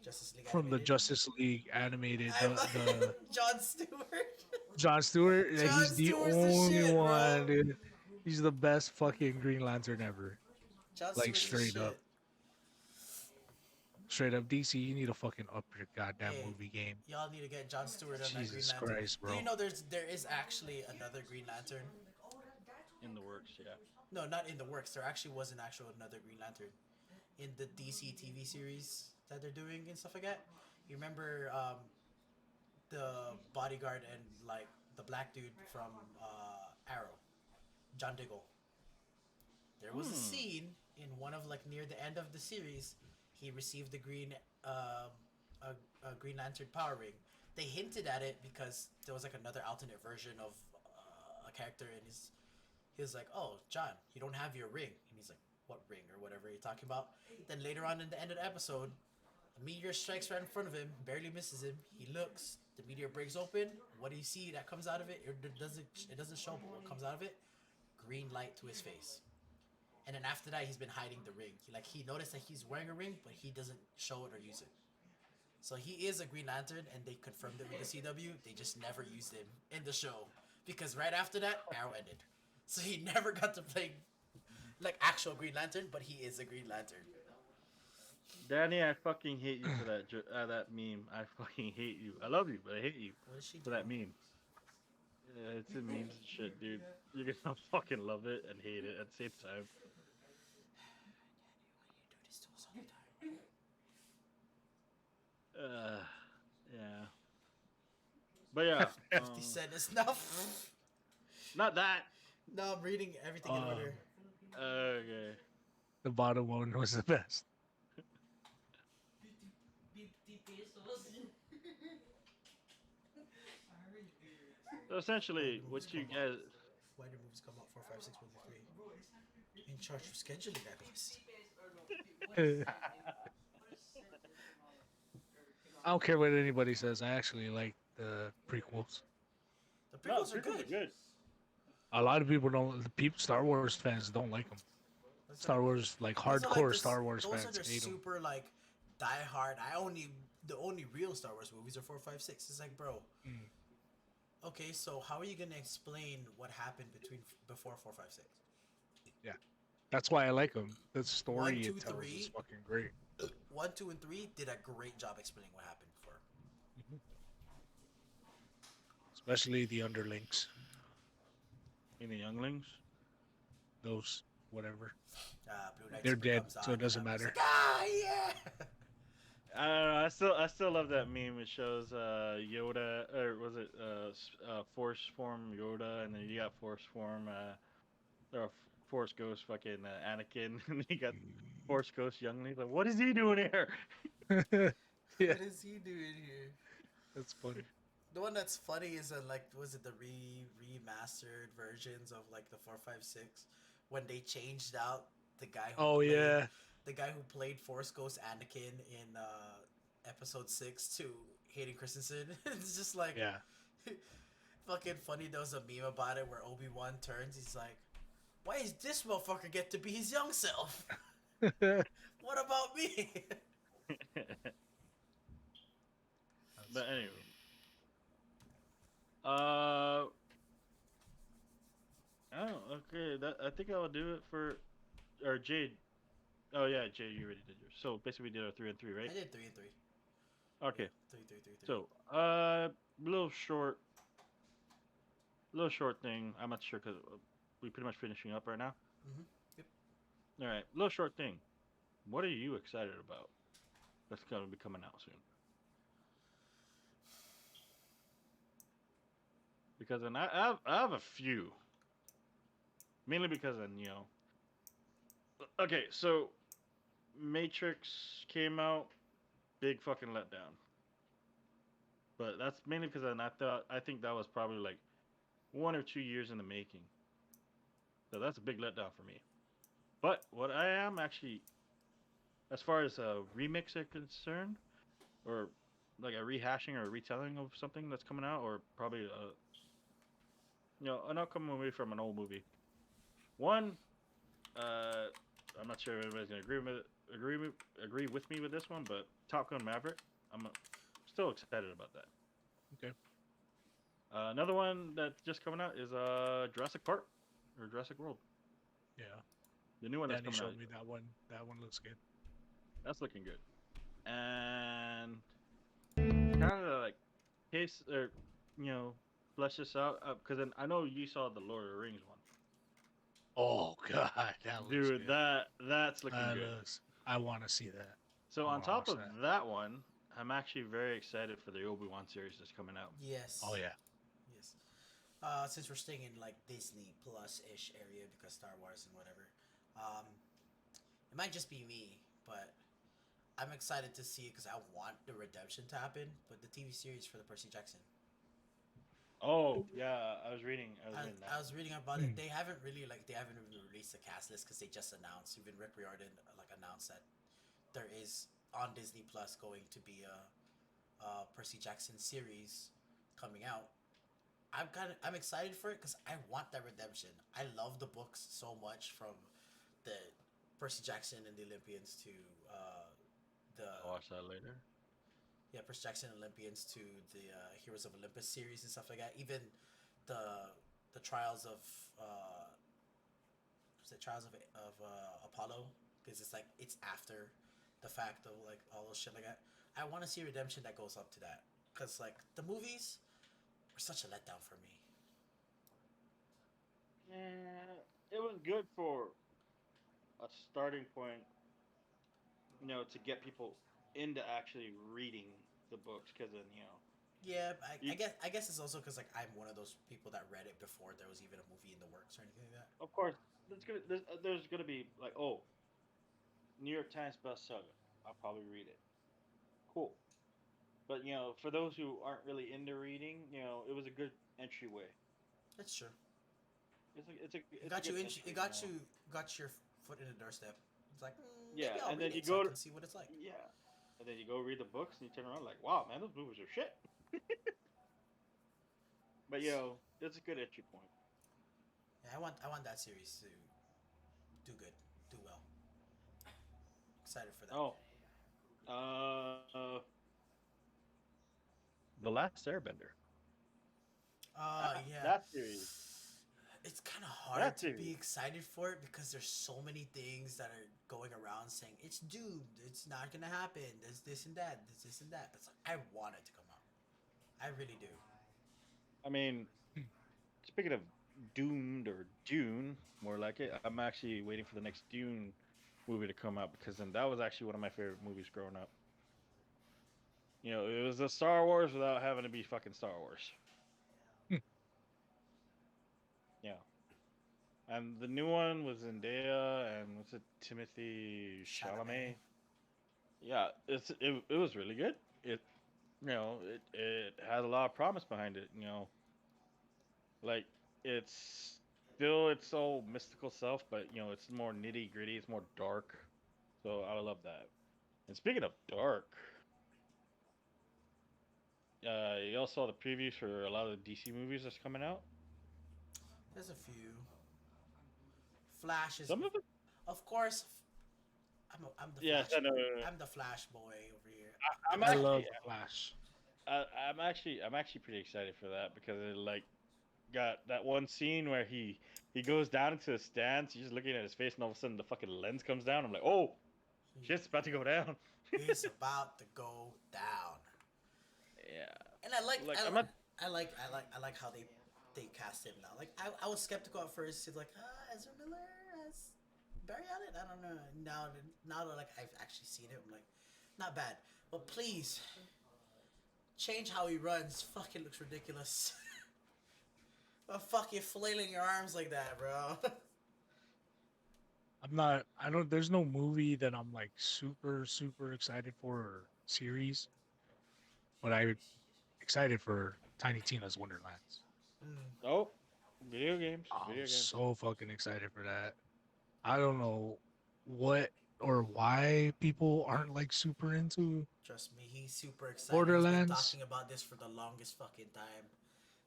Justice League from the animated. Justice League animated. I'm The John Stewart. John Stewart. John He's the Stewart's the only shit, one, bro. dude. He's the best fucking Green Lantern ever. John Like Stewart's the straight up, shit. straight up. DC, you need to fucking up your goddamn Hey, movie game. y'all need to get John Stewart on that Green Jesus Lantern. Christ, Do you bro. know there is actually another Green Lantern? In the works, yeah. No, not in the works. There actually was an actual another Green Lantern in the DC TV series that they're doing and stuff like that. You remember the bodyguard and like the black dude from Arrow, John Diggle. There was a scene in one of like near the end of the series. He received the a Green Lantern power ring. They hinted at it because there was like another alternate version of a character, and he was like, "Oh, John, you don't have your ring," and he's like, "What ring or whatever you're talking about?" Then later on in the end of the episode, a meteor strikes right in front of him, barely misses him. He looks, the meteor breaks open. What do you see that comes out of it? It doesn't show, but what comes out of it? Green light to his face. And then after that, he's been hiding the ring. He noticed that he's wearing a ring, but he doesn't show it or use it. So he is a Green Lantern, and they confirmed it with the CW. They just never used him in the show because right after that, Arrow ended. So he never got to play like actual Green Lantern, but he is a Green Lantern. Danny, I fucking hate you for that meme. I fucking hate you. I love you, but I hate you What is she for doing? that meme. Yeah, it's a memes and shit, dude. You're gonna fucking love it and hate it at the same time. You do this to us all the time. Yeah. But yeah, 50 Cent is enough. not that. No, I'm reading everything in order. Okay. The bottom one was the best. So essentially, what you guys. Why do movies come out 4, 5, 6, 1, 2, 3? In charge of scheduling, I guess. I don't care what anybody says. I actually like the prequels. The prequels are good. A lot of people don't. The people, Star Wars fans don't like them. Star Wars, like Those are hardcore the- Star Wars those fans, are the hate them. super like die hard. The only real Star Wars movies are 4, 5, 6. It's like, bro. Okay, so how are you gonna explain what happened before 4, 5, 6? That's why I like them. The story 1, it 2, tells 3. is fucking great. 1, 2, and 3 did a great job explaining what happened before. Especially the underlings. In the younglings? Those, whatever. Blue Knight They're Super dead, comes so on, it doesn't and I'm just matter. like, ah, yeah. I don't know. I still love that meme. It shows Yoda, or was it Force form Yoda, and then you got Force form or Force Ghost fucking Anakin, and you got Force Ghost Youngling. Like, what is he doing here? Yeah, What is he doing here? that's funny. The one that's funny is like, was it the remastered versions of like the 4, 5, 6 when they changed out the guy who Oh played, yeah, the guy who played Force Ghost Anakin in episode 6 to Hayden Christensen. It's just like, yeah. fucking funny. There was a meme about it where Obi-Wan turns. He's like, why is this motherfucker get to be his young self? What about me? But anyway, oh, okay. I think I will do it for, or Jade. Oh yeah, Jade, you already did yours. So basically, we did our 3 and 3, right? I did 3 and 3. Okay. 3, 3, 3, 3. So, little short thing. I'm not sure because we pretty much finishing up right now. Yep. All right, little short thing. What are you excited about? That's gonna be coming out soon. Because then I have a few. Mainly because then Okay, so Matrix came out, big fucking letdown. But that's mainly because I think that was probably like 1 or 2 years in the making. So that's a big letdown for me. But what I am actually, as far as remix are concerned, or like a rehashing or a retelling of something that's coming out, or probably an upcoming movie from an old movie. One, I'm not sure if everybody's gonna agree with me with this one, but Top Gun Maverick. I'm still excited about that. Okay. Another one that's just coming out is Jurassic Park or Jurassic World. Yeah. The new one that's Danny coming showed out. me that one. That one looks good. That's looking good. And kind of like case or flesh this out because then I know you saw the Lord of the Rings one. Oh God, that looks Dude, good. that's looking That good. looks. I want to see that. So I on want to top watch of that. that one, I'm actually very excited for the Obi-Wan series that's coming out. Yes. Oh yeah. Yes. Since we're staying in like Disney Plus ish area because Star Wars and whatever, um, it might just be me, but I'm excited to see it because I want the redemption to happen. But the TV series for the Percy Jackson, Oh yeah, I was reading I that. was reading about it. They haven't really released the cast list because they just announced. Even Rick Riordan like announced that there is on Disney Plus going to be a Percy Jackson series coming out. I'm excited for it because I want that redemption. I love the books so much from the Percy Jackson and the Olympians to the I'll watch that later. Percy Jackson and Olympians to the Heroes of Olympus series and stuff like that. Even the the trials of was it trials of Apollo because it's like it's after the fact of like all those shit like that. I want to see redemption that goes up to that because like the movies were such a letdown for me. Yeah, it was good for a starting point, to get people into actually reading the books, because then Yeah, you I guess it's also because like I'm one of those people that read it before there was even a movie in the works or anything like that. of course there's gonna be like, oh, New York Times bestseller. I'll probably read it. Cool. But for those who aren't really into reading, it was a good entryway. That's true. It It's a got good you in. entry. It got you got your foot in the doorstep. It's like Yeah, maybe I'll and read then you it so I go to can see what it's like. yeah, and then you go read the books and you turn around like, wow, man, those movies are shit. But it's a good entry point. Yeah, I want that series to do good, do well. Excited for that. Oh, uh, The Last Airbender. Yeah. That series. It's kind of hard That to be series. excited for it because there's so many things that are going around saying it's doomed, it's not gonna happen, there's this and that, there's this and that. But it's like, I want it to come out. I really do. I mean, speaking of doomed or Dune, more like it, I'm actually waiting for the next Dune movie to come out because then that was actually one of my favorite movies growing up. It was a Star Wars without having to be fucking Star Wars. Yeah. And the new one was Zendaya and what's it, Timothy Chalamet. Chalamet. Yeah, it was really good. It has a lot of promise behind it. Like it's still its old mystical self, but it's more nitty gritty. It's more dark. So I love that. And speaking of dark, you all saw the previews for a lot of the DC movies that's coming out. There's a few. Flash is, Some of it, of course. I'm the yes, Flash. I know. I'm the Flash boy over here. I'm I actually, love the Flash. I'm actually pretty excited for that because it like got that one scene where he goes down into a stance. You're just looking at his face, and all of a sudden the fucking lens comes down. I'm like, oh, He, shit's about to go down. he's about to go down. Yeah, And like I'm not. I like how they cast him now. Like I was skeptical at first. He's like, Ezra Miller as Barry Allen. I don't know. Now that like I've actually seen it, I'm like, not bad. But please change how he runs. Fucking looks ridiculous. Oh, fuck you flailing your arms like that, bro. I'm not. I don't. There's no movie that I'm like super excited for or series, but I'm excited for Tiny Tina's Wonderlands. Mm. Oh, video games, I'm video games. so fucking excited for that. I don't know what. or why people aren't like super into Trust me, he's super excited. He's been Borderlands. talking about this for the longest fucking time.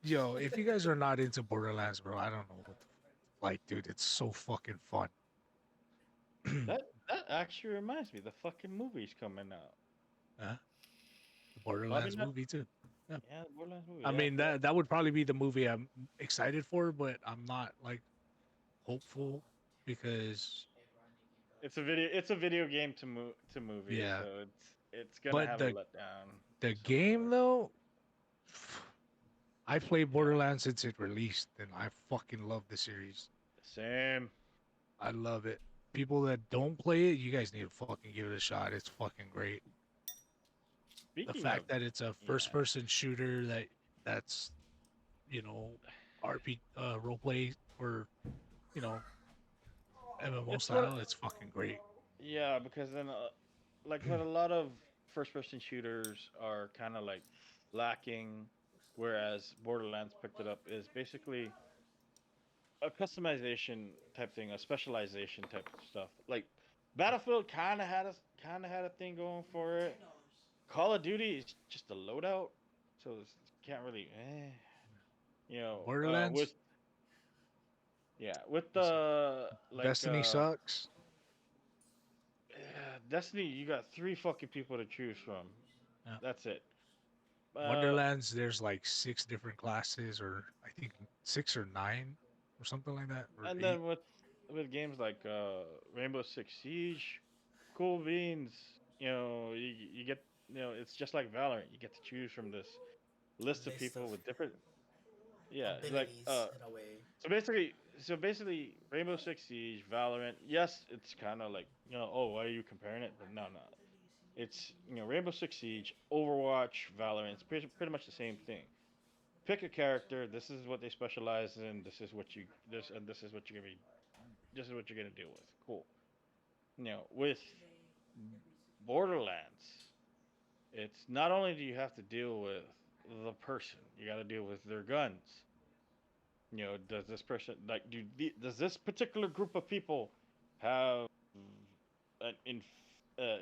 Yo, if you guys are not into Borderlands, bro, I don't know what the like, dude, it's so fucking fun. That actually reminds me, the fucking movie's coming out. Huh? The Probably Borderlands not. movie too. Yeah. Yeah, the Borderlands movie. I Yeah, mean yeah. that would probably be the movie I'm excited for, but I'm not like hopeful because It's a video. It's a video game to movie, yeah. so it's gonna But have a letdown the somewhere. game though, I played Yeah, Borderlands since it released, and I fucking love the series. same. I love it. People that don't play it, you guys need to fucking give it a shot. It's fucking great. The Speaking of, fact that it's a yeah, first-person shooter that's you know RP role play or you know MMO it's what. style, it's fucking great. Yeah, because then, like, what a lot of first-person shooters are kind of like lacking, whereas Borderlands picked it up, is basically a customization type thing, a specialization type of stuff. Like Battlefield kind of had a thing going for it. Call of Duty is just a loadout, so can't really, with Borderlands, with listen, the like Destiny sucks. Destiny, you got three fucking people to choose from. Yeah. That's it. Uh, Wonderlands, there's like six different classes, or I think six or nine, or something like that, or and eight. then with games like Rainbow Six Siege, cool beans. You get it's just like Valorant. You get to choose from this list of List of people with different. Yeah, like abilities in a way. so basically, Rainbow Six Siege, Valorant. Yes, it's kind of like oh, why are you comparing it? But no, no, it's Rainbow Six Siege, Overwatch, Valorant. It's pretty much the same thing. Pick a character. This is what they specialize in. This is what you're gonna be. This is what you're gonna deal with. Cool. With Borderlands, it's not only do you have to deal with the person, you got to deal with their guns. Does this person like does this particular group of people have an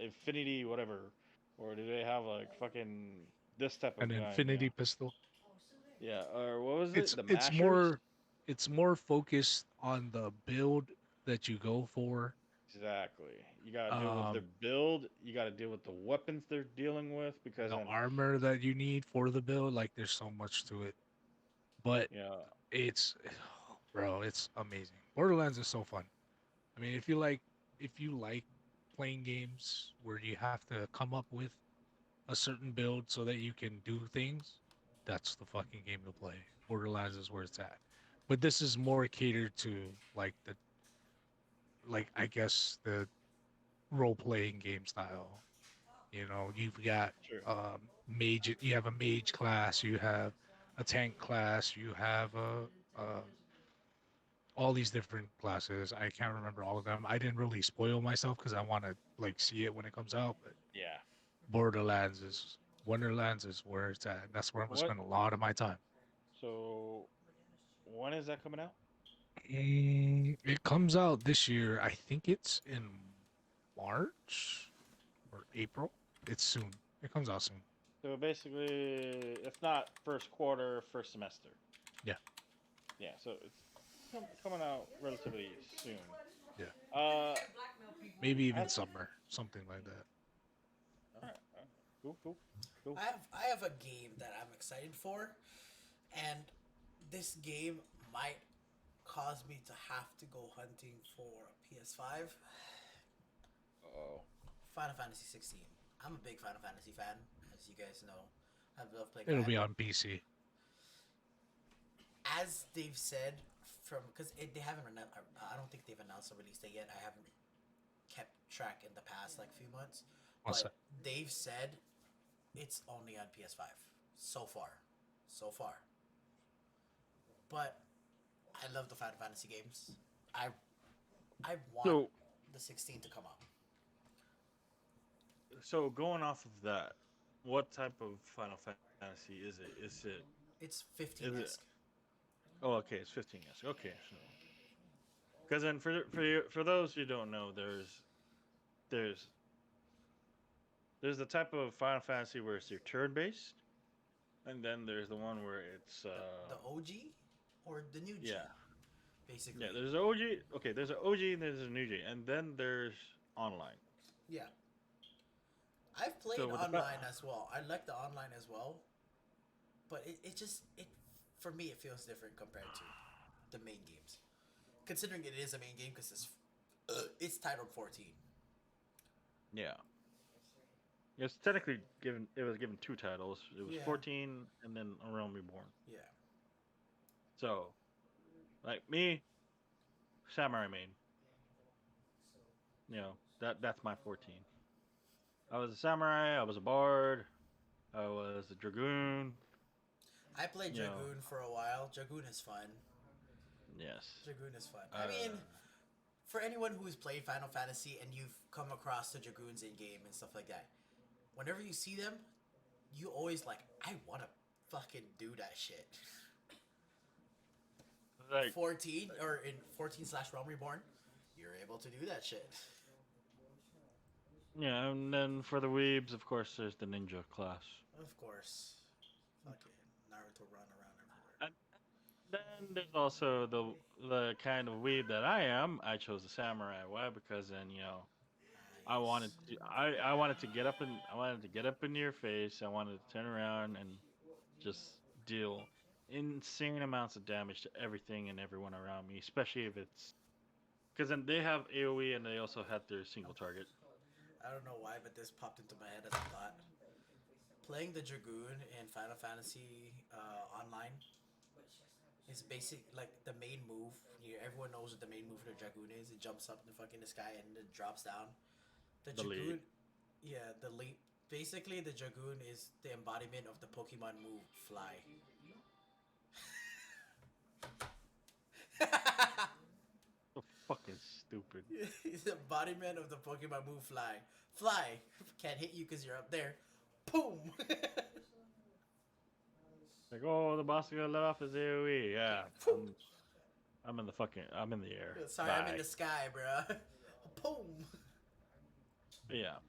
infinity whatever, or do they have like fucking this type An of gun? infinity pistol. Yeah, or what was It's it? The it's mashers. more it's more focused on the build that you go for. Exactly. You got to deal with their Um, build. You got to deal with the weapons they're dealing with because the then, armor that you need for the build, like there's so much to it. But yeah, it's bro, it's amazing. Borderlands is so fun. I mean, if you like playing games where you have to come up with a certain build so that you can do things, that's the fucking game to play. Borderlands is where it's at. But this is more catered to like I guess the role playing game style. You've got sure. mage. You have a mage class. You have a tank class. You have all these different classes. I can't remember all of them. I didn't really spoil myself because I want to like see it when it comes out. But Yeah. Borderlands is Wonderlands is where it's at. That's where I'm gonna What? spend a lot of my time. So when is that coming out? It comes out this year. I think it's in March or April. It's soon. It comes out soon. So basically, if not first quarter, first semester. Yeah, Yeah. So it's coming out relatively soon. yeah. Uh, Maybe I, even summer, something like that. all right. Cool, cool, cool. I have a game that I'm excited for, and this game might cause me to have to go hunting for a PS5. Oh, Final Fantasy 16. I'm a big Final Fantasy fan, as you guys know. I love playing. It'll be on PC. As they've said, because they haven't. I don't think they've announced a release date yet. I haven't kept track in the past like few months, What's that? but they've said it's only on PS5 so far, so far. But I love the Final Fantasy games. I I want so the 16 to come out. so going off of that, what type of Final Fantasy is it? It's 15 Is it? esque. Oh, okay, it's 15 years. Okay, so because then for those who don't know, there's the type of Final Fantasy where it's your turn based, and then there's the one where it's The OG or the new G, yeah. Yeah, basically. there's an OG. Okay, there's an OG and there's a new G, and then there's online. Yeah, I've So played with the online as well. I like the online as well, but it just it for me it feels different compared to the main games. Considering it is a main game because it's titled 14. yeah, it's technically given. It was given two titles. It was Yeah, 14 and then A Realm Reborn. yeah. So like me, Samurai main. That's my 14. I was a samurai. I was a bard. I was a dragoon. I played You know, Dragoon for a while. Dragoon is fun. yes. Dragoon is fun. I Uh, mean, for anyone who's played Final Fantasy and you've come across the Dragoons in game and stuff like that, whenever you see them, you always like, I want to fucking do that shit. like 14 or in 14 slash Realm Reborn, you're able to do that shit. yeah, and then for the weebs, of course, there's the ninja class. Of course. Fucking Naruto run around everywhere. And then there's also the kind of weeb that I am. I chose the samurai. Why? Because then Nice. I wanted to get up in your face. I wanted to turn around and just deal insane amounts of damage to everything and everyone around me, especially if it's because then they have AOE and they also had their single target. I don't know why, but this popped into my head as a thought. Playing the Dragoon in Final Fantasy Online is basic like the main move. Everyone knows what the main move for the Dragoon is. It jumps up in the fucking the sky and it drops down. The The lead. Dragoon, yeah, the leap. Basically, the Dragoon is the embodiment of the Pokemon move Fly. So fucking stupid. It's the embodiment of the Pokemon move Fly. Fly can't hit you because you're up there. Boom. Like, oh, the boss is gonna let off his AOE. Yeah, Boom. I'm in the air. Sorry, I'm in Bye. the sky, bruh. Boom. Yeah. I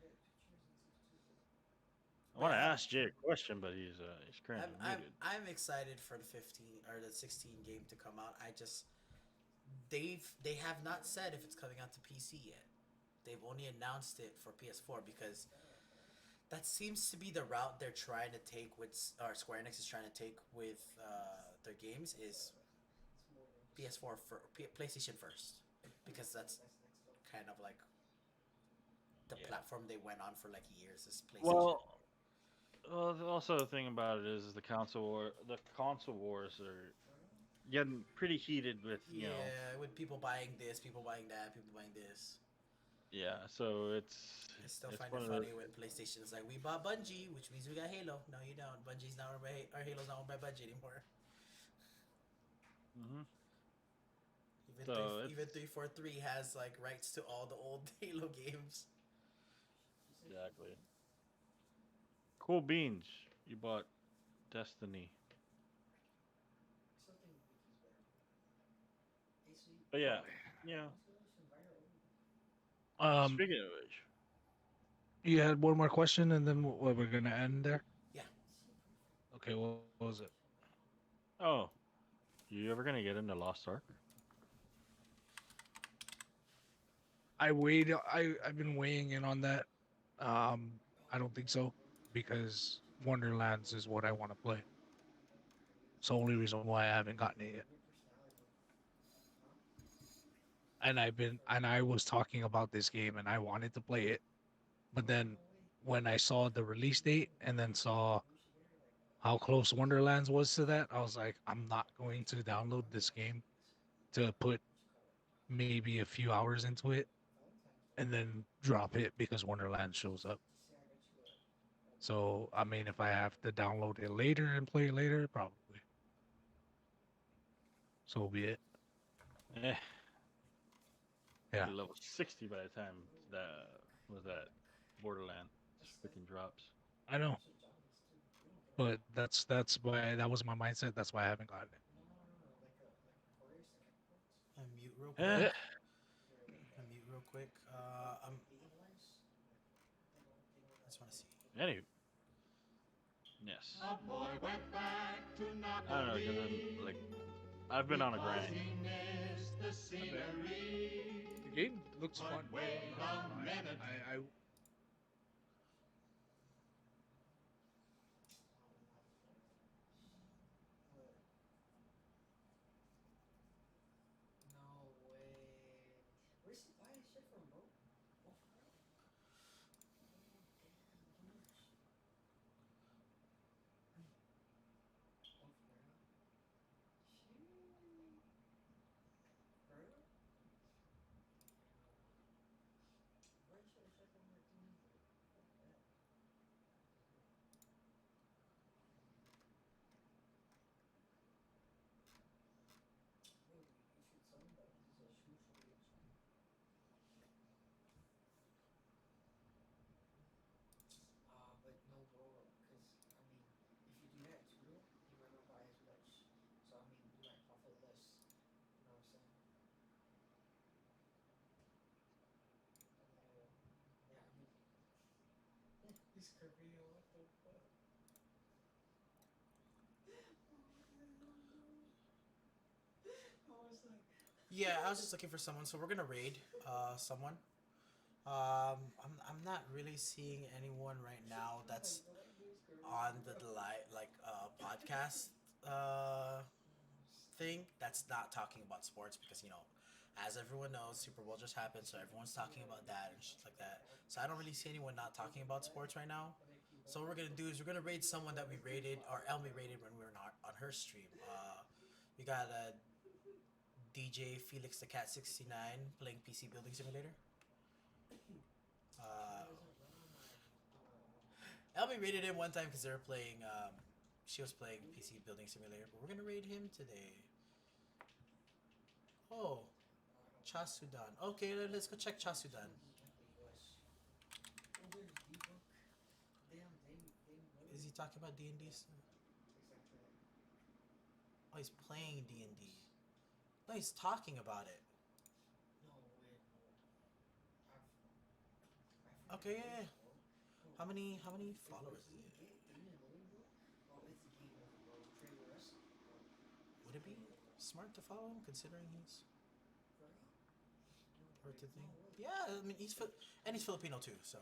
But want to yeah, ask Jay a question, but he's I'm currently I'm muted. I'm excited for the 15 or the 16 game to come out. I just they have not said if it's coming out to PC yet. They've only announced it for PS4 because that seems to be the route they're trying to take with or Square Enix is trying to take with their games is PS4 for PlayStation first because that's kind of like the Yeah. platform they went on for like years is PlayStation. Well, also the thing about it is the console wars are getting pretty heated with Yeah, with people buying this, people buying that, people buying this. yeah. So it's I still it's find one it of the funny when PlayStation's like, we bought Bungie, which means we got Halo. No, you don't. Bungie's not owned by, or Halo's not owned by Bungie anymore. hmm Even so even it's 343 has like rights to all the old Halo games. exactly cool beans. You bought Destiny, but yeah, yeah. Um, Speaking of which, you had one more question, and then we're gonna end there. Yeah. Okay, what was it? oh, you ever gonna get into Lost Ark? I've been weighing in on that. I don't think so because Wonderlands is what I want to play. It's the only reason why I haven't gotten it yet. And I was talking about this game and I wanted to play it, but then when I saw the release date and then saw how close Wonderlands was to that, I was like, I'm not going to download this game to put maybe a few hours into it and then drop it because Wonderland shows up. So, I mean, if I have to download it later and play it later, probably. So be it. Eh, Yeah, be level 60 by the time that Borderlands freaking drops. I know. But that was my mindset. That's why I haven't gotten it. Unmute real quick. Eh, Eh, Unmute real quick. Anywho, yes. A boy went back to I don't know, because then, like, I've been on a because grind. he missed the scenery. The game looks But fun, bro. wait I'm not a gonna lie. minute. I No way. Where's he buying shit from, bro? Oh, but no, bro, because I mean, if you do that too, you might not buy as much. So I mean, you might profit less. You know what I'm saying? Yeah, I mean, this Korea, what the fuck? I was like, Yeah, I was just looking for someone, so we're gonna raid someone. I'm not really seeing anyone right now that's on the podcast uh thing that's not talking about sports because as everyone knows, Super Bowl just happened, so everyone's talking about that and shit like that. So I don't really see anyone not talking about sports right now. So what we're gonna do is we're gonna raid someone that we rated or Elmie rated when we were not on her stream. We got DJ Felix the Cat 69 playing PC Building Simulator. Uh, Elmie rated him one time because they were playing. She was playing PC Building Simulator, but we're gonna raid him today. Oh, Chasudan. Okay, let's go check Chasudan. Is he talking about D&D? Oh, he's playing D&D. No, he's talking about it. Okay, yeah. How many followers is it? Would it be smart to follow him considering he's or to think? Yeah, I mean he's and he's Filipino too, so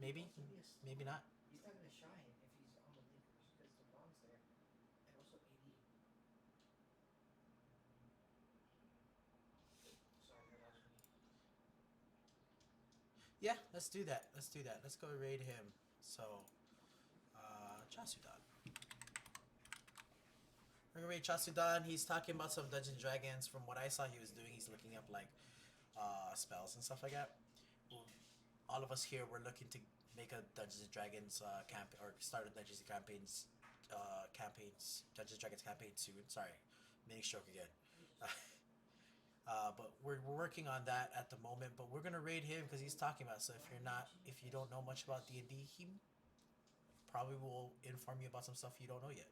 maybe, maybe not. He's not gonna shine if he's on the Lakers because LeBron's there, and also AD. Sorry, that was me. Yeah, let's do that. Let's do that. Let's go raid him. So, Chasudan. We're gonna raid Chasudan. He's talking about some Dungeons and Dragons. From what I saw, he was doing. He's looking up like spells and stuff like that. All of us here, we're looking to make a Dungeons and Dragons camp or start a Dungeons and Dungeons and Dragons campaign soon. Sorry, mini stroke again. But we're working on that at the moment. But we're gonna raid him because he's talking about. So if you don't know much about D&D, he probably will inform you about some stuff you don't know yet.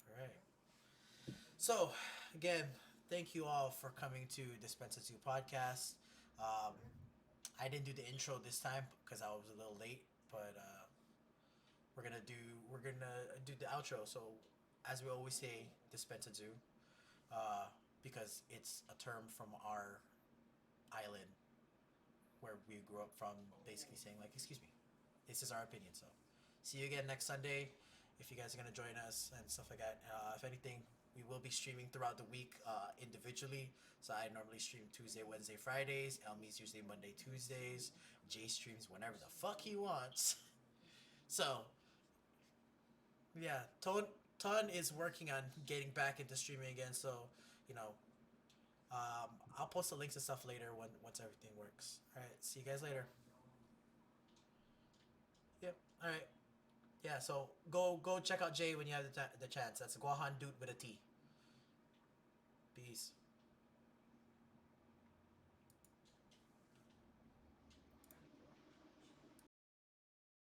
All right. So again, thank you all for coming to Dispensa Yu podcast. I didn't do the intro this time because I was a little late, but we're gonna do the outro. So as we always say, Dispensa Yu. Because it's a term from our island where we grew up from, basically saying like, excuse me, this is our opinion. So see you again next Sunday if you guys are going to join us and stuff like that. If anything, we will be streaming throughout the week individually. So I normally stream Tuesday, Wednesday, Fridays. Elmie's usually Monday, Tuesdays. Jay streams whenever the fuck he wants. So yeah, Ton is working on getting back into streaming again. So you know, I'll post the links and stuff later once everything works. All right, see you guys later. Yep. All right. Yeah. So go check out Jay when you have the chance. That's Guahan Dude with a T.